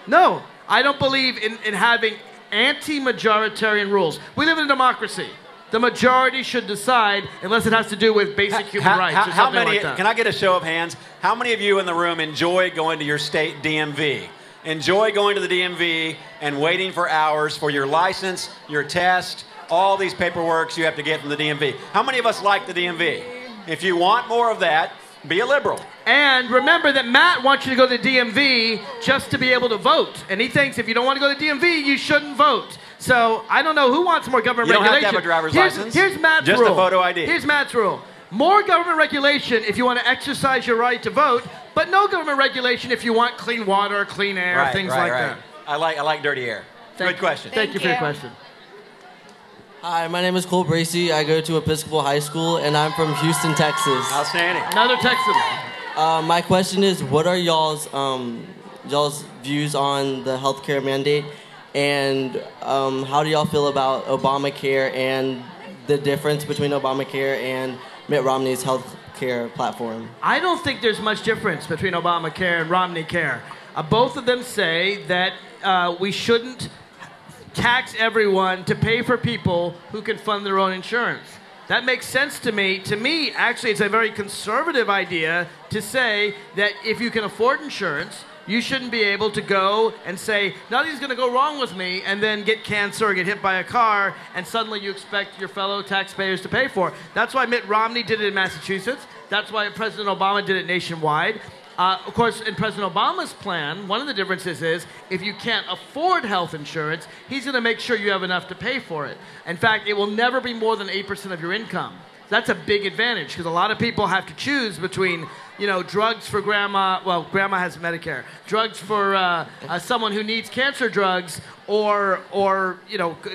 No, I don't believe in having anti-majoritarian rules. We live in a democracy. The majority should decide unless it has to do with basic human rights or something like that. Can I get a show of hands? How many of you in the room enjoy going to your state DMV? Enjoy going to the DMV and waiting for hours for your license, your test, all these paperworks you have to get from the DMV. How many of us like the DMV? If you want more of that, be a liberal. And remember that Matt wants you to go to the DMV just to be able to vote. And he thinks if you don't want to go to the DMV, you shouldn't vote. So I don't know who wants more government regulation. You don't have to have a driver's license. Here's Matt's just rule. a photo ID. Here's Matt's rule. More government regulation if you want to exercise your right to vote, but no government regulation if you want clean water, clean air, things like that. I like dirty air. Good question. Thank you for your question. Hi, my name is Cole Bracey. I go to Episcopal High School, and I'm from Houston, Texas. Outstanding. Another Texan. My question is, what are y'all's views on the healthcare mandate, and how do y'all feel about Obamacare and the difference between Obamacare and Mitt Romney's healthcare platform? I don't think there's much difference between Obamacare and Romney Care. Both of them say that we shouldn't tax everyone to pay for people who can fund their own insurance. That makes sense to me. To me, actually, it's a very conservative idea to say that if you can afford insurance, you shouldn't be able to go and say, nothing's going to go wrong with me, and then get cancer or get hit by a car, and suddenly you expect your fellow taxpayers to pay for it. That's why Mitt Romney did it in Massachusetts. That's why President Obama did it nationwide. Of course, in President Obama's plan, one of the differences is if you can't afford health insurance, he's going to make sure you have enough to pay for it. In fact, it will never be more than 8% of your income. That's a big advantage because a lot of people have to choose between, drugs for grandma. Well, grandma has Medicare. Drugs for someone who needs cancer drugs or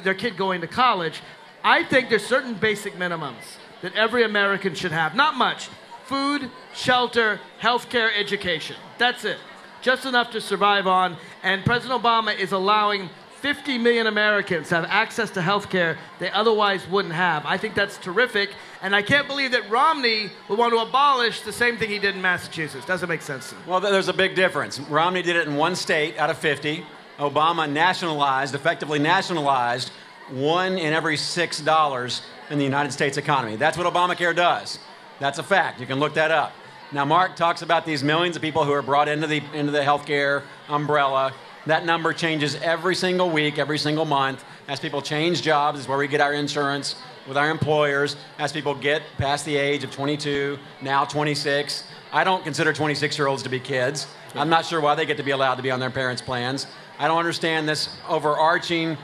their kid going to college. I think there's certain basic minimums that every American should have. Not much. Food, shelter, healthcare, education. That's it. Just enough to survive on. And President Obama is allowing 50 million Americans have access to health care they otherwise wouldn't have. I think that's terrific, and I can't believe that Romney would want to abolish the same thing he did in Massachusetts. Doesn't make sense to me. Well, there's a big difference. Romney did it in one state out of 50. Obama nationalized, effectively nationalized, $1 in every $6 in the United States economy. That's what Obamacare does. That's a fact. You can look that up. Now, Mark talks about these millions of people who are brought into the healthcare umbrella. That number changes every single week, every single month. As people change jobs, is where we get our insurance with our employers. As people get past the age of 22, now 26. I don't consider 26-year-olds to be kids. I'm not sure why they get to be allowed to be on their parents' plans. I don't understand this overarching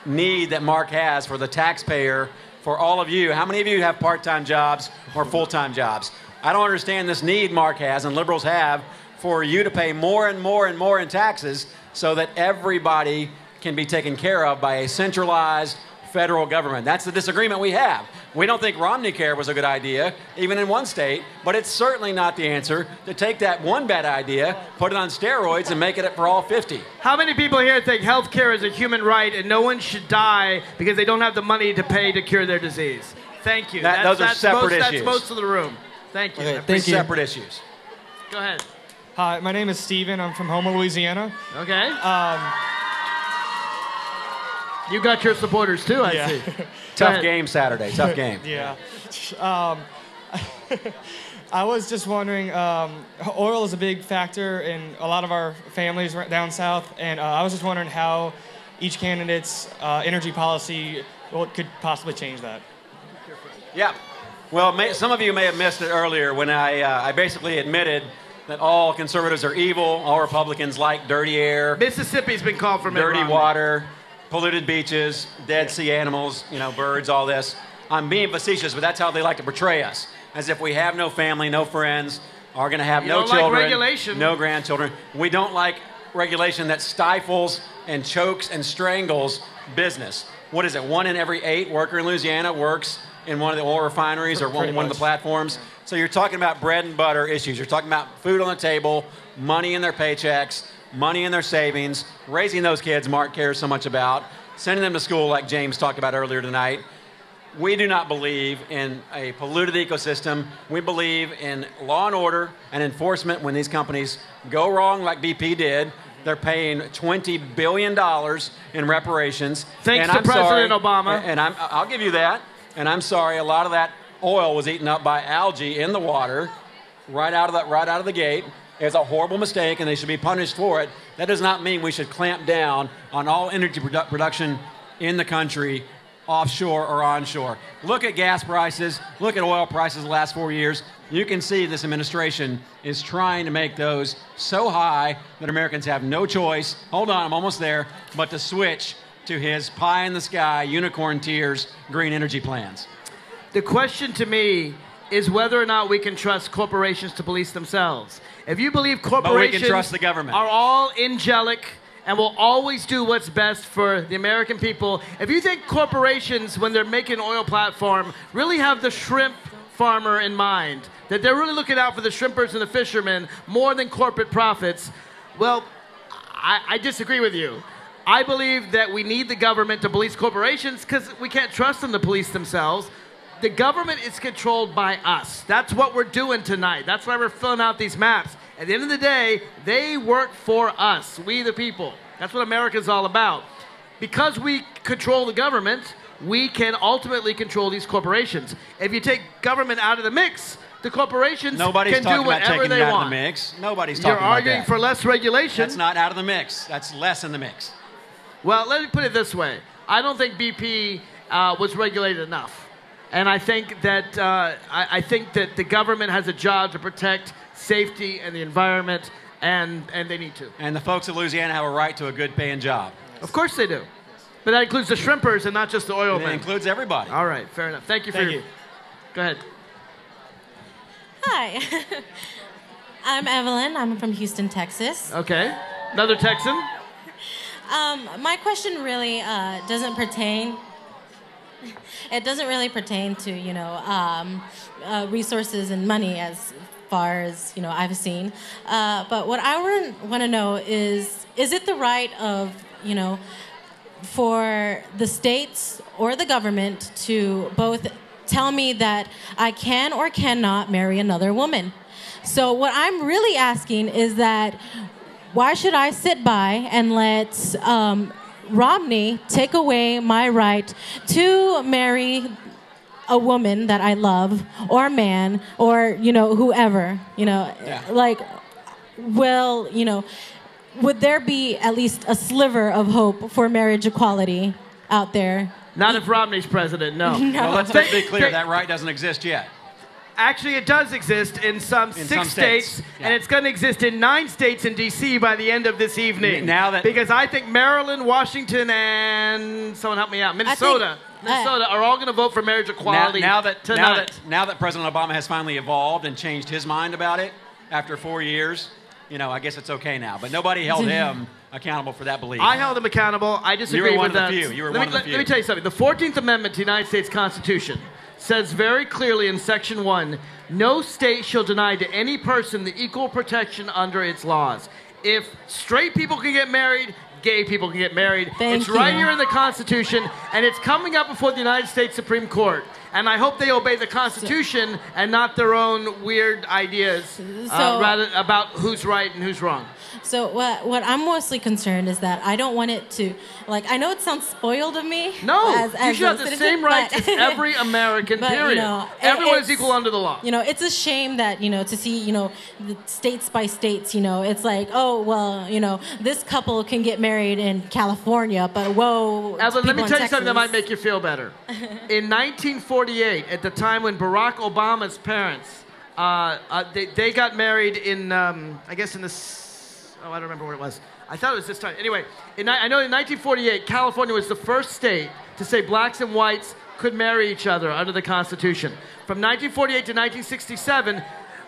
need that Mark has for the taxpayer, for all of you. How many of you have part-time jobs or full-time jobs? I don't understand this need Mark has and liberals have for you to pay more and more and more in taxes so that everybody can be taken care of by a centralized federal government. That's the disagreement we have. We don't think Romney Care was a good idea, even in one state, but it's certainly not the answer to take that one bad idea, put it on steroids, and make it for all 50. How many people here think health care is a human right and no one should die because they don't have the money to pay to cure their disease? Thank you. Those are separate issues. That's most of the room. Thank you. Okay, thank you. Separate issues. Go ahead. Hi, my name is Steven. I'm from Houma, Louisiana. Okay. You got your supporters too, I see. Tough game Saturday. Tough game. Yeah. I was just wondering, oil is a big factor in a lot of our families down south, and I was just wondering how each candidate's energy policy could possibly change that. Yeah. Well, some of you may have missed it earlier when I basically admitted that all conservatives are evil, all Republicans like dirty air. Mississippi's been called for dirty water, polluted beaches, dead sea animals, birds, all this. I'm being facetious, but that's how they like to portray us, as if we have no family, no friends, are going to have no children, like regulation. No grandchildren. We don't like regulation that stifles and chokes and strangles business. What is it? 1 in every 8 worker in Louisiana works in one of the oil refineries or one of the platforms. So you're talking about bread and butter issues. You're talking about food on the table, money in their paychecks, money in their savings, raising those kids Mark cares so much about, sending them to school like James talked about earlier tonight. We do not believe in a polluted ecosystem. We believe in law and order and enforcement when these companies go wrong like BP did. They're paying $20 billion in reparations. Thanks to President Obama. And I'll give you that. And I'm sorry, a lot of that oil was eaten up by algae in the water right out of the gate. It's a horrible mistake, and they should be punished for it. That does not mean we should clamp down on all energy production in the country, offshore or onshore. Look at gas prices. Look at oil prices the last 4 years. You can see this administration is trying to make those so high that Americans have no choice, hold on, I'm almost there, but to switch to his pie-in-the-sky, unicorn tears, green energy plans. The question to me is whether or not we can trust corporations to police themselves. If you believe corporations we can trust the government. Are all angelic and will always do what's best for the American people, if you think corporations, when they're making an oil platform, really have the shrimp farmer in mind, that they're really looking out for the shrimpers and the fishermen more than corporate profits, well, I disagree with you. I believe that we need the government to police corporations because we can't trust them to police themselves. The government is controlled by us. That's what we're doing tonight. That's why we're filling out these maps. At the end of the day, they work for us, we the people. That's what America's all about. Because we control the government, we can ultimately control these corporations. If you take government out of the mix, the corporations can do whatever they want. Nobody's talking about taking it out of the mix. Nobody's talking about that. You're arguing for less regulation. That's not out of the mix. That's less in the mix. Well, let me put it this way. I don't think BP was regulated enough. And I think that the government has a job to protect safety and the environment, and they need to. And the folks of Louisiana have a right to a good paying job. Of course they do. But that includes the shrimpers and not just the oil men. It includes everybody. All right, fair enough. Thank you for your... Go ahead. Hi. I'm Evelyn. I'm from Houston, Texas. Okay. Another Texan? My question really doesn't pertain. It doesn't really pertain to resources and money as far as I've seen. But what I want to know is it the right of for the states or the government to both tell me that I can or cannot marry another woman. So what I'm really asking is that why should I sit by and let Romney take away my right to marry a woman that I love, or a man, or, whoever, like, well, would there be at least a sliver of hope for marriage equality out there? Not if Romney's president, no. No. Well, let's be clear, that right doesn't exist yet. Actually, it does exist in some six states, yeah. and it's going to exist in 9 states in D.C. by the end of this evening. Now that because I think Maryland, Washington, and someone help me out, Minnesota are all going to vote for marriage equality tonight. Now that President Obama has finally evolved and changed his mind about it after 4 years, I guess it's okay now. But nobody held him accountable for that belief. I held him accountable. I disagree with that. You were one of the few. Let me tell you something. The 14th Amendment to the United States Constitution says very clearly in Section 1, no state shall deny to any person the equal protection under its laws. If straight people can get married, gay people can get married. It's right here in the Constitution, and it's coming up before the United States Supreme Court. And I hope they obey the Constitution and not their own weird ideas rather about who's right and who's wrong. So what I'm mostly concerned is that I don't want it to, I know it sounds spoiled of me. No, as you should have the citizen, same rights as every American, period. Everyone is equal under the law. It's a shame that, to see, the states by states, it's like, oh, well, this couple can get married in California, but whoa. Evelyn, let me tell you something that might make you feel better. In 1948, at the time when Barack Obama's parents, they got married in, I guess in the... I don't remember what it was. I thought it was this time. Anyway, I know in 1948, California was the first state to say blacks and whites could marry each other under the Constitution. From 1948 to 1967,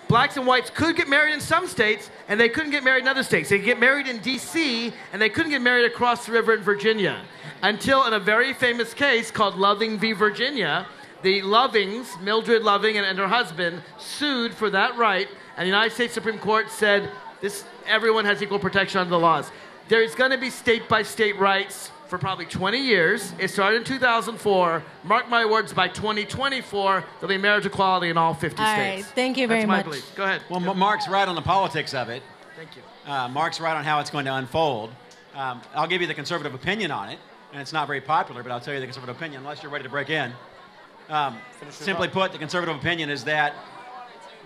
blacks and whites could get married in some states, and they couldn't get married in other states. They could get married in D.C., and they couldn't get married across the river in Virginia. Until in a very famous case called Loving v. Virginia, the Lovings, Mildred Loving and her husband, sued for that right, and the United States Supreme Court said, everyone has equal protection under the laws. There's going to be state-by-state rights for probably 20 years. It started in 2004. Mark my words, by 2024, there'll be marriage equality in all 50 all states. Right, thank you very much. That's my belief. Go ahead. Well, Mark's right on the politics of it. Thank you. Mark's right on how it's going to unfold. I'll give you the conservative opinion on it, and it's not very popular, but I'll tell you the conservative opinion unless you're ready to break in. Simply put, the conservative opinion is that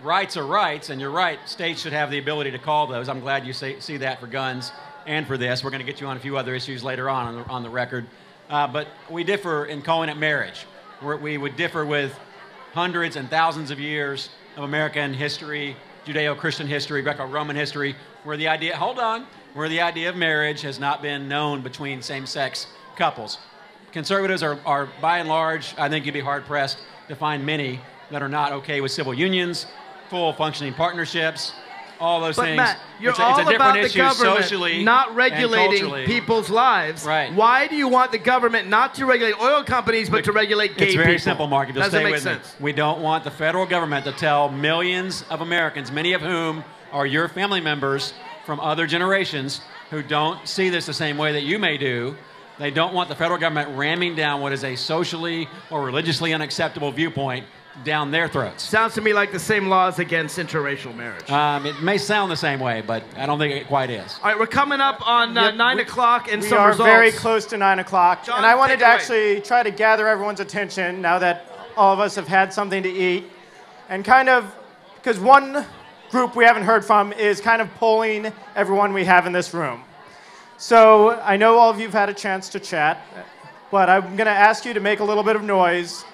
rights are rights, and you're right, states should have the ability to call those. I'm glad you see that for guns and for this. We're going to get you on a few other issues later on the record. But we differ in calling it marriage. We would differ with hundreds and thousands of years of American history, Judeo-Christian history, Greco-Roman history, where the idea of marriage has not been known between same-sex couples. Conservatives are, by and large, I think you'd be hard-pressed to find many that are not okay with civil unions, full functioning partnerships, all those things. Matt, you're it's all a different about the issue government socially not regulating and people's lives. Right. Why do you want the government not to regulate oil companies but to regulate gay people? It's very simple, Mark. If you'll Doesn't stay make with sense. me. We don't want the federal government to tell millions of Americans, many of whom are your family members from other generations who don't see this the same way that you may do. They don't want the federal government ramming down what is a socially or religiously unacceptable viewpoint down their throats. Sounds to me like the same laws against interracial marriage. It may sound the same way, but I don't think it quite is. All right, we're coming up on 9 o'clock and we some are results. very close to 9 o'clock. John, and I wanted to take it away. actually try to gather everyone's attention now that all of us have had something to eat. And kind of, because one group we haven't heard from is kind of polling everyone we have in this room. So I know all of you have had a chance to chat, but I'm going to ask you to make a little bit of noise.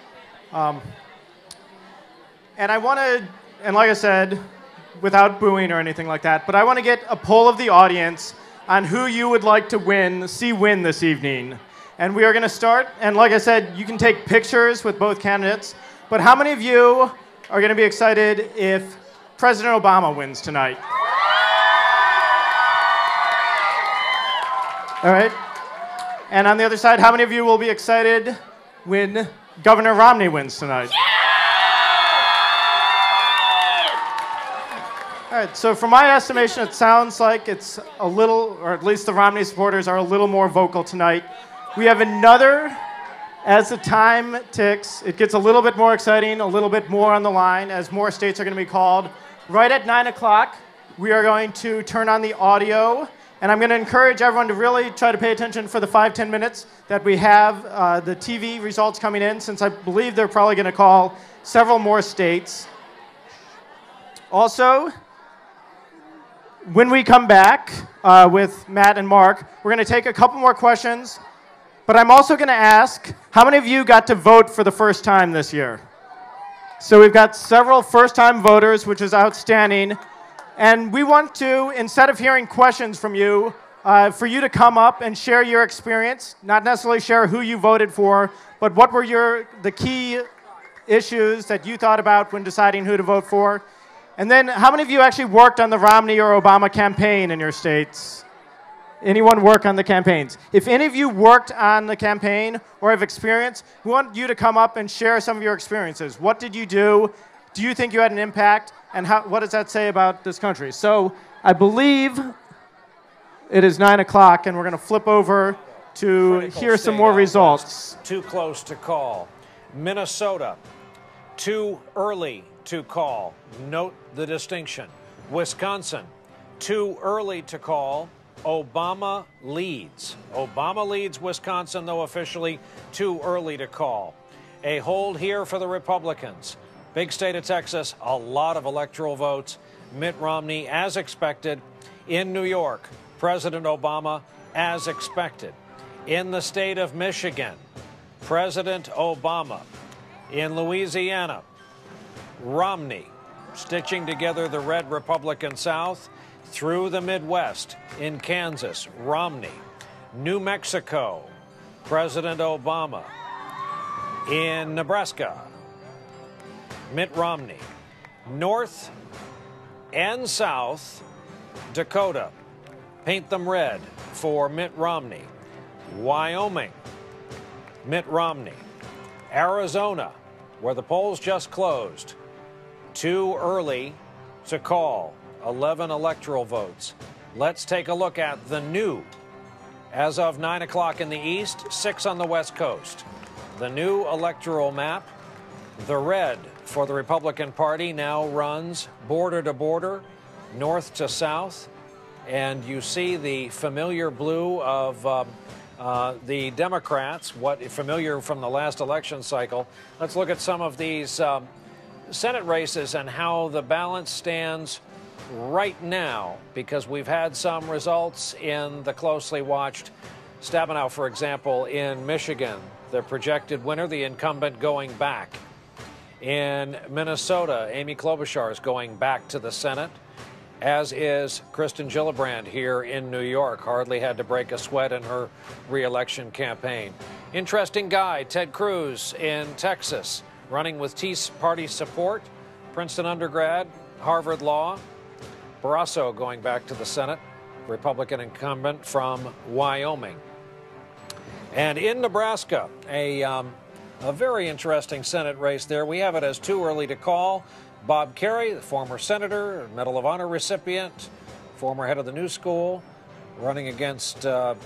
And I want to, and like I said, without booing or anything like that, but I want to get a poll of the audience on who you would like to win this evening. And we are going to start, and like I said, you can take pictures with both candidates, but how many of you are going to be excited if President Obama wins tonight? All right. And on the other side, how many of you will be excited when Governor Romney wins tonight? All right, so from my estimation, it sounds like it's a little, or at least the Romney supporters are a little more vocal tonight We have another, as the time ticks, it gets a little bit more exciting, a little bit more on the line as more states are going to be called. Right at 9 o'clock, we are going to turn on the audio, and I'm going to encourage everyone to really try to pay attention for the 5-10 minutes that we have the TV results coming in, since I believe they're probably going to call several more states. Also, when we come back with Matt and Mark, we're going to take a couple more questions, but I'm also going to ask, how many of you got to vote for the first time this year? So we've got several first-time voters, which is outstanding. And we want to, instead of hearing questions from you, for you to come up and share your experience, not necessarily share who you voted for, but what were the key issues that you thought about when deciding who to vote for. And then how many of you actually worked on the Romney or Obama campaign in your states? Anyone work on the campaigns? If any of you worked on the campaign or have experience, we want you to come up and share some of your experiences. What did you do? Do you think you had an impact? And what does that say about this country? So I believe it is 9 o'clock, and we're going to flip over to hear some more results. Too close to call. Minnesota, too early to call. Note the distinction. Wisconsin, too early to call. Obama leads. Obama leads Wisconsin, though officially too early to call. A hold here for the Republicans. Big state of Texas, a lot of electoral votes. Mitt Romney, as expected. In New York, President Obama, as expected. In the state of Michigan, President Obama. In Louisiana, Romney, stitching together the red Republican South. Through the Midwest, in Kansas, Romney. New Mexico, President Obama. In Nebraska, Mitt Romney. North and South Dakota, paint them red for Mitt Romney. Wyoming, Mitt Romney. Arizona, where the polls just closed, too early to call. 11 electoral votes. Let's take a look at the new. As of 9 o'clock in the east, 6 on the west coast. The new electoral map. The red for the Republican Party now runs border to border, north to south. And you see the familiar blue of the Democrats, what familiar from the last election cycle. Let's look at some of these Senate races and how the balance stands right now, because we've had some results in the closely watched Stabenow, for example, in Michigan, the projected winner, the incumbent, going back. In Minnesota, Amy Klobuchar is going back to the Senate, as is Kristen Gillibrand here in New York. Hardly had to break a sweat in her re-election campaign. Interesting guy, Ted Cruz in Texas, running with Tea Party support, Princeton undergrad, Harvard Law. Barrasso going back to the Senate, Republican incumbent from Wyoming. And in Nebraska, a very interesting Senate race there. We have it as too early to call. Bob Kerrey, the former senator, Medal of Honor recipient, former head of the New School, running against Deb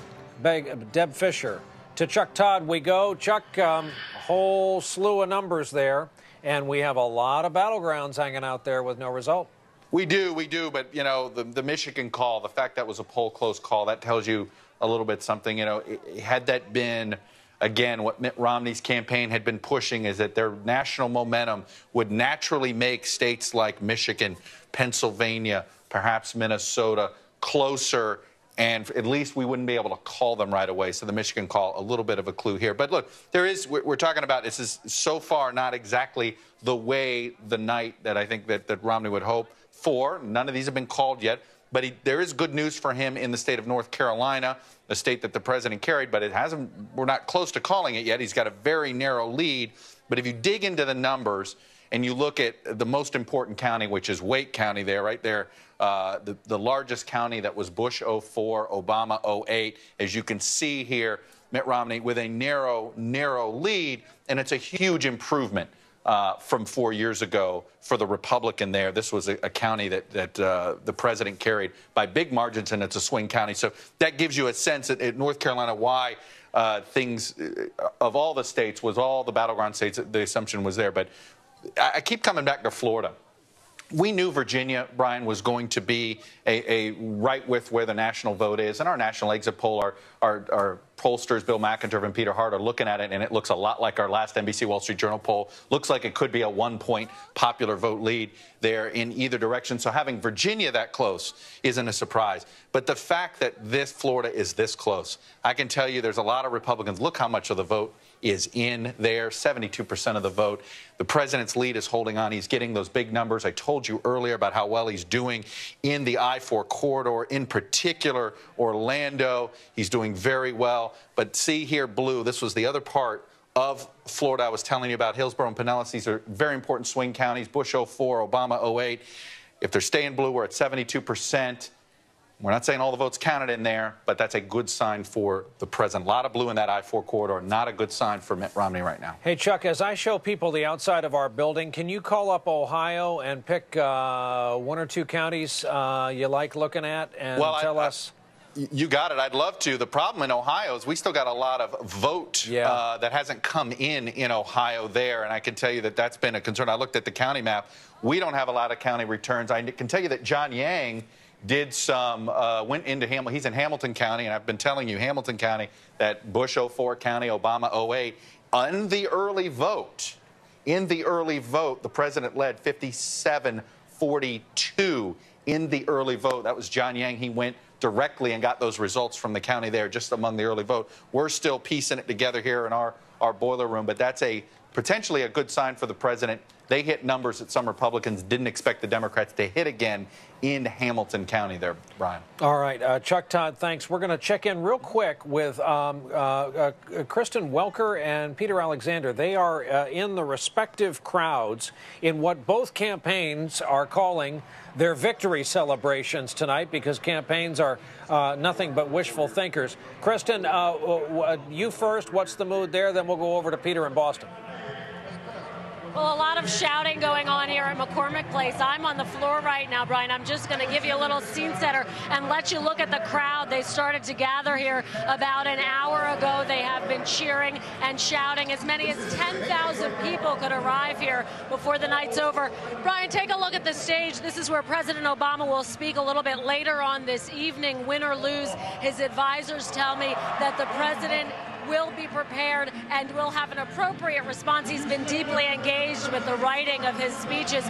Fischer. To Chuck Todd we go. Chuck, a whole slew of numbers there, and we have a lot of battlegrounds hanging out there with no result. We do, but, you know, the Michigan call, the fact that was a poll close call, that tells you a little bit something. You know, had that been, again, what Mitt Romney's campaign had been pushing, is that their national momentum would naturally make states like Michigan, Pennsylvania, perhaps Minnesota closer, and at least we wouldn't be able to call them right away. So the Michigan call, a little bit of a clue here. But look, we're talking about, this is so far not exactly the way, the night that I think that Romney would hope for. None of these have been called yet, but there is good news for him in the state of North Carolina, a state that the president carried, but we're not close to calling it yet. He's got a very narrow lead. But if you dig into the numbers and you look at the most important county, which is Wake County there, right there, the largest county that was Bush 04, Obama 08, as you can see here, Mitt Romney with a narrow lead, and it's a huge improvement from 4 years ago for the Republican there. This was a county that the president carried by big margins, and it's a swing county. So that gives you a sense at North Carolina why things, of all the states, was all the battleground states, the assumption was there. But I keep coming back to Florida. We knew Virginia, Brian, was going to be a right with where the national vote is. And our national exit poll, our pollsters, Bill McInturff and Peter Hart, are looking at it, and it looks a lot like our last NBC Wall Street Journal poll. Looks like it could be a 1-point popular vote lead there in either direction. So having Virginia that close isn't a surprise. But the fact that this Florida is this close, I can tell you there's a lot of Republicans. Look how much of the vote is in there, 72% of the vote. The president's lead is holding on. He's getting those big numbers. I told you earlier about how well he's doing in the I-4 corridor, in particular Orlando. He's doing very well. But see here, blue, this was the other part of Florida I was telling you about, Hillsborough and Pinellas. These are very important swing counties. Bush 04, Obama 08. If they're staying blue, we're at 72%. We're not saying all the votes counted in there, but that's a good sign for the president. A lot of blue in that I-4 corridor. Not a good sign for Mitt Romney right now. Hey, Chuck, as I show people the outside of our building, can you call up Ohio and pick 1 or 2 counties you like looking at and tell us? You got it. I'd love to. The problem in Ohio is we still got a lot of vote that hasn't come in Ohio there, and I can tell you that that's been a concern. I looked at the county map. We don't have a lot of county returns. I can tell you that John Yang did some, went into Hamilton. He's in Hamilton County, and I've been telling you, Hamilton County, that Bush 04 county, Obama 08. In the early vote, the president led 57-42 in the early vote. That was John Yang. He went directly and got those results from the county there just among the early vote. We're still piecing it together here in our boiler room, but that's potentially a good sign for the president. They hit numbers that some Republicans didn't expect the Democrats to hit again in Hamilton County there, Brian. All right. Chuck Todd, thanks. We're going to check in real quick with Kristen Welker and Peter Alexander. They are in the respective crowds in what both campaigns are calling their victory celebrations tonight, because campaigns are nothing but wishful thinkers. Kristen, you first. What's the mood there? Then we'll go over to Peter in Boston. Well, a lot of shouting going on here at McCormick Place. I'm on the floor right now, Brian. I'm just going to give you a little scene setter and let you look at the crowd. They started to gather here about an hour ago. They have been cheering and shouting. As many as 10,000 people could arrive here before the night's over. Brian, take a look at the stage. This is where President Obama will speak a little bit later on this evening, win or lose. His advisors tell me that the president will be prepared and will have an appropriate response. He's been deeply engaged with the writing of his speeches.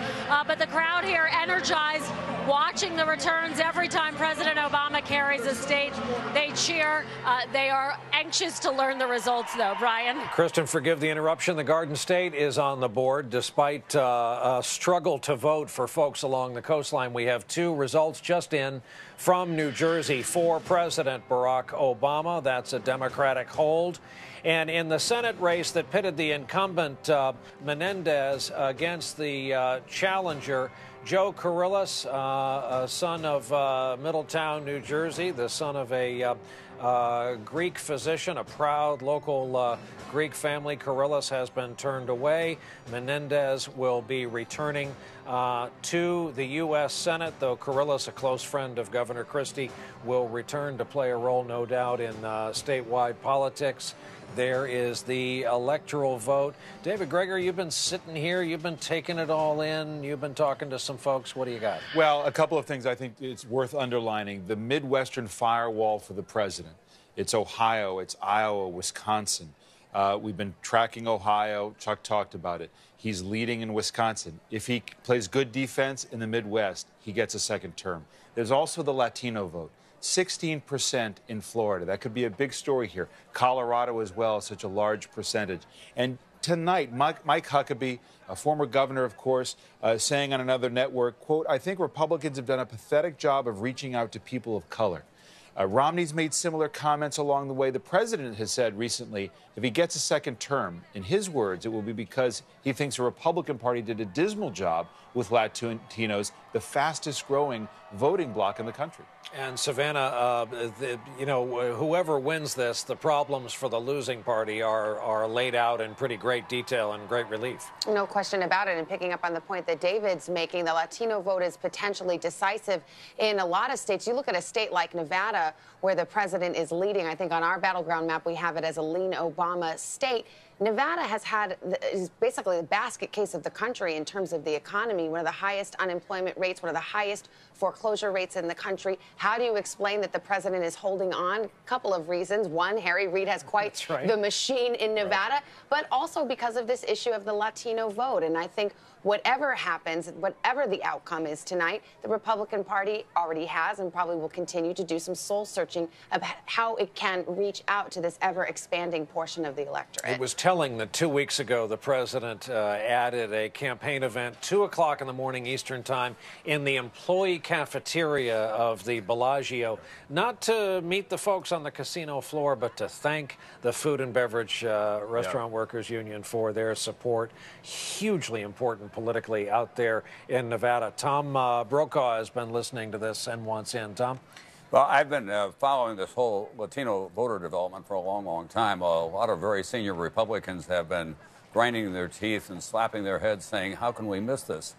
But the crowd here energized, watching the returns. Every time President Obama carries a stage, they cheer. They are anxious to learn the results, though, Brian. Kristen, forgive the interruption. The Garden State is on the board. Despite a struggle to vote for folks along the coastline, we have 2 results just in from New Jersey for President Barack Obama. That's a Democratic hold. And in the Senate race that pitted the incumbent Menendez against the challenger, Joe Kyrillos, son of Middletown, New Jersey, the son of a Greek physician, a proud local Greek family. Kyrillos has been turned away. Menendez will be returning to the U.S. Senate, though Kyrillos, a close friend of Governor Christie, will return to play a role, no doubt, in statewide politics. There is the electoral vote. David Gregory, you've been sitting here. You've been taking it all in. You've been talking to some folks. What do you got? Well, a couple of things I think it's worth underlining. The Midwestern firewall for the president. It's Ohio. It's Iowa, Wisconsin. We've been tracking Ohio. Chuck talked about it. He's leading in Wisconsin. If he plays good defense in the Midwest, he gets a second term. There's also the Latino vote. 16% in Florida. That could be a big story here. Colorado as well, such a large percentage. And tonight, Mike Huckabee, a former governor, of course, saying on another network, quote, "I think Republicans have done a pathetic job of reaching out to people of color." Romney's made similar comments along the way. The president has said recently, if he gets a second term, in his words, it will be because he thinks the Republican Party did a dismal job with Latinos the fastest growing voting bloc in the country. And Savannah, whoever wins this, the problems for the losing party are laid out in pretty great detail and great relief. No question about it. And picking up on the point that David's making, the Latino vote is potentially decisive in a lot of states. You look at a state like Nevada, where the president is leading. I think on our battleground map, we have it as a lean Obama state. Nevada is basically the basket case of the country in terms of the economy, one of the highest unemployment rates, one of the highest foreclosure rates in the country. How do you explain that the president is holding on? A couple of reasons. One, Harry Reid has quite the machine in Nevada, but also because of this issue of the Latino vote. And I think whatever happens, whatever the outcome is tonight, the Republican Party already has and probably will continue to do some soul searching about how it can reach out to this ever-expanding portion of the electorate. It was telling that 2 weeks ago, the president added a campaign event, 2 o'clock in the morning Eastern time, in the employee cafeteria of the Bellagio, not to meet the folks on the casino floor, but to thank the Food and Beverage Restaurant Workers Union for their support. Hugely important politically out there in Nevada. Tom Brokaw has been listening to this and wants in. Tom? Well, I've been following this whole Latino voter development for a long, long time. A lot of very senior Republicans have been grinding their teeth and slapping their heads saying, how can we miss this?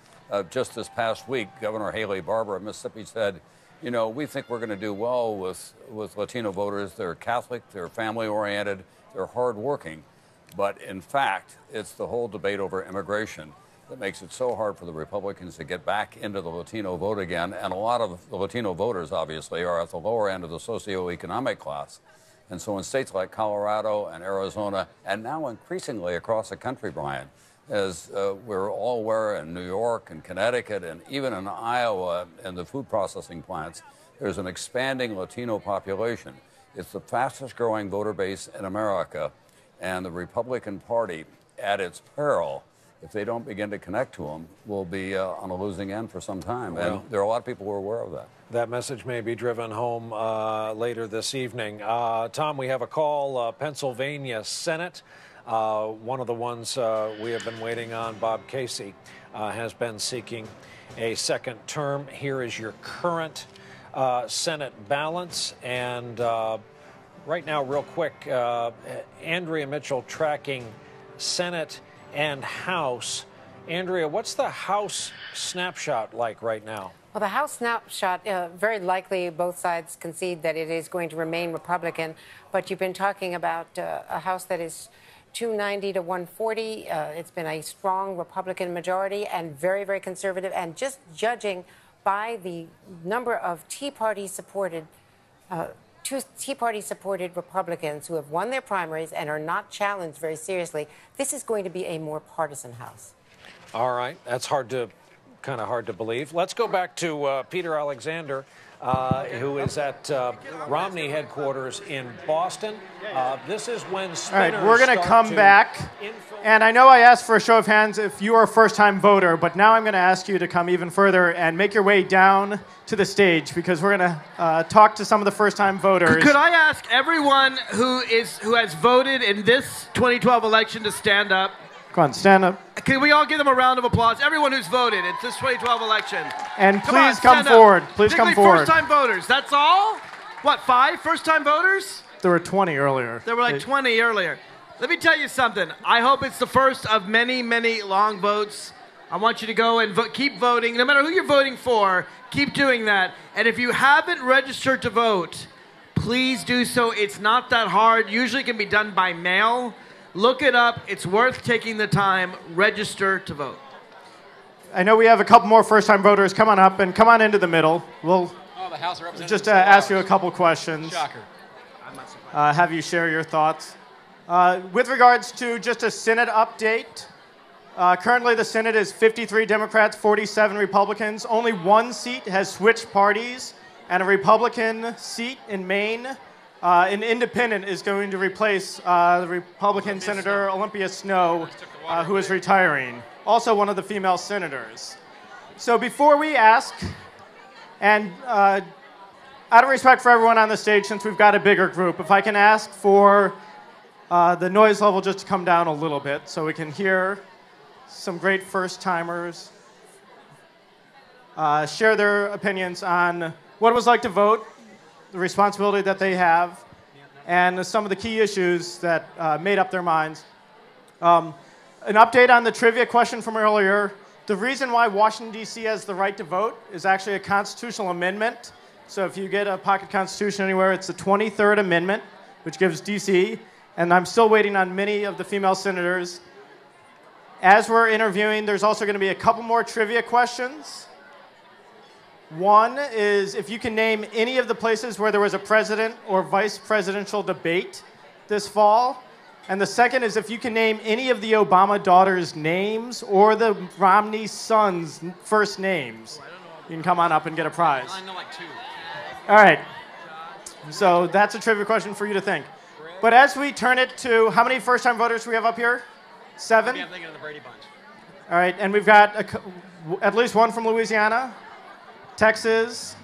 Just this past week, Governor Haley Barbour of Mississippi said, you know, we think we're going to do well with Latino voters. They're Catholic, they're family-oriented, they're hardworking. But in fact, it's the whole debate over immigration that makes it so hard for the Republicans to get back into the Latino vote again. And a lot of the Latino voters, obviously, are at the lower end of the socioeconomic class. And so in states like Colorado and Arizona, and now increasingly across the country, Brian, as we're all aware in New York and Connecticut and even in Iowa and the food processing plants, there's an expanding Latino population. It's the fastest growing voter base in America. And the Republican Party, at its peril, if they don't begin to connect to them, will be on a losing end for some time. Well, and there are a lot of people who are aware of that. That message may be driven home later this evening. Tom, we have a call, Pennsylvania Senate. One of the ones we have been waiting on, Bob Casey, has been seeking a second term. Here is your current Senate balance. And right now, real quick, Andrea Mitchell tracking Senate and House. Andrea, what's the House snapshot like right now? Well, the House snapshot, very likely both sides concede that it is going to remain Republican, but you've been talking about a House that is 290 to 140. It's been a strong Republican majority and very, very conservative. And just judging by the number of Tea Party supported Republicans who have won their primaries and are not challenged very seriously, this is going to be a more partisan House. All right. That's kind of hard to believe. Let's go back to Peter Alexander, who is at Romney headquarters in Boston. This is when spinners. All right, we're going to come back. And I know I asked for a show of hands if you are a first-time voter, but now I'm going to ask you to come even further and make your way down to the stage because we're going to talk to some of the first-time voters. Could I ask everyone who has voted in this 2012 election to stand up? Go on, stand up. Can we all give them a round of applause? Everyone who's voted in this 2012 election. And please come forward. Please come forward. First-time voters. That's all? What, 5 first-time voters? There were 20 earlier. There were like 20 earlier. Let me tell you something. I hope it's the first of many, many long votes. I want you to go and keep voting. No matter who you're voting for, keep doing that. And if you haven't registered to vote, please do so. It's not that hard. Usually it can be done by mail. Look it up. It's worth taking the time. Register to vote. I know we have a couple more first-time voters. Come on up and come on into the middle. We'll the House of Representatives just ask you a couple questions. Shocker. Have you share your thoughts. With regards to just a Senate update, currently the Senate is 53 Democrats, 47 Republicans. Only one seat has switched parties, and a Republican seat in Maine. An independent is going to replace the Republican Senator Olympia Snowe, who is retiring. Also one of the female senators. So before we ask, and out of respect for everyone on the stage, since we've got a bigger group, if I can ask for the noise level just to come down a little bit so we can hear some great first-timers. share their opinions on what it was like to vote, the responsibility that they have, and some of the key issues that made up their minds. An update on the trivia question from earlier. The reason why Washington, D.C. has the right to vote is actually a constitutional amendment. So if you get a pocket constitution anywhere, it's the 23rd Amendment, which gives D.C., and I'm still waiting on many of the female senators. As we're interviewing, there's also going to be a couple more trivia questions. One is if you can name any of the places where there was a president or vice presidential debate this fall. And the second is if you can name any of the Obama daughters' names or the Romney sons' first names. You can come on up and get a prize. I know like two. All right. So that's a trivia question for you to think. But as we turn it to, how many first-time voters do we have up here? 7? Maybe I'm thinking of the Brady Bunch. All right, and we've got at least one from Louisiana, Texas,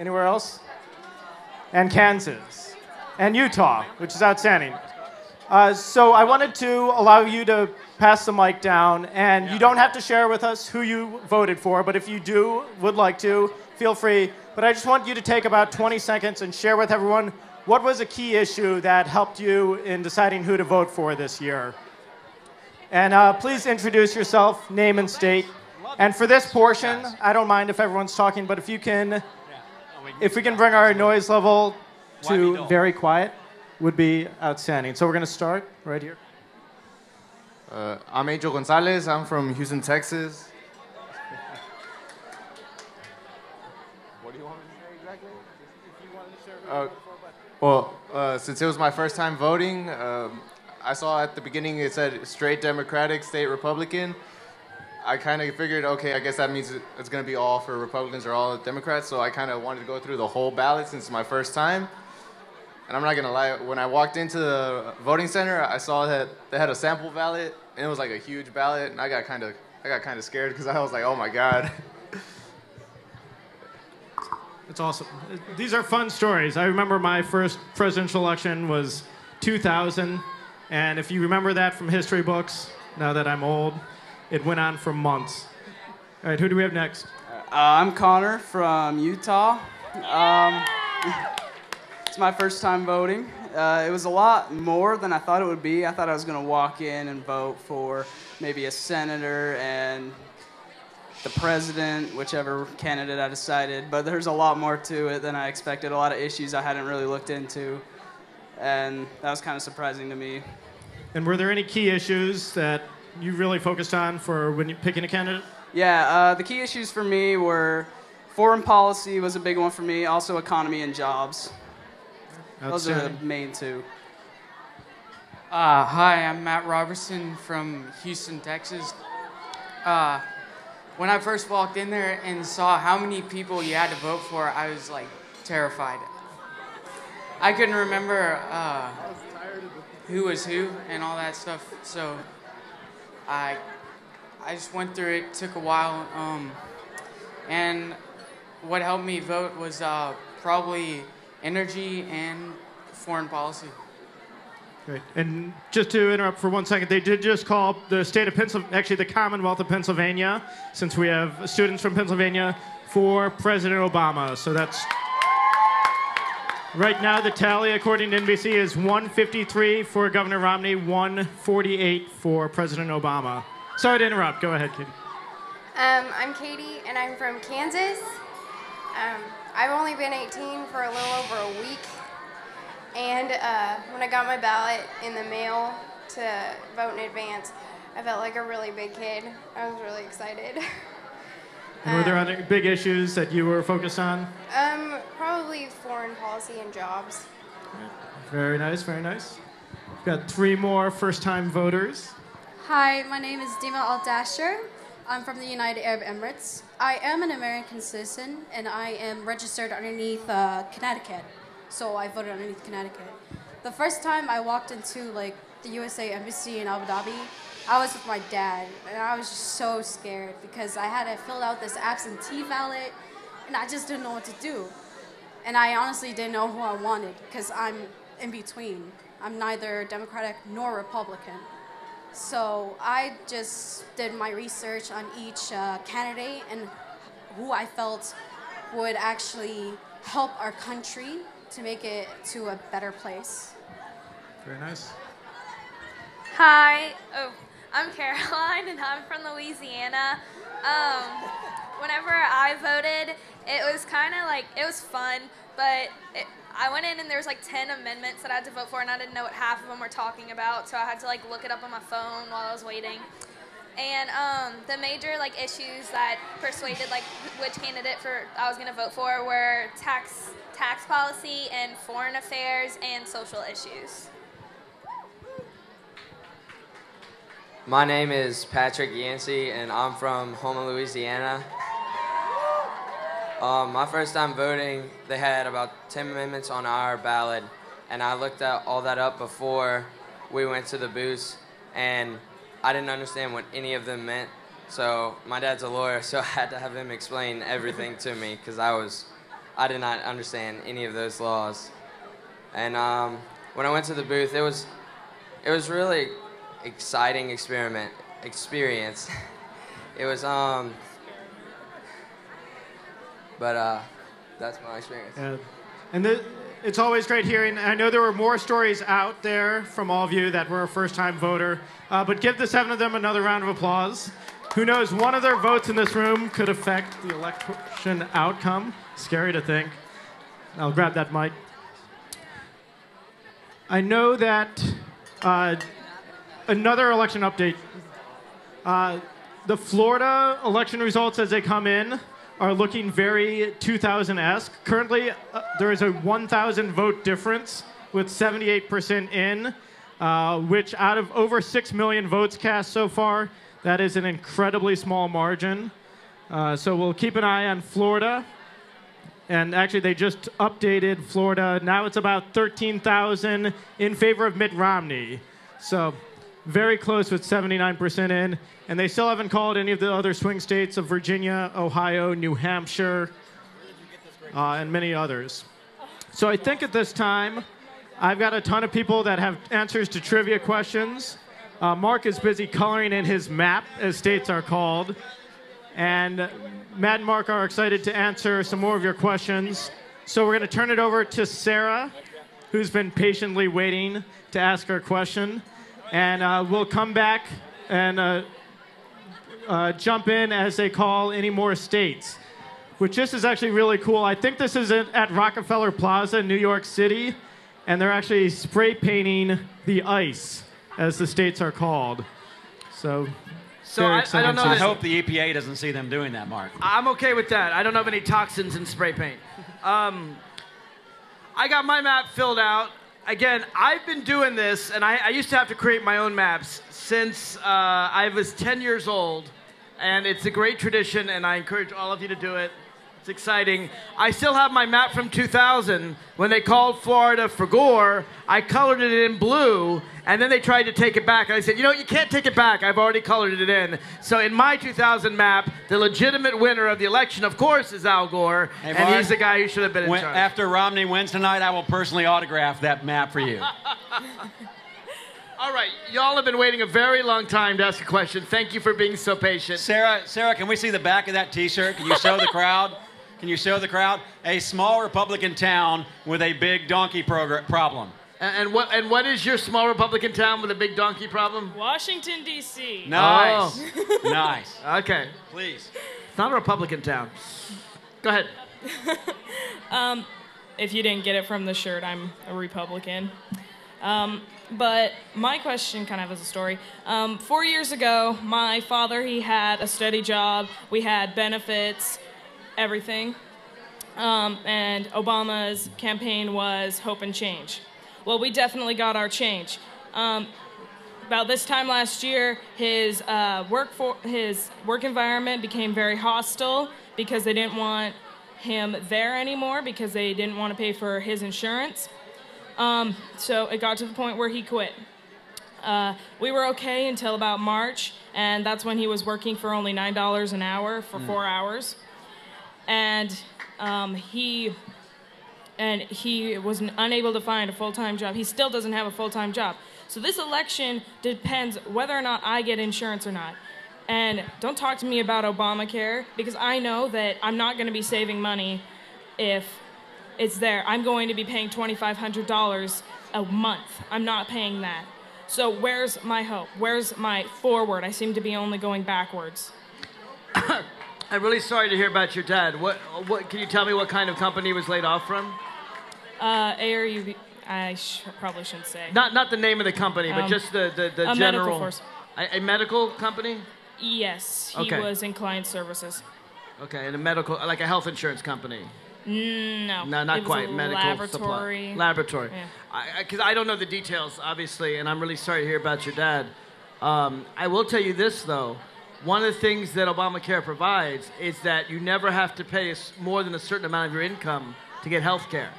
anywhere else? And Kansas, and Utah, which is outstanding. So I wanted to allow you to pass the mic down, and you don't have to share with us who you voted for, but if you would like to, feel free. But I just want you to take about 20 seconds and share with everyone what was a key issue that helped you in deciding who to vote for this year. And please introduce yourself, name and state. And for this portion, I don't mind if everyone's talking, but if we can bring our noise level to very quiet, would be outstanding. So we're going to start right here. I'm Angel Gonzalez. I'm from Houston, Texas. What do you want me to say exactly? If you wanted to share since it was my first time voting, I saw at the beginning it said straight Democratic, state Republican. I kind of figured, okay, I guess that means it's going to be all for Republicans or all Democrats, so I kind of wanted to go through the whole ballot since it's my first time. And I'm not going to lie, when I walked into the voting center, I saw that they had a sample ballot, and it was like a huge ballot, and I got kind of scared because I was like, oh my God. That's awesome. These are fun stories. I remember my first presidential election was 2000, and if you remember that from history books, now that I'm old, it went on for months. All right, who do we have next? I'm Connor from Utah. It's my first time voting. It was a lot more than I thought it would be. I thought I was going to walk in and vote for maybe a senator and the president, whichever candidate I decided. But there's a lot more to it than I expected, a lot of issues I hadn't really looked into. And that was kind of surprising to me. And were there any key issues that you really focused on for when you're picking a candidate? Yeah, the key issues for me were foreign policy was a big one for me, also economy and jobs. Those are the main two. Hi, I'm Matt Robertson from Houston, Texas. When I first walked in there and saw how many people you had to vote for, I was like terrified. I couldn't remember who was who and all that stuff, so I just went through it, took a while, and what helped me vote was probably energy and foreign policy. Great. And just to interrupt for 1 second, they did just call the state of Pennsylvania, actually the Commonwealth of Pennsylvania, since we have students from Pennsylvania, for President Obama. So that's, right now the tally according to NBC is 153 for Governor Romney, 148 for President Obama. Sorry to interrupt. Go ahead, Katie. I'm Katie, and I'm from Kansas. I've only been 18 for a little over a week, and when I got my ballot in the mail to vote in advance, I felt like a really big kid. I was really excited. And were there other big issues that you were focused on? Probably foreign policy and jobs. Very nice, very nice. We've got 3 more first-time voters. Hi, my name is Dima Al-Dasher. I'm from the United Arab Emirates. I am an American citizen, and I am registered underneath Connecticut. So I voted underneath Connecticut. The first time I walked into the USA Embassy in Abu Dhabi, I was with my dad, and I was just so scared because I had to fill out this absentee ballot, and I just didn't know what to do. And I honestly didn't know who I wanted because I'm in between. I'm neither Democratic nor Republican. So I just did my research on each candidate and who I felt would actually help our country to make it to a better place. Very nice. Hi, I'm Caroline and I'm from Louisiana. Whenever I voted, it was kind of like, it was fun, but I went in and there was like 10 amendments that I had to vote for and I didn't know what half of them were talking about, so I had to like look it up on my phone while I was waiting. And the major like issues that persuaded like which candidate I was gonna vote for were tax policy and foreign affairs and social issues. My name is Patrick Yancey, and I'm from Houma, Louisiana. My first time voting, they had about 10 amendments on our ballot, and I looked all that up before we went to the booth, and I didn't understand what any of them meant. So my dad's a lawyer, so I had to have him explain everything to me because I did not understand any of those laws. And when I went to the booth, it was really exciting experience. It was but that's my experience. And it's always great hearing. I know there were more stories out there from all of you that were a first-time voter, but give the 7 of them another round of applause. Who knows, one of their votes in this room could affect the election outcome. Scary to think. I'll grab that mic. I know that another election update. The Florida election results as they come in are looking very 2000-esque. Currently, there is a 1,000 vote difference with 78% in, which out of over 6 million votes cast so far, that is an incredibly small margin. So we'll keep an eye on Florida. And actually, they just updated Florida. Now it's about 13,000 in favor of Mitt Romney. So very close with 79% in. And they still haven't called any of the other swing states of Virginia, Ohio, New Hampshire, and many others. So I think at this time, I've got a ton of people that have answers to trivia questions. Mark is busy coloring in his map, as states are called. And Matt and Mark are excited to answer some more of your questions. So we're going to turn it over to Sarah, who's been patiently waiting to ask her question. And we'll come back and jump in as they call any more states, which this is actually really cool. I think this is at Rockefeller Plaza in New York City, and they're actually spray painting the ice, as the states are called. So I don't know. I hope the EPA doesn't see them doing that, Mark. I'm okay with that. I don't know of any toxins in spray paint. I got my map filled out. Again, I've been doing this, and I used to have to create my own maps since I was 10 years old. And it's a great tradition, and I encourage all of you to do it. It's exciting. I still have my map from 2000. When they called Florida for Gore, I colored it in blue, and then they tried to take it back. And I said, you know, you can't take it back. I've already colored it in. So in my 2000 map, the legitimate winner of the election, of course, is Al Gore, Hey, and Mark, he's the guy who should have been in charge. After Romney wins tonight, I will personally autograph that map for you. All right, y'all have been waiting a very long time to ask a question. Thank you for being so patient. Sarah, can we see the back of that T-shirt? Can you show the crowd? Can you show the crowd? A small Republican town with a big donkey problem. And what is your small Republican town with a big donkey problem? Washington, D.C. Nice. Oh. Nice. Okay. Please. It's not a Republican town. Go ahead. If you didn't get it from the shirt, I'm a Republican. But my question kind of has a story. 4 years ago, my father, he had a steady job. We had benefits, everything. And Obama's campaign was hope and change. Well, we definitely got our change. About this time last year, his work environment became very hostile because they didn't want him there anymore because they didn't want to pay for his insurance. So it got to the point where he quit. We were okay until about March, and that's when he was working for only $9 an hour for 4 hours. And he was unable to find a full-time job. He still doesn't have a full-time job. So this election depends whether or not I get insurance or not. And don't talk to me about Obamacare, because I know that I'm not going to be saving money if it's there. I'm going to be paying $2,500 a month. I'm not paying that. So where's my hope? Where's my forward? I seem to be only going backwards. I'm really sorry to hear about your dad. What can you tell me what kind of company he was laid off from? ARUV, I probably shouldn't say. Not the name of the company, but just the a general. medical force. A medical company? Yes, he was in client services. Okay, and a medical, like a health insurance company. No. No, not it was quite. a Medical laboratory. supply. Laboratory. Yeah. Because I don't know the details, obviously, and I'm really sorry to hear about your dad. I will tell you this, though. One of the things that Obamacare provides is that you never have to pay more than a certain amount of your income to get health care.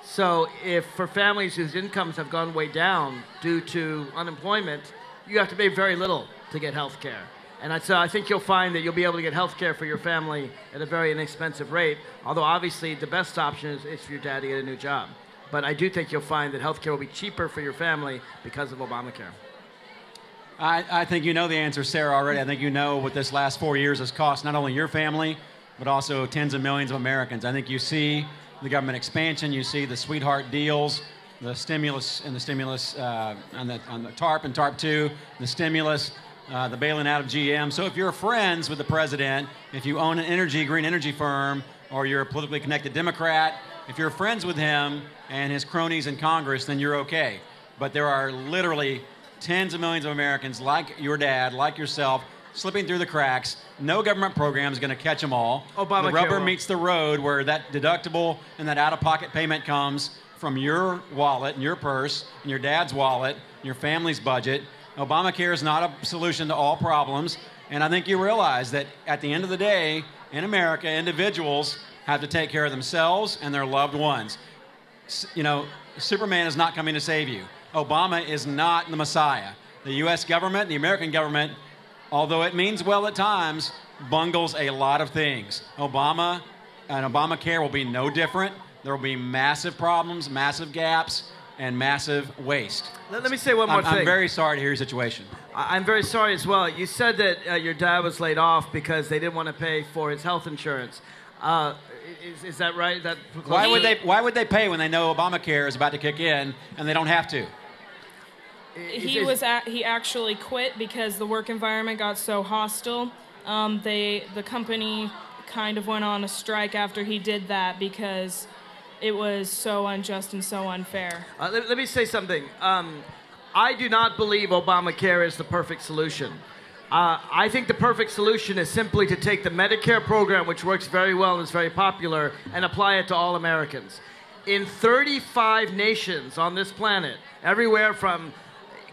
So if for families whose incomes have gone way down due to unemployment, you have to pay very little to get health care. And so I think you'll find that you'll be able to get health care for your family at a very inexpensive rate, although obviously the best option is for your dad to get a new job. But I do think you'll find that health care will be cheaper for your family because of Obamacare. I think you know the answer, Sarah, already. I think you know what this last 4 years has cost not only your family, but also tens of millions of Americans. I think you see the government expansion, you see the sweetheart deals, the stimulus and the stimulus on the TARP and TARP 2, the stimulus, the bailing out of GM. So if you're friends with the president, if you own an green energy firm, or you're a politically connected Democrat, if you're friends with him and his cronies in Congress, then you're okay. But there are literally tens of millions of Americans like your dad, like yourself, slipping through the cracks. No government program is going to catch them all. Obamacare the rubber will. meets the road where that deductible and that out-of-pocket payment comes from your wallet and your purse and your dad's wallet and your family's budget. Obamacare is not a solution to all problems. And I think you realize that at the end of the day, in America, individuals have to take care of themselves and their loved ones. You know, Superman is not coming to save you. Obama is not the Messiah. The U.S. government, the American government, although it means well at times, bungles a lot of things. Obama and Obamacare will be no different. There will be massive problems, massive gaps, and massive waste. Let me say one more thing. I'm very sorry to hear your situation. I'm very sorry as well. You said that your dad was laid off because they didn't want to pay for his health insurance. Is that right? Why would they pay when they know Obamacare is about to kick in and they don't have to? He actually quit because the work environment got so hostile. The company kind of went on a strike after he did that because it was so unjust and so unfair. Let me say something. I do not believe Obamacare is the perfect solution. I think the perfect solution is simply to take the Medicare program, which works very well and is very popular, and apply it to all Americans. In 35 nations on this planet, everywhere from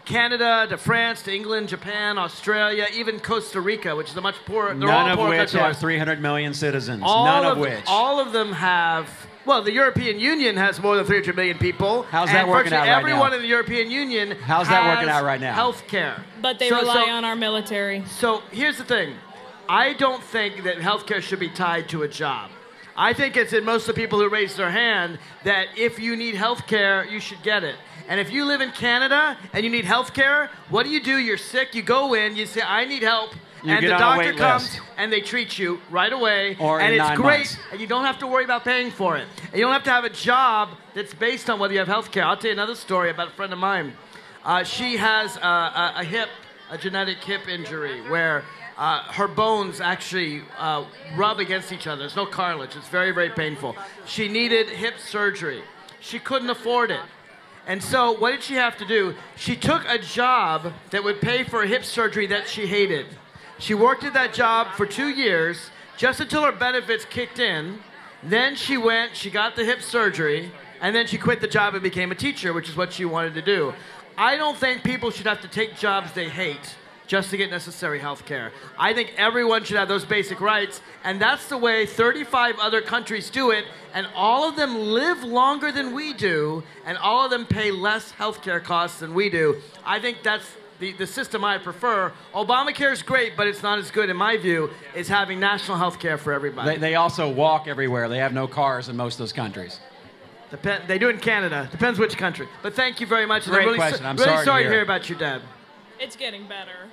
Canada to France to England, Japan, Australia, even Costa Rica, which is a much poorer. None of which have 300 million citizens. None of which. All of them have. Well, the European Union has more than 300 million people. How's that working out right now? Everyone in the European Union How's that working out right now? Health care. But they rely on our military. So here's the thing. I don't think that health care should be tied to a job. I think it's in most of the people who raise their hand that if you need health care, you should get it. And if you live in Canada and you need health care, what do? You're sick, you go in, you say, I need help. And the doctor comes and they treat you right away. And it's great. And you don't have to worry about paying for it. And you don't have to have a job that's based on whether you have health care. I'll tell you another story about a friend of mine. She has a genetic hip injury where her bones actually rub against each other. There's no cartilage. It's very, very painful. She needed hip surgery. She couldn't afford it. And so what did she have to do? She took a job that would pay for a hip surgery that she hated. She worked at that job for 2 years, just until her benefits kicked in. Then she got the hip surgery, and then she quit the job and became a teacher, which is what she wanted to do. I don't think people should have to take jobs they hate just to get necessary health care. I think everyone should have those basic rights, and that's the way 35 other countries do it, and all of them live longer than we do, and all of them pay less health care costs than we do. I think that's the system I prefer. Obamacare is great, but it's not as good, in my view, as having national health care for everybody. They also walk everywhere. They have no cars in most of those countries. They do in Canada. Depends which country. But thank you very much. Great question. I'm really sorry to hear hear about your dad. It's getting better.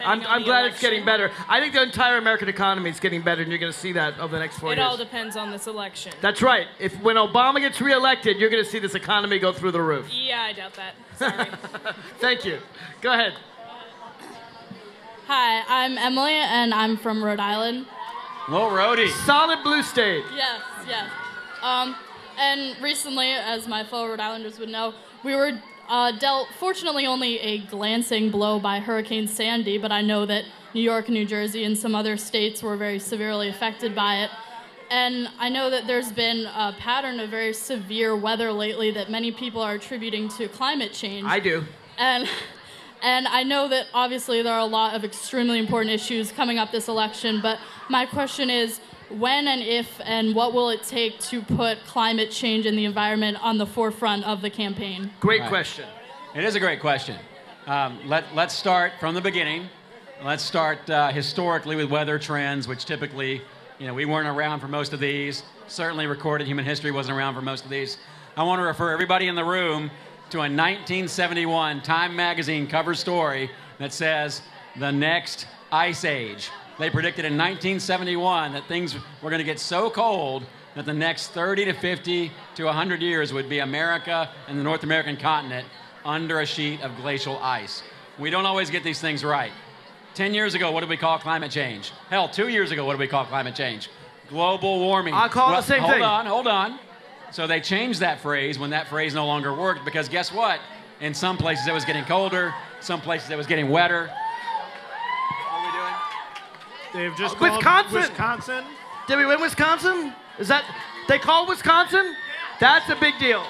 I'm glad it's getting better. I think the entire American economy is getting better, and you're going to see that over the next 4 It years. all depends on this election. That's right. When Obama gets reelected, you're going to see this economy go through the roof. Yeah, I doubt that. Sorry. Thank you. Go ahead. Hi, I'm Emily, and I'm from Rhode Island. Little roadie. Solid blue state. Yes, yes. And recently, as my fellow Rhode Islanders would know, we were dealt, fortunately, only a glancing blow by Hurricane Sandy, but I know that New York, New Jersey, and some other states were very severely affected by it. And I know that there's been a pattern of very severe weather lately that many people are attributing to climate change. I do. And I know that obviously there are a lot of extremely important issues coming up this election, but my question is, when and if and what will it take to put climate change and the environment on the forefront of the campaign? Great question. It is a great question. Let's start from the beginning. Let's start historically with weather trends, which typically, we weren't around for most of these. Certainly recorded human history wasn't around for most of these. I want to refer everybody in the room to a 1971 Time magazine cover story that says, "The next ice age." They predicted in 1971 that things were going to get so cold that the next 30 to 50 to 100 years would be America and the North American continent under a sheet of glacial ice. We don't always get these things right. 10 years ago, what did we call climate change? Hell, 2 years ago, what did we call climate change? Global warming. I'll call it the same thing. Hold on. So they changed that phrase when that phrase no longer worked, because guess what? In some places it was getting colder, some places it was getting wetter. They've just called Wisconsin. Did we win Wisconsin? Is that, they called Wisconsin? That's a big deal.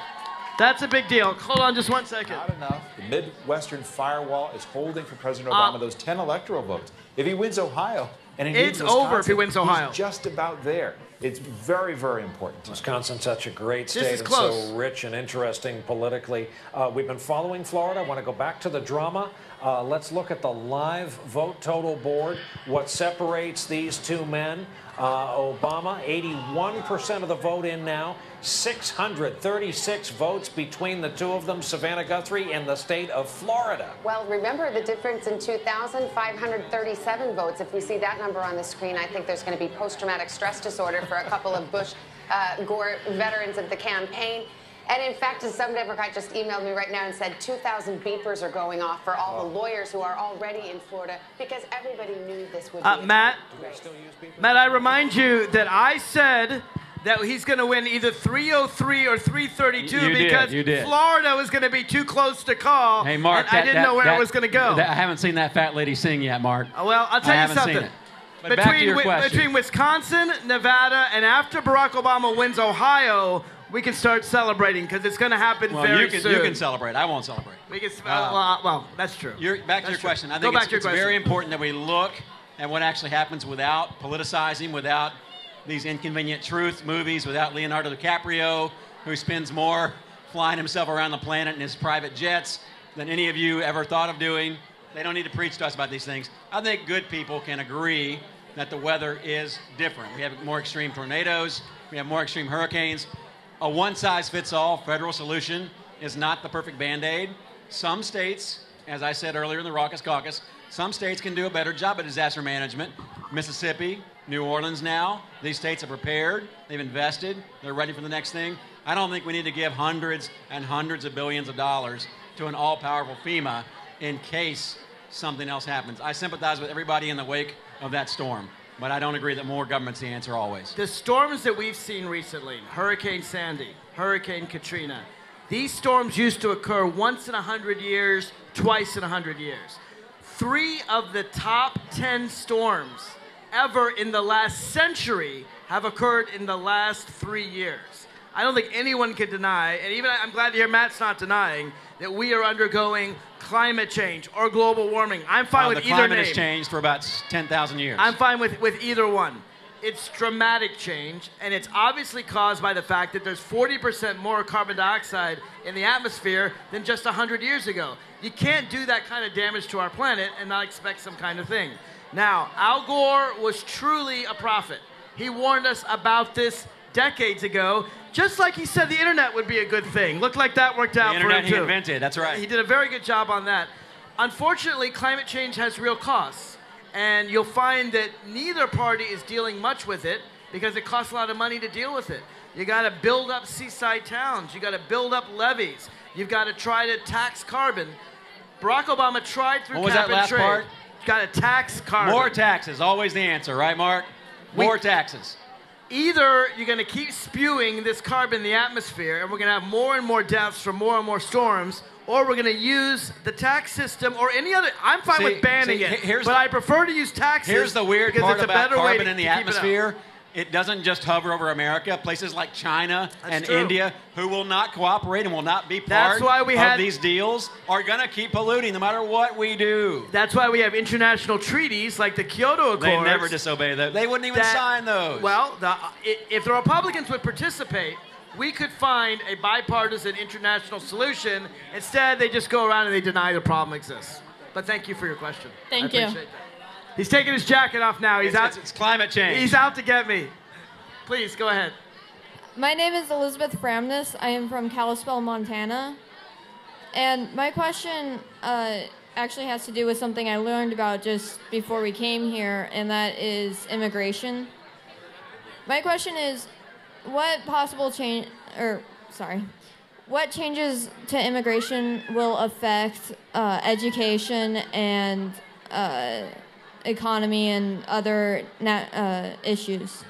That's a big deal. Hold on just 1 second. Not enough. The Midwestern firewall is holding for President Obama those 10 electoral votes. If he wins Ohio, and it's over if he wins Ohio. He's just about there. It's very, very important. Wisconsin's such a great This state is and close. so rich and interesting politically. We've been following Florida. I want to go back to the drama. Let's look at the live vote total board. What separates these two men? Obama, 81% of the vote in now. 636 votes between the two of them. Savannah Guthrie in the state of Florida. Well, remember the difference in 2000, 537 votes. If we see that number on the screen, I think there's going to be post-traumatic stress disorder for a couple of Bush Gore veterans of the campaign. And in fact, some Democrat just emailed me right now and said 2,000 beepers are going off for all the lawyers who are already in Florida, because everybody knew this would be Matt, I remind you that I said that he's going to win either 303 or 332 because you did. Florida was going to be too close to call. Hey, Mark, and I didn't know where it was going to go. I haven't seen that fat lady sing yet, Mark. Well, I'll tell you something. Seen it. But back to your question. Between Wisconsin, Nevada, and after Barack Obama wins Ohio, we can start celebrating, because it's going to happen very soon. You can celebrate. I won't celebrate. We can. Well, that's true. Back to your question. I think it's very important that we look at what actually happens without politicizing, without these inconvenient truth movies, without Leonardo DiCaprio, who spends more flying himself around the planet in his private jets than any of you ever thought of doing. They don't need to preach to us about these things. I think good people can agree that the weather is different. We have more extreme tornadoes. We have more extreme hurricanes. A one-size-fits-all federal solution is not the perfect Band-Aid. Some states, as I said earlier in the Raucous Caucus, some states can do a better job at disaster management. Mississippi, New Orleans now, these states are prepared, they've invested, they're ready for the next thing. I don't think we need to give hundreds and hundreds of billions of dollars to an all-powerful FEMA in case something else happens. I sympathize with everybody in the wake of that storm, but I don't agree that more government's the answer always. The storms that we've seen recently, Hurricane Sandy, Hurricane Katrina, these storms used to occur once in 100 years, twice in 100 years. 3 of the top 10 storms ever in the last century have occurred in the last 3 years. I don't think anyone can deny, and even I'm glad to hear Matt's not denying, that we are undergoing climate change or global warming. I'm fine with either name. The climate has changed for about 10,000 years. I'm fine with either one. It's dramatic change, and it's obviously caused by the fact that there's 40% more carbon dioxide in the atmosphere than just 100 years ago. You can't do that kind of damage to our planet and not expect some kind of thing. Now, Al Gore was truly a prophet. He warned us about this decades ago, just like he said the internet would be a good thing. Looked like that worked out for him, too. The internet he invented, that's right. He did a very good job on that. Unfortunately, climate change has real costs. And you'll find that neither party is dealing much with it because it costs a lot of money to deal with it. You got to build up seaside towns. You got to build up levees. You've got to try to tax carbon. Barack Obama tried through cap and trade. Part? Got to tax carbon. More taxes, always the answer, right, Mark? More taxes. Either you're going to keep spewing this carbon in the atmosphere and we're going to have more and more deaths from more and more storms, or we're going to use the tax system or any other. I'm fine with banning it, but I prefer to use taxes. Here's the weird because part it's a about better way carbon to in the keep it atmosphere. It doesn't just hover over America. Places like China and true. India, who will not cooperate and will not be That's part why we had- of these deals, are going to keep polluting no matter what we do. That's why we have international treaties like the Kyoto Accords. They never disobey those. They wouldn't even sign those. Well, if the Republicans would participate, we could find a bipartisan international solution. Instead, they just go around and they deny the problem exists. But thank you for your question. Thank I you. appreciate that. He's taking his jacket off now. He's out. It's climate change. He's out to get me. Please, go ahead. My name is Elizabeth Framness. I am from Kalispell, Montana. And my question actually has to do with something I learned about just before we came here, and that is immigration. My question is, what changes to immigration will affect education and economy and other issues?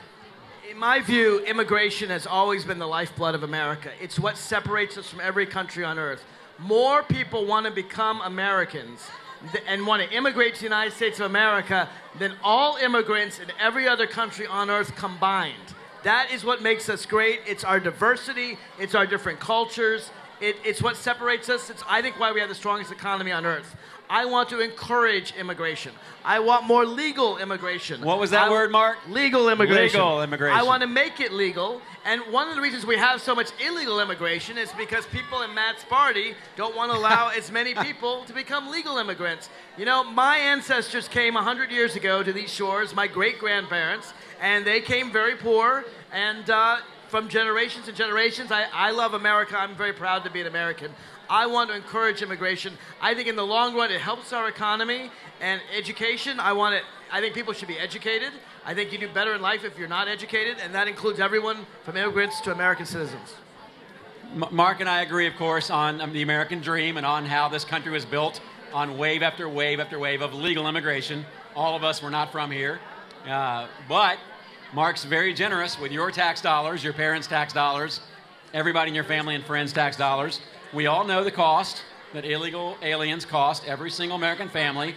In my view, immigration has always been the lifeblood of America. It's what separates us from every country on earth. More people want to become Americans and want to immigrate to the United States of America than all immigrants in every other country on earth combined. That is what makes us great. It's our diversity. It's our different cultures. It's what separates us. It's, I think, why we have the strongest economy on earth. I want to encourage immigration. I want more legal immigration. What was that word, Mark? Legal immigration. Legal immigration. I want to make it legal. And one of the reasons we have so much illegal immigration is because people in Matt's party don't want to allow as many people to become legal immigrants. You know, my ancestors came 100 years ago to these shores, my great-grandparents, and they came very poor. And from generations and generations, I love America. I'm very proud to be an American. I want to encourage immigration. I think in the long run it helps our economy and education. I think people should be educated. I think you do better in life if you're not educated, and that includes everyone from immigrants to American citizens. Mark and I agree, of course, on the American dream and on how this country was built on wave after wave after wave of legal immigration. All of us were not from here. But Mark's very generous with your tax dollars, your parents' tax dollars, everybody in your family and friends' tax dollars. We all know the cost that illegal aliens cost every single American family.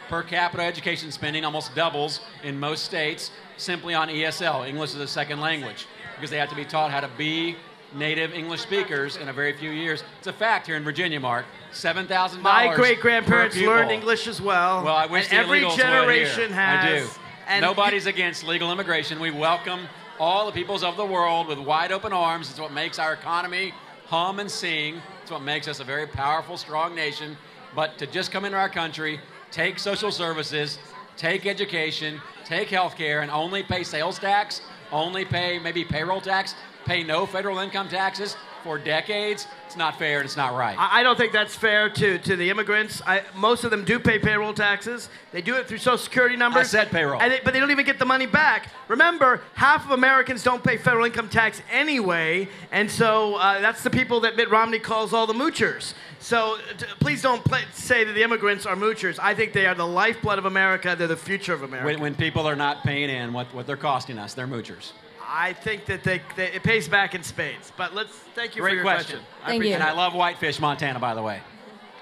Per capita education spending almost doubles in most states simply on ESL, English as a second language, because they have to be taught how to be native English speakers in a very few years. It's a fact here in Virginia, Mark. $7,000. My great-grandparents learned English as well. Well, I wish and the every illegals generation would here. has. I do. And nobody's against legal immigration. We welcome all the peoples of the world with wide open arms. It's what makes our economy hum and sing. It's what makes us a very powerful, strong nation. But to just come into our country, take social services, take education, take health care, and only pay sales tax, only pay maybe payroll tax, pay no federal income taxes for decades, it's not fair and it's not right. I don't think that's fair to the immigrants. Most of them do pay payroll taxes. They do it through Social Security numbers. I said payroll. But they don't even get the money back. Remember, half of Americans don't pay federal income tax anyway, and so that's the people that Mitt Romney calls all the moochers. So please don't say that the immigrants are moochers. I think they are the lifeblood of America. They're the future of America. When people are not paying in what they're costing us, they're moochers. I think that it pays back in spades. But thank you for your question. Thank you. And I love Whitefish, Montana, by the way.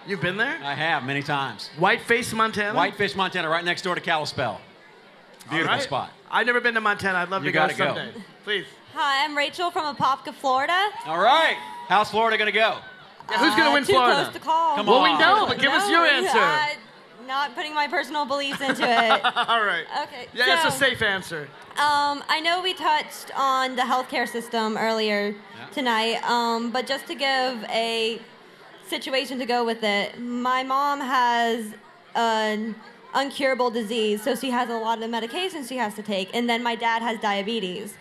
You've been there? I have, many times. Whitefish, Montana? Whitefish, Montana, right next door to Kalispell. Beautiful spot. I've never been to Montana. I'd love to go someday. Please. Hi, I'm Rachel from Apopka, Florida. All right. How's Florida going to go? Yeah, who's going to win too Florida? Too close to call. Come well, on. we know, but give us your answer. Not putting my personal beliefs into it. All right. Okay. Yeah, that's a safe answer. I know we touched on the healthcare system earlier tonight, but just to give a situation to go with it, my mom has an incurable disease, so she has a lot of medications she has to take, and then my dad has diabetes.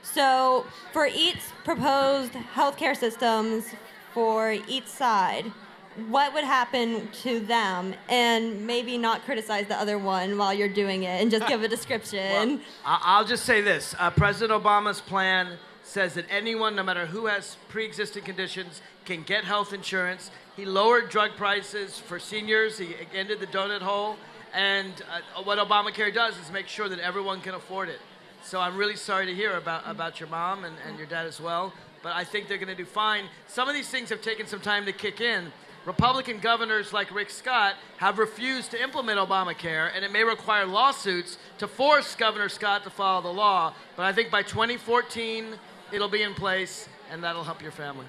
So for each proposed healthcare systems for each side, what would happen to them, and maybe not criticize the other one while you're doing it, and just give a description. Well, I'll just say this. President Obama's plan says that anyone, no matter who has pre-existing conditions, can get health insurance. He lowered drug prices for seniors. He ended the donut hole. And what Obamacare does is make sure that everyone can afford it. So I'm really sorry to hear about your mom and your dad as well. But I think they're going to do fine. Some of these things have taken some time to kick in. Republican governors like Rick Scott have refused to implement Obamacare, and it may require lawsuits to force Governor Scott to follow the law. But I think by 2014, it'll be in place, and that'll help your family.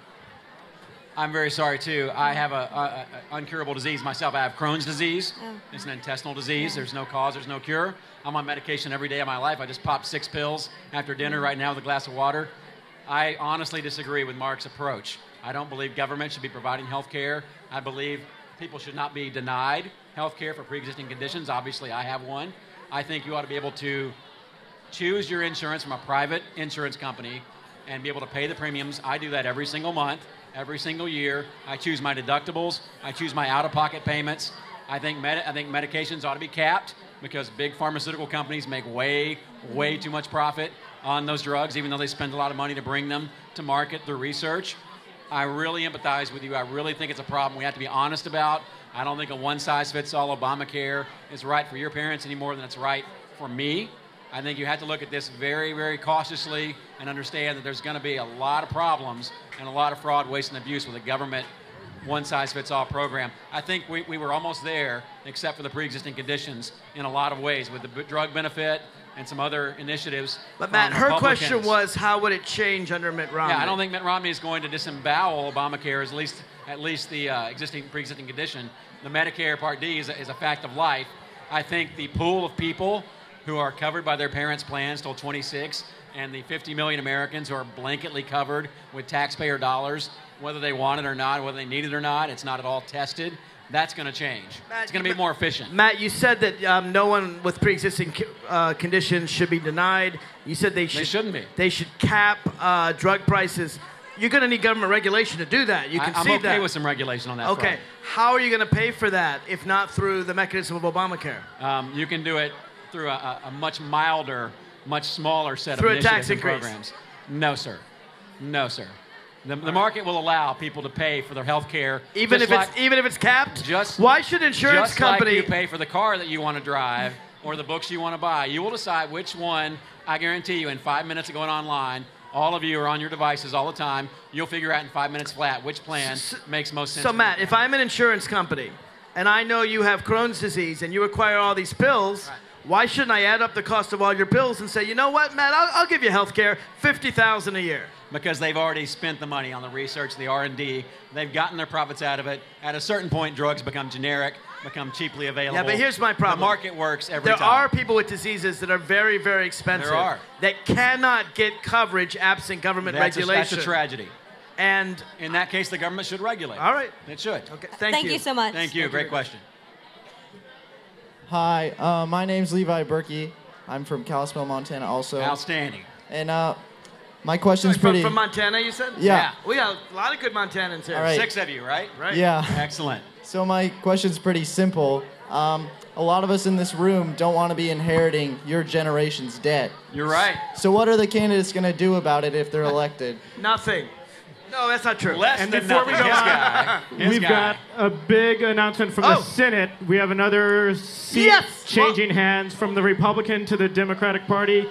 I'm very sorry, too. I have an uncurable disease myself. I have Crohn's disease. Oh. It's an intestinal disease. Yeah. There's no cause. There's no cure. I'm on medication every day of my life. I just popped 6 pills after dinner right now with a glass of water. I honestly disagree with Mark's approach. I don't believe government should be providing health care. I believe people should not be denied health care for pre-existing conditions. Obviously, I have one. I think you ought to be able to choose your insurance from a private insurance company and be able to pay the premiums. I do that every single month. Every single year. I choose my deductibles. I choose my out-of-pocket payments. I think medications ought to be capped because big pharmaceutical companies make way too much profit on those drugs, even though they spend a lot of money to bring them to market through research. I really empathize with you. I really think it's a problem we have to be honest about. I don't think a one-size-fits-all Obamacare is right for your parents any more than it's right for me. I think you have to look at this very, very cautiously and understand that there's going to be a lot of problems and a lot of fraud, waste, and abuse with a government one-size-fits-all program. I think we were almost there, except for the pre-existing conditions, in a lot of ways, with the drug benefit and some other initiatives. But Matt, her question was, how would it change under Mitt Romney? Yeah, I don't think Mitt Romney is going to disembowel Obamacare, at least the pre-existing condition. The Medicare Part D is a fact of life. I think the pool of people who are covered by their parents' plans till 26, and the 50 million Americans who are blanketly covered with taxpayer dollars, whether they want it or not, whether they need it or not, it's not at all tested. That's going to change. Matt, it's going to be more efficient. Matt, you said that no one with pre-existing conditions should be denied. You said they shouldn't be. They should cap drug prices. You're going to need government regulation to do that. You can see that. I'm okay with some regulation on that Okay. front. How are you going to pay for that if not through the mechanism of Obamacare? You can do it through a much milder, much smaller set through of initiatives a tax and increase. programs. No, sir. No, sir. The market will allow people to pay for their health care. Even if it's capped? Why should insurance company... Just like you pay for the car that you want to drive or the books you want to buy. You will decide which one, I guarantee you, in 5 minutes of going online, all of you are on your devices all the time, you'll figure out in 5 minutes flat which plan makes most sense. So, Matt, if I'm an insurance company and I know you have Crohn's disease and you require all these pills... Right. Why shouldn't I add up the cost of all your pills and say, you know what, Matt, I'll give you health care, $50,000 a year? Because they've already spent the money on the research, the R&D. They've gotten their profits out of it. At a certain point, drugs become generic, become cheaply available. Yeah, but here's my problem. The market works every time. There are people with diseases that are very, very expensive. There are. That cannot get coverage absent government regulation. That's a tragedy. And in that case, the government should regulate. All right. It should. Okay. Thank you so much. Thank you. Great question. Hi, my name's Levi Berkey. I'm from Kalispell, Montana also. Outstanding. And my question's pretty... From Montana, you said? Yeah. We got a lot of good Montanans here. All right. 6 of you, right? Right. Yeah. Excellent. So my question's pretty simple. A lot of us in this room don't want to be inheriting your generation's debt. You're right. So what are the candidates going to do about it if they're elected? Nothing. No, that's not true. And before we go on, we've got a big announcement from the Senate. We have another seat changing hands from the Republican to the Democratic Party,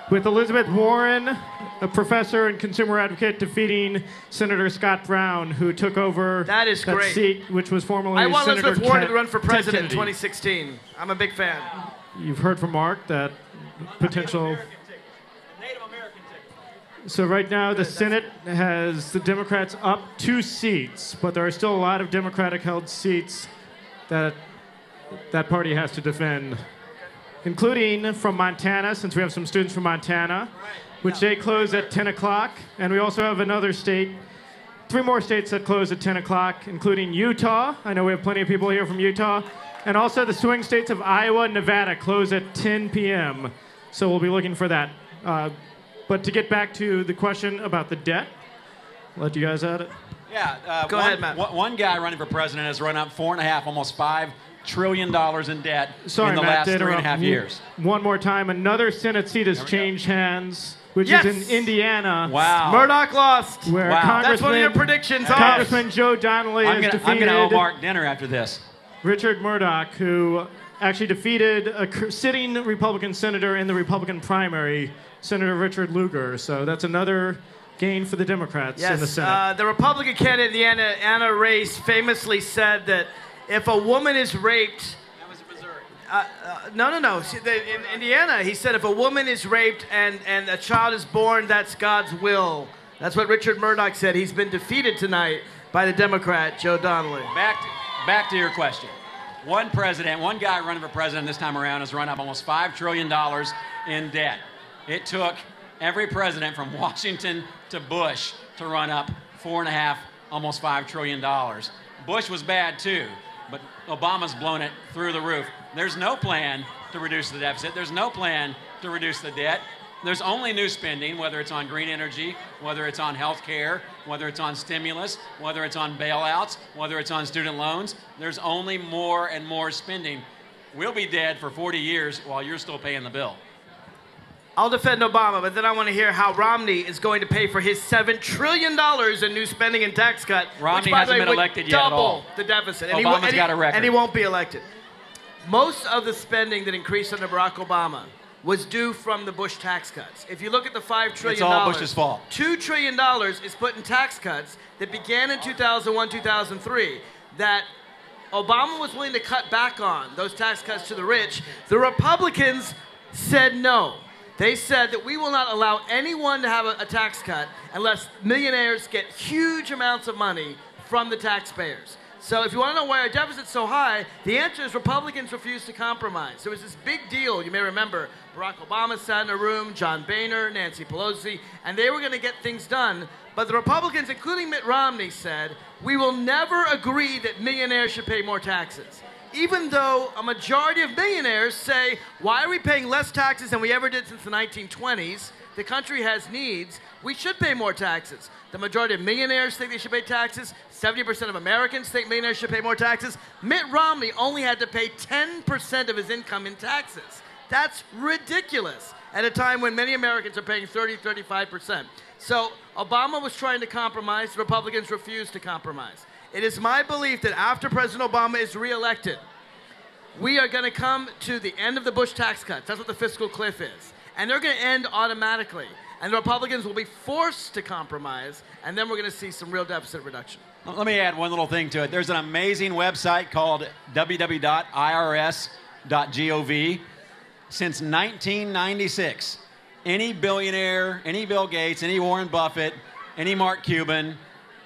with Elizabeth Warren, a professor and consumer advocate, defeating Senator Scott Brown, who took over that seat, which was formerly I want Senator Elizabeth Warren to run for Ted president in Kennedy. 2016. I'm a big fan. You've heard from Mark that potential... So right now, the Senate has the Democrats up 2 seats, but there are still a lot of Democratic-held seats that that party has to defend, including from Montana, since we have some students from Montana, which they close at 10 o'clock. And we also have another state, 3 more states that close at 10 o'clock, including Utah. I know we have plenty of people here from Utah. And also the swing states of Iowa and Nevada close at 10 p.m. So we'll be looking for that. But to get back to the question about the debt, I'll let you guys at it. Yeah. Go ahead, Matt. One guy running for president has run up $4.5, almost $5 trillion in debt Sorry, in the Matt, last to 3.5 interrupt. years. One more time, another Senate seat has changed hands, which Yes! is in Indiana. Wow. Murdoch lost. Where That's one of your Congressman, predictions. Congressman Joe Donnelly I'm has going defeated to owe Mark dinner after this. Richard Murdoch, who actually defeated a sitting Republican senator in the Republican primary, Senator Richard Lugar. So that's another gain for the Democrats in the Senate. The Republican candidate in the Anna race famously said that if a woman is raped... That was in Missouri. No. In Indiana, he said if a woman is raped and a child is born, that's God's will. That's what Richard Murdoch said. He's been defeated tonight by the Democrat, Joe Donnelly. Back to your question. One guy running for president this time around has run up almost $5 trillion in debt. It took every president from Washington to Bush to run up $4.5, almost $5 trillion. Bush was bad too, but Obama's blown it through the roof. There's no plan to reduce the deficit. There's no plan to reduce the debt. There's only new spending, whether it's on green energy, whether it's on health care, whether it's on stimulus, whether it's on bailouts, whether it's on student loans. There's only more and more spending. We'll be dead for 40 years while you're still paying the bill. I'll defend Obama, but then I want to hear how Romney is going to pay for his $7 trillion in new spending and tax cut. Romney which, by hasn't the way, been would elected yet at all. double the deficit. Obama's got a record. And he won't be elected. Most of the spending that increased under Barack Obama was due from the Bush tax cuts. If you look at the $5 trillion, It's all Bush's fault. $2 trillion is put in tax cuts that began in 2001, 2003, that Obama was willing to cut back on, those tax cuts to the rich. The Republicans said no. They said that we will not allow anyone to have a tax cut unless millionaires get huge amounts of money from the taxpayers. So if you want to know why our deficit's so high, the answer is Republicans refuse to compromise. There was this big deal, you may remember, Barack Obama sat in a room, John Boehner, Nancy Pelosi, and they were going to get things done. But the Republicans, including Mitt Romney, said, we will never agree that millionaires should pay more taxes. Even though a majority of millionaires say, why are we paying less taxes than we ever did since the 1920s? The country has needs. We should pay more taxes. The majority of millionaires think they should pay taxes. 70% of Americans think millionaires should pay more taxes. Mitt Romney only had to pay 10% of his income in taxes. That's ridiculous at a time when many Americans are paying 30, 35%. So Obama was trying to compromise. The Republicans refused to compromise. It is my belief that after President Obama is reelected, we are going to come to the end of the Bush tax cuts. That's what the fiscal cliff is. And they're going to end automatically. And the Republicans will be forced to compromise, and then we're going to see some real deficit reduction. Let me add one little thing to it. There's an amazing website called www.irs.gov. Since 1996, any billionaire, any Bill Gates, any Warren Buffett, any Mark Cuban,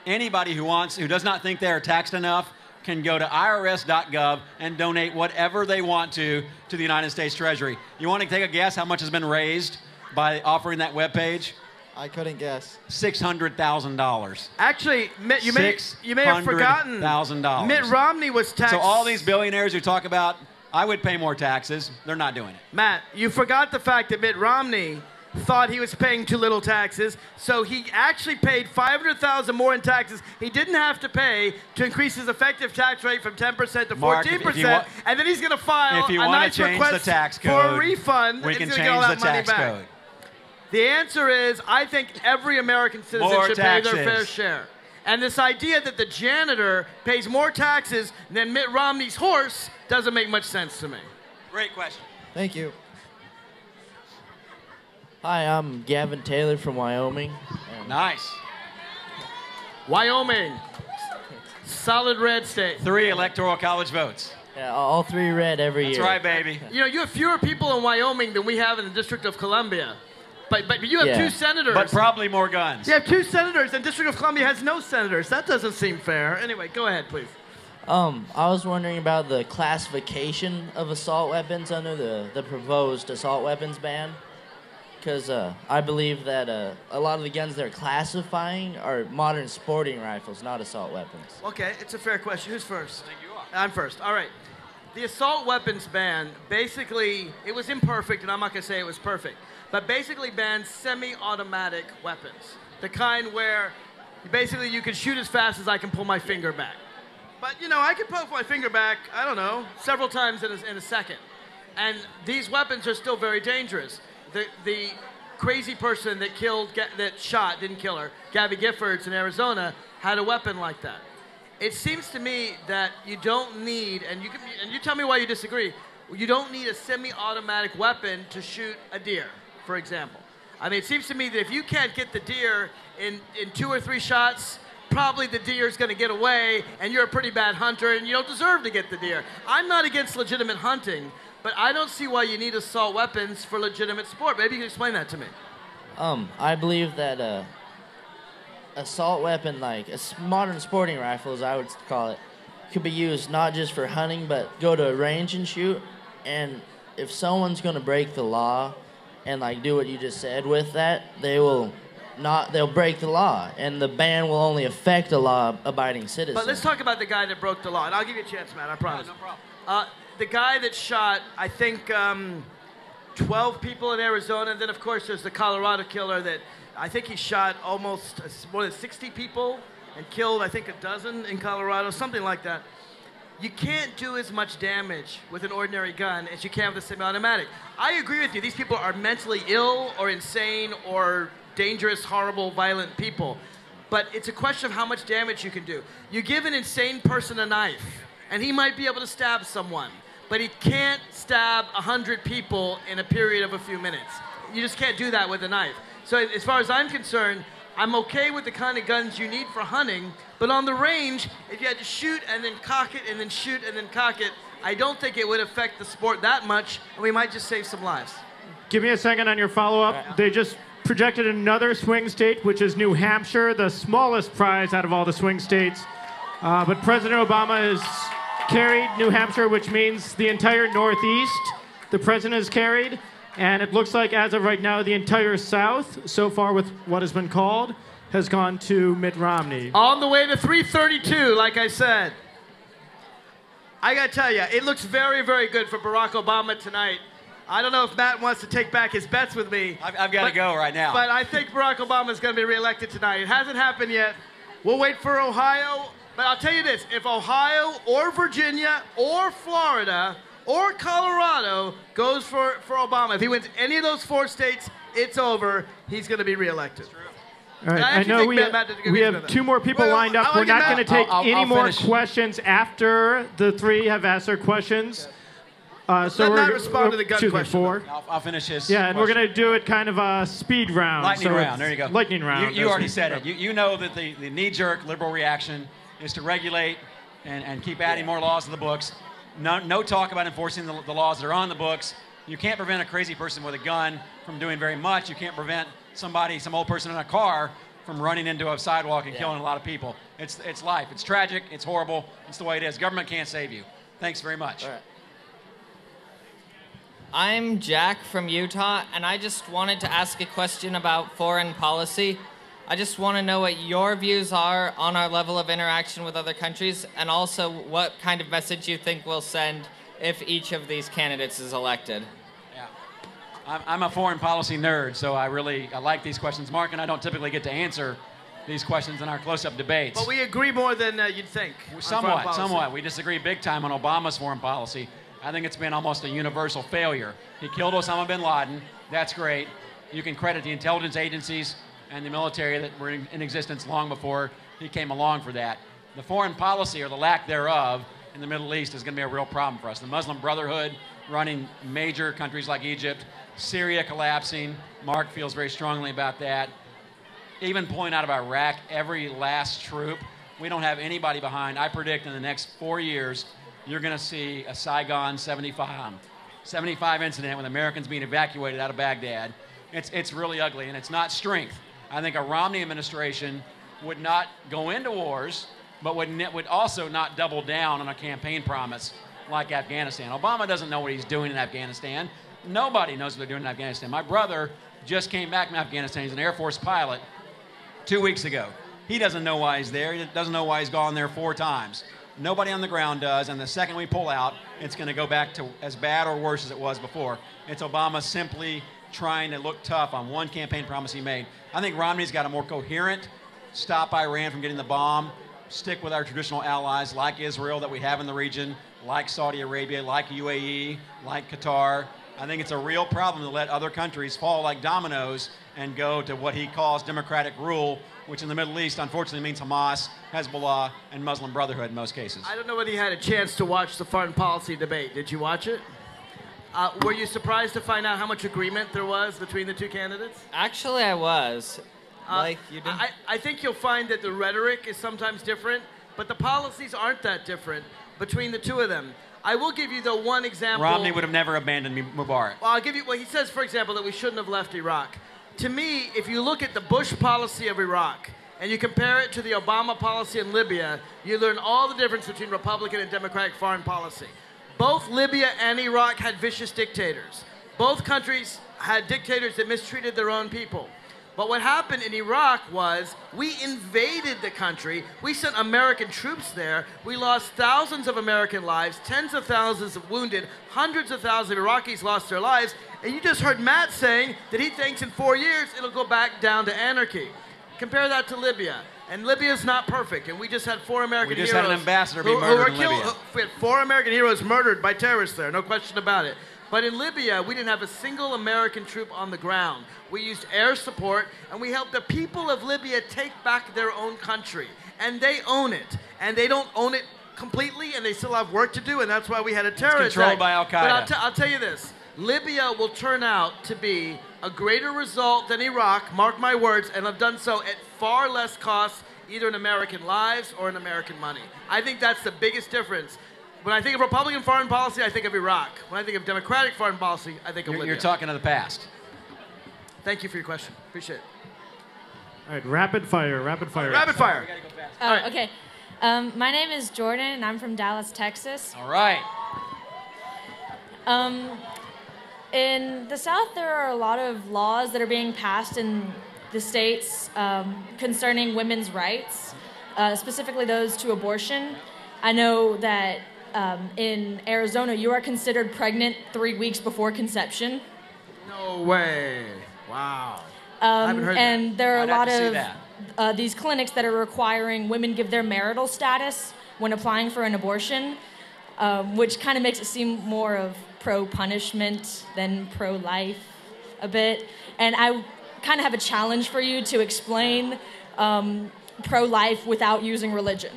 anybody who does not think they are taxed enough can go to irs.gov and donate whatever they want to the United States Treasury. You want to take a guess how much has been raised by offering that webpage? I couldn't guess. $600,000. Actually, you may have forgotten. $600,000. Mitt Romney was taxed. So all these billionaires who talk about, I would pay more taxes, they're not doing it. Matt, you forgot the fact that Mitt Romney thought he was paying too little taxes, so he actually paid $500,000 more in taxes he didn't have to pay to increase his effective tax rate from 10% to 14%, and then he's going to file a nice request for a refund. We can change the tax code. The answer is, I think every American citizen should pay their fair share. And this idea that the janitor pays more taxes than Mitt Romney's horse doesn't make much sense to me. Great question. Thank you. Hi, I'm Gavin Taylor from Wyoming. Nice. Wyoming. Solid red state. 3 electoral college votes. Yeah, all 3 red every year. That's right, baby. You know, you have fewer people in Wyoming than we have in the District of Columbia. But you have 2 senators. But probably more guns. You have 2 senators, and District of Columbia has no senators. That doesn't seem fair. Anyway, go ahead, please. I was wondering about the classification of assault weapons under the proposed assault weapons ban. Because I believe that a lot of the guns they're classifying are modern sporting rifles, not assault weapons. Okay, it's a fair question. Who's first? I think you are. I'm first. All right. The assault weapons ban, basically, it was imperfect, and I'm not going to say it was perfect, but basically bans semi-automatic weapons. The kind where Basically, you can shoot as fast as I can pull my finger back. But, you know, I can pull my finger back, I don't know, several times in a second. And these weapons are still very dangerous. The crazy person that shot, didn't kill her, Gabby Giffords in Arizona, had a weapon like that. It seems to me that you don't need, and you tell me why you disagree, you don't need a semi-automatic weapon to shoot a deer, for example. I mean, it seems to me that if you can't get the deer in 2 or 3 shots, probably the deer is going to get away, and you're a pretty bad hunter, and you don't deserve to get the deer. I'm not against legitimate hunting, but I don't see why you need assault weapons for legitimate sport. Maybe you can explain that to me. I believe that assault weapon, like a modern sporting rifle, as I would call it, could be used not just for hunting, but go to a range and shoot. And if someone's going to break the law and like do what you just said with that, they'll break the law, and the ban will only affect a law-abiding citizen. But let's talk about the guy that broke the law, and I'll give you a chance, Matt, I promise. No problem. The guy that shot, I think, 12 people in Arizona, and then, of course, there's the Colorado killer that I think he shot almost more than 60 people and killed, I think, a dozen in Colorado, something like that. You can't do as much damage with an ordinary gun as you can with a semi-automatic. I agree with you. These people are mentally ill or insane or dangerous, horrible, violent people. But it's a question of how much damage you can do. You give an insane person a knife, and he might be able to stab someone, but he can't stab 100 people in a period of a few minutes. You just can't do that with a knife. So as far as I'm concerned, I'm okay with the kind of guns you need for hunting, but on the range, if you had to shoot and then cock it and then shoot and then cock it, I don't think it would affect the sport that much, and we might just save some lives. Give me a second on your follow-up. They just projected another swing state, which is New Hampshire, the smallest prize out of all the swing states. But President Obama has carried New Hampshire, which means the entire Northeast. The president has carried, and it looks like as of right now, the entire South, so far with what has been called, has gone to Mitt Romney. On the way to 332, like I said. I gotta tell you, it looks very, very good for Barack Obama tonight. I don't know if Matt wants to take back his bets with me. I've got to go right now. But I think Barack Obama is going to be reelected tonight. It hasn't happened yet. We'll wait for Ohio. But I'll tell you this, if Ohio or Virginia or Florida or Colorado goes for Obama, if he wins any of those 4 states, it's over. He's going to be reelected. All right, I know we have 2 more people lined up. We're not going to take any more questions after the 3 have asked their questions. So we're respond to the gun question. 4. I'll finish his. Yeah, and we're going to do it kind of a speed round. Lightning round. There you go. Lightning round. You already said it. You know that the knee-jerk liberal reaction is to regulate and keep adding more laws to the books. No talk about enforcing the laws that are on the books. You can't prevent a crazy person with a gun from doing very much. You can't prevent some old person in a car from running into a sidewalk and killing a lot of people. It's life. It's tragic. It's horrible. It's the way it is. Government can't save you. Thanks very much. All right. I'm Jack from Utah, and I just wanted to ask a question about foreign policy. I just want to know what your views are on our level of interaction with other countries, and also what kind of message you think we'll send if each of these candidates is elected. Yeah, I'm a foreign policy nerd, so I like these questions. Mark and I don't typically get to answer these questions in our close-up debates. But we agree more than you'd think. Somewhat. We disagree big time on Obama's foreign policy. I think it's been almost a universal failure. He killed Osama bin Laden. That's great. You can credit the intelligence agencies and the military that were in existence long before he came along for that. The foreign policy, or the lack thereof, in the Middle East is going to be a real problem for us. The Muslim Brotherhood running major countries like Egypt, Syria collapsing. Mark feels very strongly about that. Even pulling out of Iraq every last troop. We don't have anybody behind. I predict in the next 4 years, you're going to see a Saigon 75 incident with Americans being evacuated out of Baghdad. It's really ugly, and it's not strength. I think a Romney administration would not go into wars, but would also not double down on a campaign promise like Afghanistan. Obama doesn't know what he's doing in Afghanistan. Nobody knows what they're doing in Afghanistan. My brother just came back from Afghanistan. He's an Air Force pilot 2 weeks ago. He doesn't know why he's there. He doesn't know why he's gone there 4 times. Nobody on the ground does, and the second we pull out, it's going to go back to as bad or worse as it was before. It's Obama simply trying to look tough on one campaign promise he made. I think Romney's got a more coherent stop Iran from getting the bomb, stick with our traditional allies like Israel that we have in the region, like Saudi Arabia, like UAE, like Qatar. I think it's a real problem to let other countries fall like dominoes and go to what he calls democratic rule, which in the Middle East, unfortunately, means Hamas, Hezbollah, and Muslim Brotherhood in most cases. I don't know whether you had a chance to watch the foreign policy debate. Did you watch it? Were you surprised to find out how much agreement there was between the two candidates? Actually, I was. Like you did. I think you'll find that the rhetoric is sometimes different, but the policies aren't that different between the two of them. I will give you the one example. Romney would have never abandoned Mubarak. Well, I'll give you. Well, he says, for example, that we shouldn't have left Iraq. To me, if you look at the Bush policy of Iraq and you compare it to the Obama policy in Libya, you learn all the difference between Republican and Democratic foreign policy. Both Libya and Iraq had vicious dictators. Both countries had dictators that mistreated their own people. But what happened in Iraq was we invaded the country. We sent American troops there. We lost thousands of American lives, tens of thousands of wounded, hundreds of thousands of Iraqis lost their lives. And you just heard Matt saying that he thinks in 4 years it'll go back down to anarchy. Compare that to Libya. And Libya's not perfect. And we just had 4 American heroes. We just had an ambassador be murdered in Libya. We had 4 American heroes murdered by terrorists there, no question about it. But in Libya, we didn't have a single American troop on the ground. We used air support, and we helped the people of Libya take back their own country. And they own it. And they don't own it completely, and they still have work to do, and that's why we had a terrorist controlled attack. by Al-Qaeda. But I'll tell you this. Libya will turn out to be a greater result than Iraq, mark my words, and have done so at far less cost, either in American lives or in American money. I think that's the biggest difference. When I think of Republican foreign policy, I think of Iraq. When I think of Democratic foreign policy, I think of Libya. You're talking of the past. Thank you for your question. Appreciate it. All right, rapid fire, rapid fire. Rapid fire. Oh, right. Okay. My name is Jordan, and I'm from Dallas, Texas. All right. In the South, there are a lot of laws that are being passed in the states concerning women's rights, specifically those to abortion. I know that in Arizona, you are considered pregnant 3 weeks before conception. No way. Wow. I haven't heard and that. there are I'd a lot have to see of these clinics that are requiring women give their marital status when applying for an abortion, which kind of makes it seem more of pro-punishment than pro-life a bit. And I kind of have a challenge for you to explain pro-life without using religion.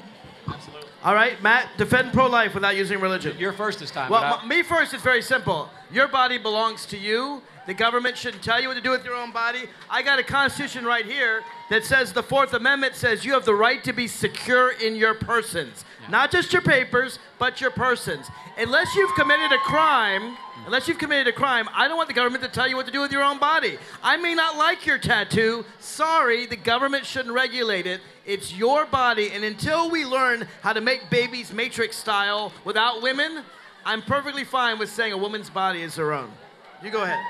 Absolutely. All right, Matt, defend pro-life without using religion. You're first this time. Well, me first is very simple. Your body belongs to you. The government shouldn't tell you what to do with your own body. I got a constitution right here that says the 4th Amendment says you have the right to be secure in your persons. Yeah. Not just your papers, but your persons. Unless you've committed a crime, I don't want the government to tell you what to do with your own body. I may not like your tattoo. Sorry, the government shouldn't regulate it. It's your body, and until we learn how to make babies Matrix style without women, I'm perfectly fine with saying a woman's body is her own. You go ahead.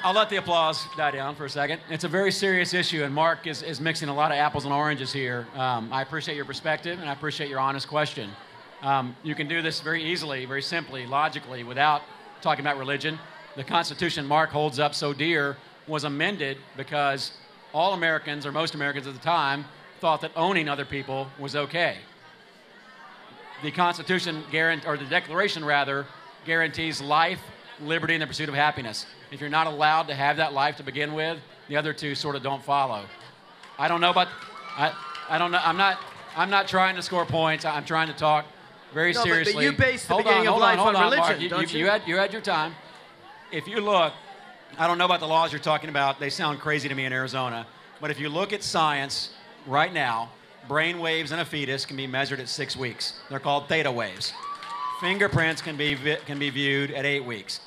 I'll let the applause die down for a second. It's a very serious issue, and Mark is mixing a lot of apples and oranges here. I appreciate your perspective, and I appreciate your honest question. You can do this very easily, very simply, logically, without talking about religion. The Constitution Mark holds up so dear was amended because all Americans, or most Americans at the time, thought that owning other people was okay. The Constitution, or the Declaration rather, guarantees life, liberty, and the pursuit of happiness. If you're not allowed to have that life to begin with, the other two sort of don't follow. I don't know about, I don't know, I'm not trying to score points. I'm trying to talk very seriously. But you base the beginning of life on religion, Mark. You had your time. If you look, I don't know about the laws you're talking about. They sound crazy to me in Arizona. But if you look at science right now, brain waves in a fetus can be measured at 6 weeks. They're called theta waves. Fingerprints can be viewed at 8 weeks.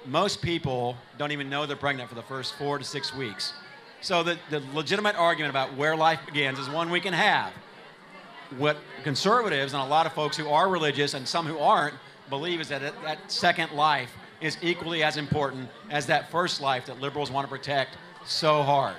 Most people don't even know they're pregnant for the first 4 to 6 weeks. So the legitimate argument about where life begins is one we can have. What conservatives and a lot of folks who are religious and some who aren't believe is that that second life is equally as important as that first life that liberals want to protect so hard.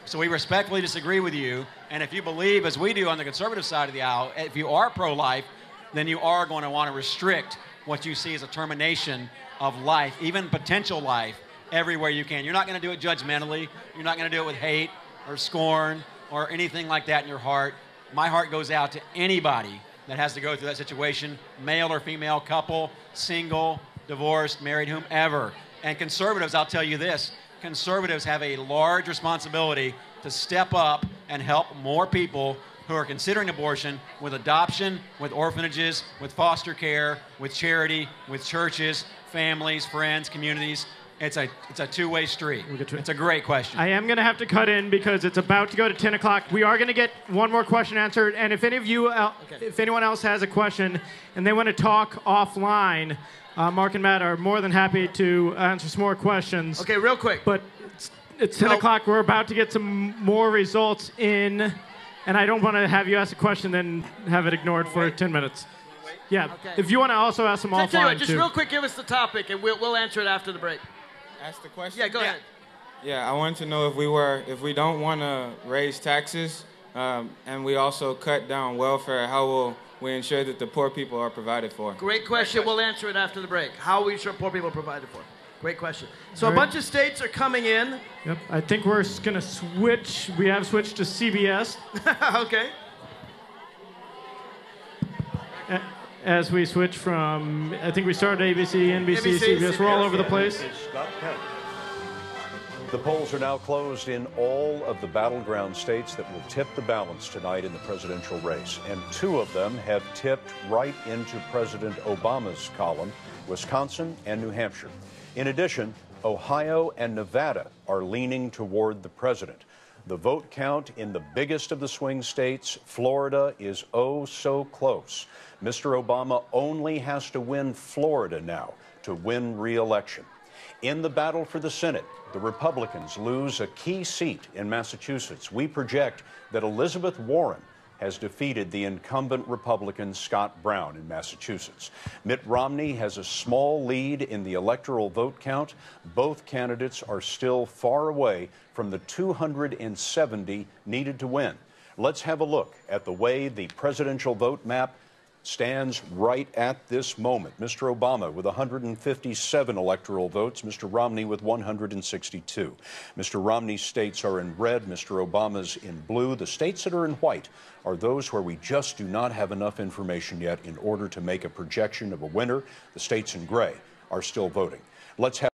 So we respectfully disagree with you, and if you believe, as we do on the conservative side of the aisle, if you are pro-life, then you are going to want to restrict what you see as a termination of life, even potential life, everywhere you can. You're not going to do it judgmentally. You're not going to do it with hate or scorn or anything like that in your heart, my heart goes out to anybody that has to go through that situation, male or female, couple, single, divorced, married, whomever. And conservatives, I'll tell you this, conservatives have a large responsibility to step up and help more people who are considering abortion with adoption, with orphanages, with foster care, with charity, with churches, families, friends, communities. It's a two-way street. It's a great question. I am going to have to cut in because it's about to go to 10 o'clock. We are going to get one more question answered. And if any of you, if anyone else has a question and they want to talk offline, Mark and Matt are more than happy to answer some more questions. Okay, real quick. But it's 10 o'clock. We're about to get some more results in. And I don't want to have you ask a question then have it ignored for 10 minutes. Yeah. Okay. If you want to also ask them offline, tell you what, just too. real quick, give us the topic, and we'll answer it after the break. Ask the question? Yeah, go ahead. Yeah, I wanted to know if we don't want to raise taxes and we also cut down welfare, how will we ensure that the poor people are provided for? Great question. We'll answer it after the break. How will we ensure poor people are provided for? Great question. So All a right. bunch of states are coming in. Yep. I think we're going to switch. We have switched to CBS. Okay. As we switch from, I think we started ABC, NBC, CBS. We're all over the place. The polls are now closed in all of the battleground states that will tip the balance tonight in the presidential race. And 2 of them have tipped right into President Obama's column, Wisconsin and New Hampshire. In addition, Ohio and Nevada are leaning toward the president. The vote count in the biggest of the swing states, Florida, is oh so close. Mr. Obama only has to win Florida now to win re-election. In the battle for the Senate, the Republicans lose a key seat in Massachusetts. We project that Elizabeth Warren has defeated the incumbent Republican Scott Brown in Massachusetts. Mitt Romney has a small lead in the electoral vote count. Both candidates are still far away from the 270 needed to win. Let's have a look at the way the presidential vote map stands right at this moment. Mr. Obama with 157 electoral votes, Mr. Romney with 162. Mr. Romney's states are in red, Mr. Obama's in blue. The states that are in white are those where we just do not have enough information yet in order to make a projection of a winner. The states in gray are still voting. Let's have